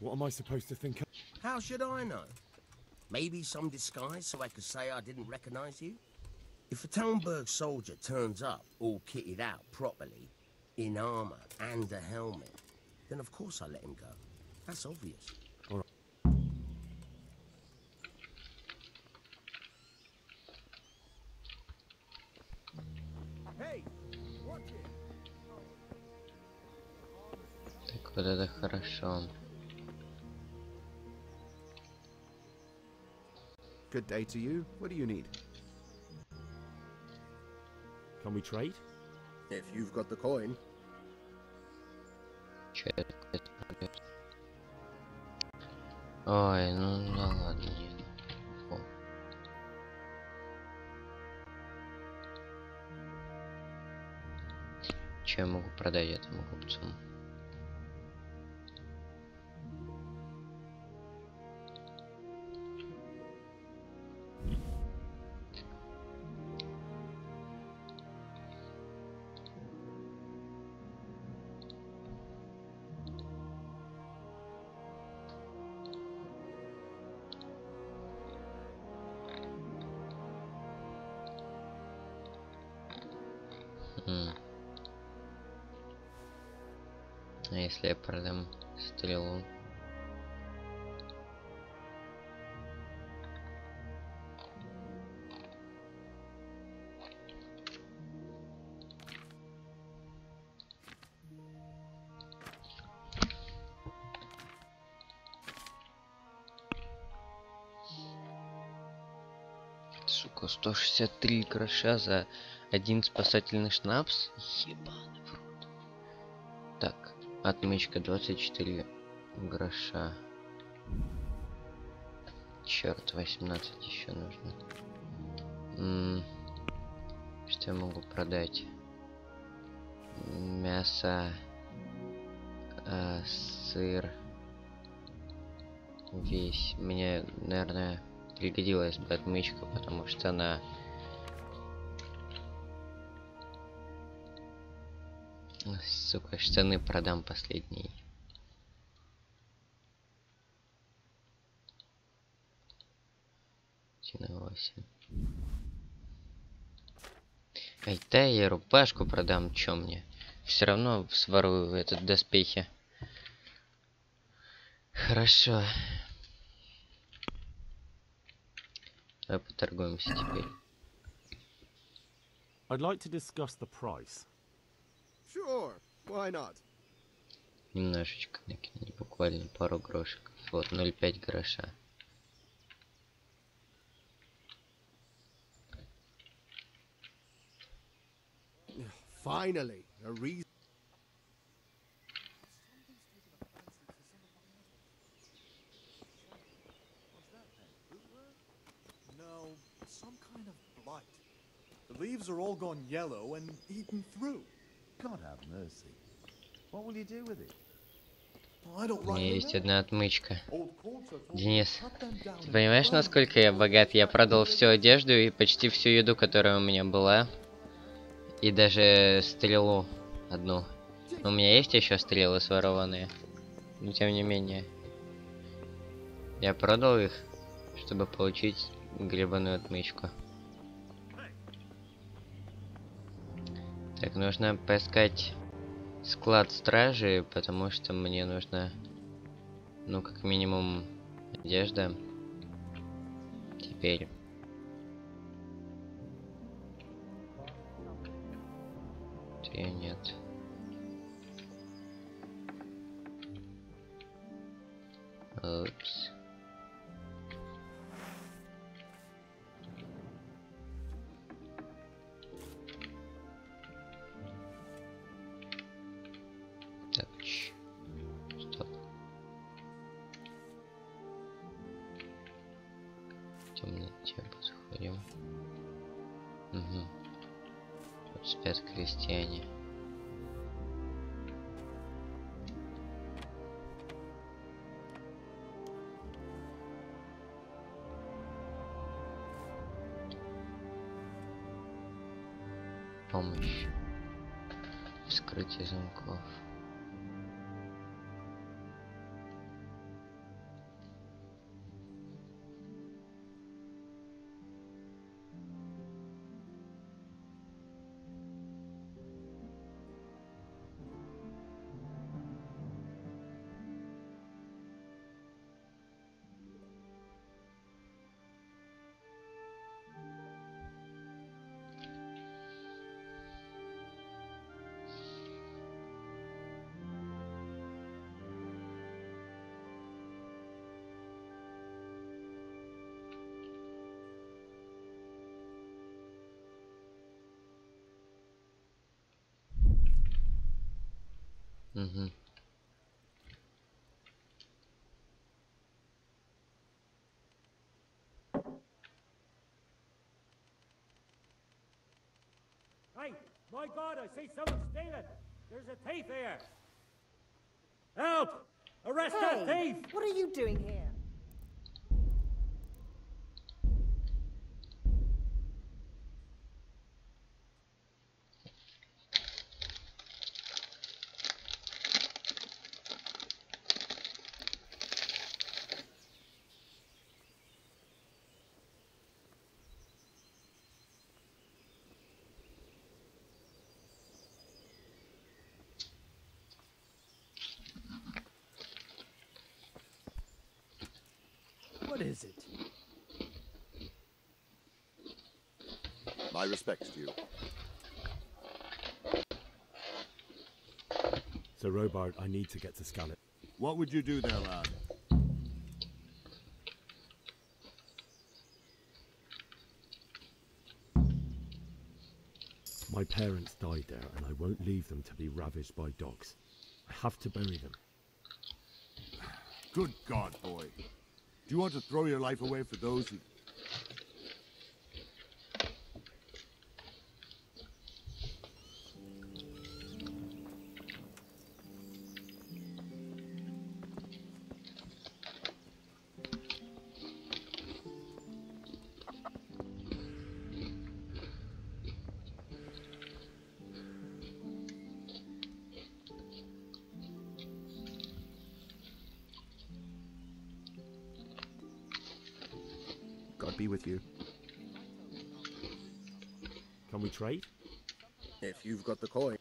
What am I supposed to think of? How should I know? Maybe some disguise so I could say I didn't recognize you? If a Talmberg soldier turns up, all kitted out properly, in armor and a helmet, then of course I let him go. That's obvious. All right. Hey, Так, вот это хорошо. Good day to you. What do you need? Can we trade? If you've got the coin. Че это какой-то пробег? Ой, ну да ладно, нет. Фу. Че я могу продать этому купцу? А если я продам стрелу? Сука, 163 гроша за один спасательный шнапс? Ебаный в рот. Так, отмычка 24 гроша. Черт, 18 еще нужно. Что я могу продать? Мясо, сыр. Весь. Мне, наверное, пригодилась бы отмычка, потому что она... Сука, штаны продам последние. На 8. Ай, да я рубашку продам, чё мне? Все равно сворую этот доспехи. Хорошо. Давай поторгуемся теперь. I'd like to discuss the price. Sure, why not? Немножечко накинули, буквально пару грошек. Вот, 0,5 гроша. Finally, a reason. No, some kind of blight. The leaves are all gone yellow and eaten through. God have mercy. What will you do with it? У меня есть одна отмычка. Денис, ты понимаешь, насколько я богат? Я продал всю одежду и почти всю еду, которая у меня была. И даже стрелу одну. У меня есть еще стрелы сворованные. Но тем не менее. Я продал их, чтобы получить гребаную отмычку. Так, нужно поискать склад стражи, потому что мне нужно, ну, как минимум, одежда. Теперь. Ее нет. Упс. Так, стоп. В темноте подходим. Угу. Тут спят крестьяне. Помощь. Вскрытие замков. Угу. Hey, my God, I see someone stealing. There's a thief here. Help! Arrest that thief! What are you doing here? What is it? My respects to you. Sir Robard, I need to get to Scarlet. What would you do there, lad? My parents died there, and I won't leave them to be ravaged by dogs. I have to bury them. Good God, boy. Do you want to throw your life away for those who... God be with you. Can we trade? If you've got the coin.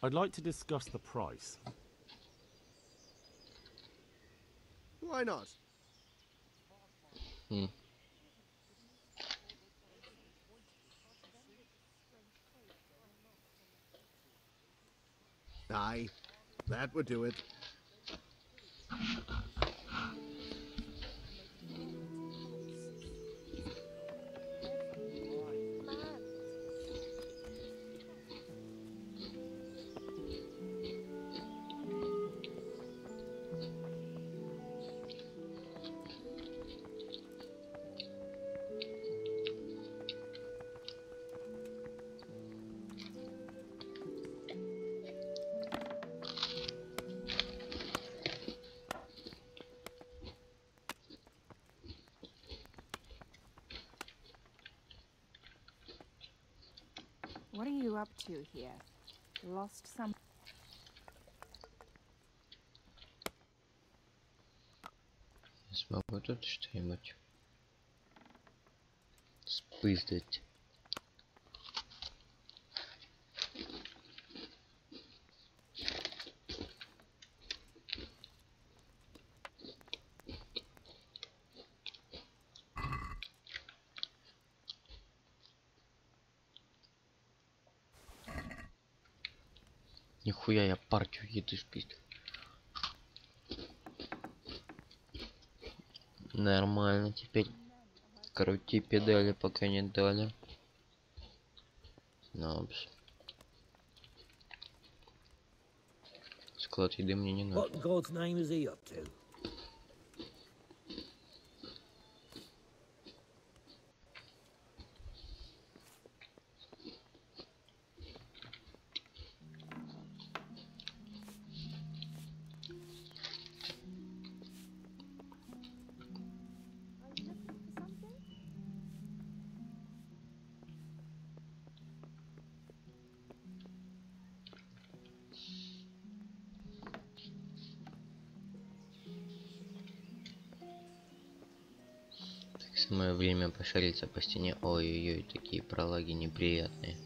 I'd like to discuss the price. Why not? Aye, that would do it. What are you up to here? Lost some... Смогу тут что-нибудь спиздить. Нихуя я партию еды спиздил. Нормально, теперь крути педали, пока не дали. Нобс. Склад еды мне не надо. What in God's name is he up to? Самое время пошариться по стене. Ой-ой-ой, такие пролаги неприятные.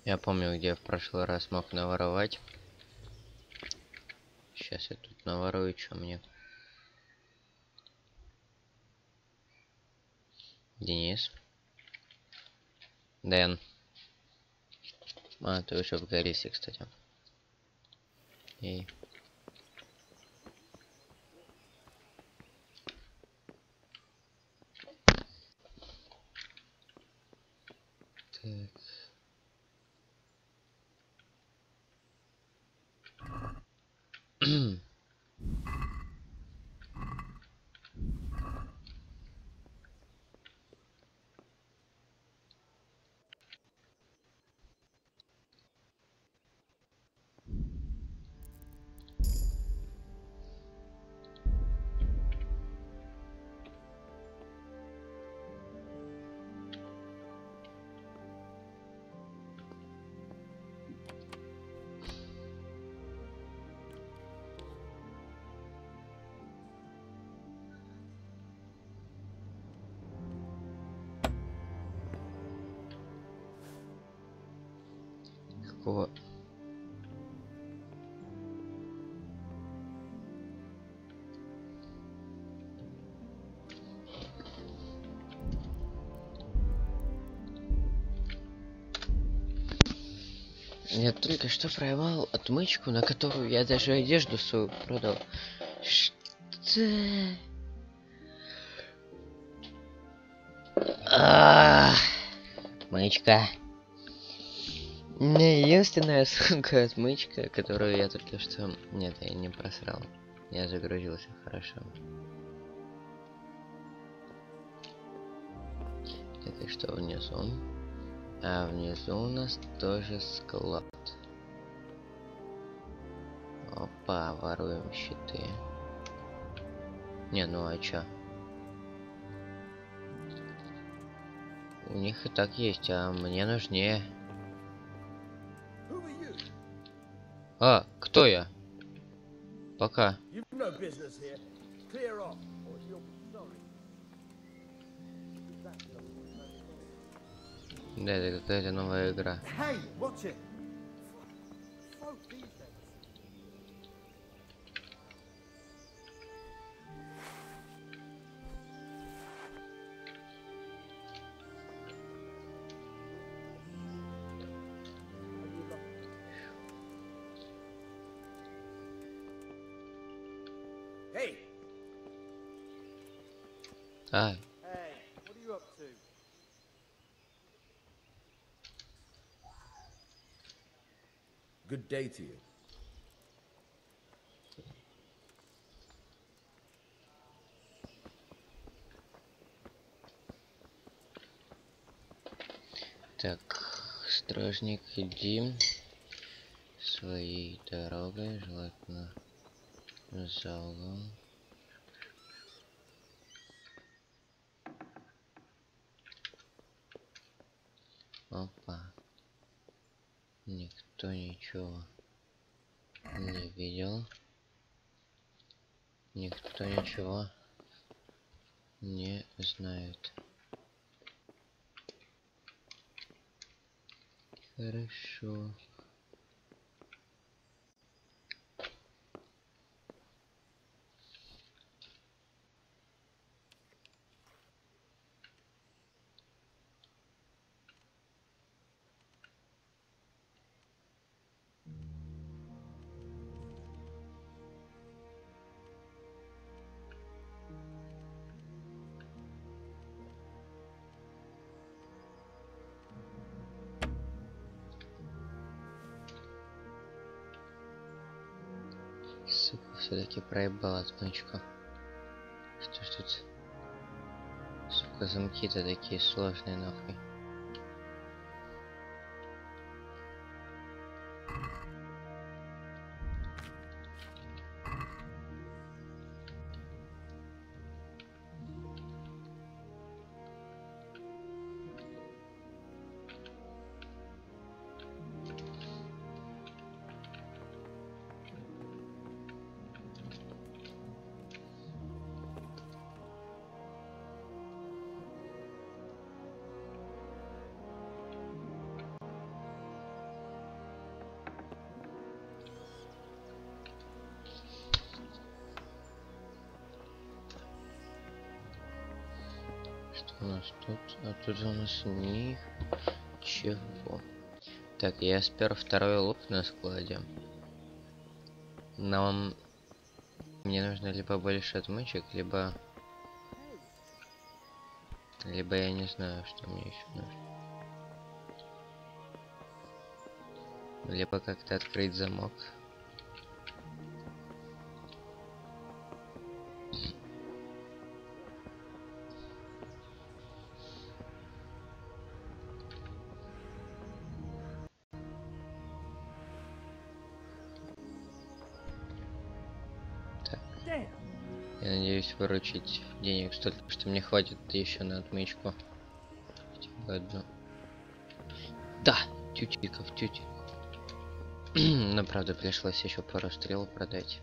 Я помню, где я в прошлый раз мог наворовать. Сейчас я тут наворую, что мне. Денис. Дэн. А, ты уже в Горисе, кстати. Эй. Так. Какого? Я только что поймал отмычку, на которую я даже одежду свою продал. Что? Отмычка. Единственная, сука, отмычка, которую я только что... Нет, я не просрал. Я загрузился хорошо. Это что внизу? А внизу у нас тоже склад. Опа, воруем щиты. Не, ну а чё? У них и так есть, а мне нужнее. А, кто я? Пока. Да, это какая-то новая игра. Hey, watch it. Hey. А, Hey, what are you up to? Good day to you. так, стражник, иди своей дорогой, желательно за угол. Опа. Никто ничего не видел. Никто ничего не знает. Хорошо. Сука, все-таки проебал отмычку. Что ж тут? Сука, замки-то такие сложные, нахуй. Что у нас тут? А тут у нас ничего. Так, я спер второй лук на складе. Но мне нужно либо больше отмычек, либо я не знаю, что мне еще нужно. Либо как-то открыть замок. Я надеюсь выручить денег столько, что мне хватит еще на отмычку. Хотя бы одну. Да! Тютиков, тютик. Но правда пришлось еще пару стрел продать.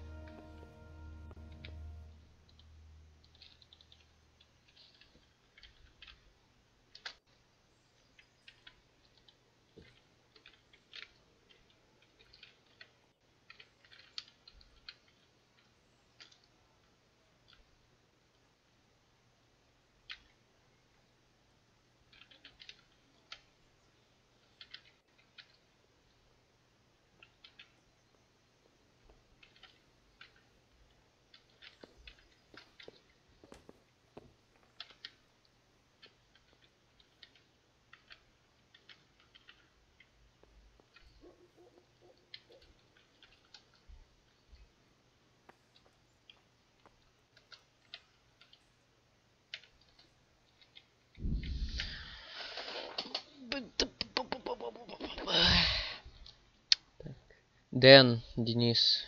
Дэн, Денис,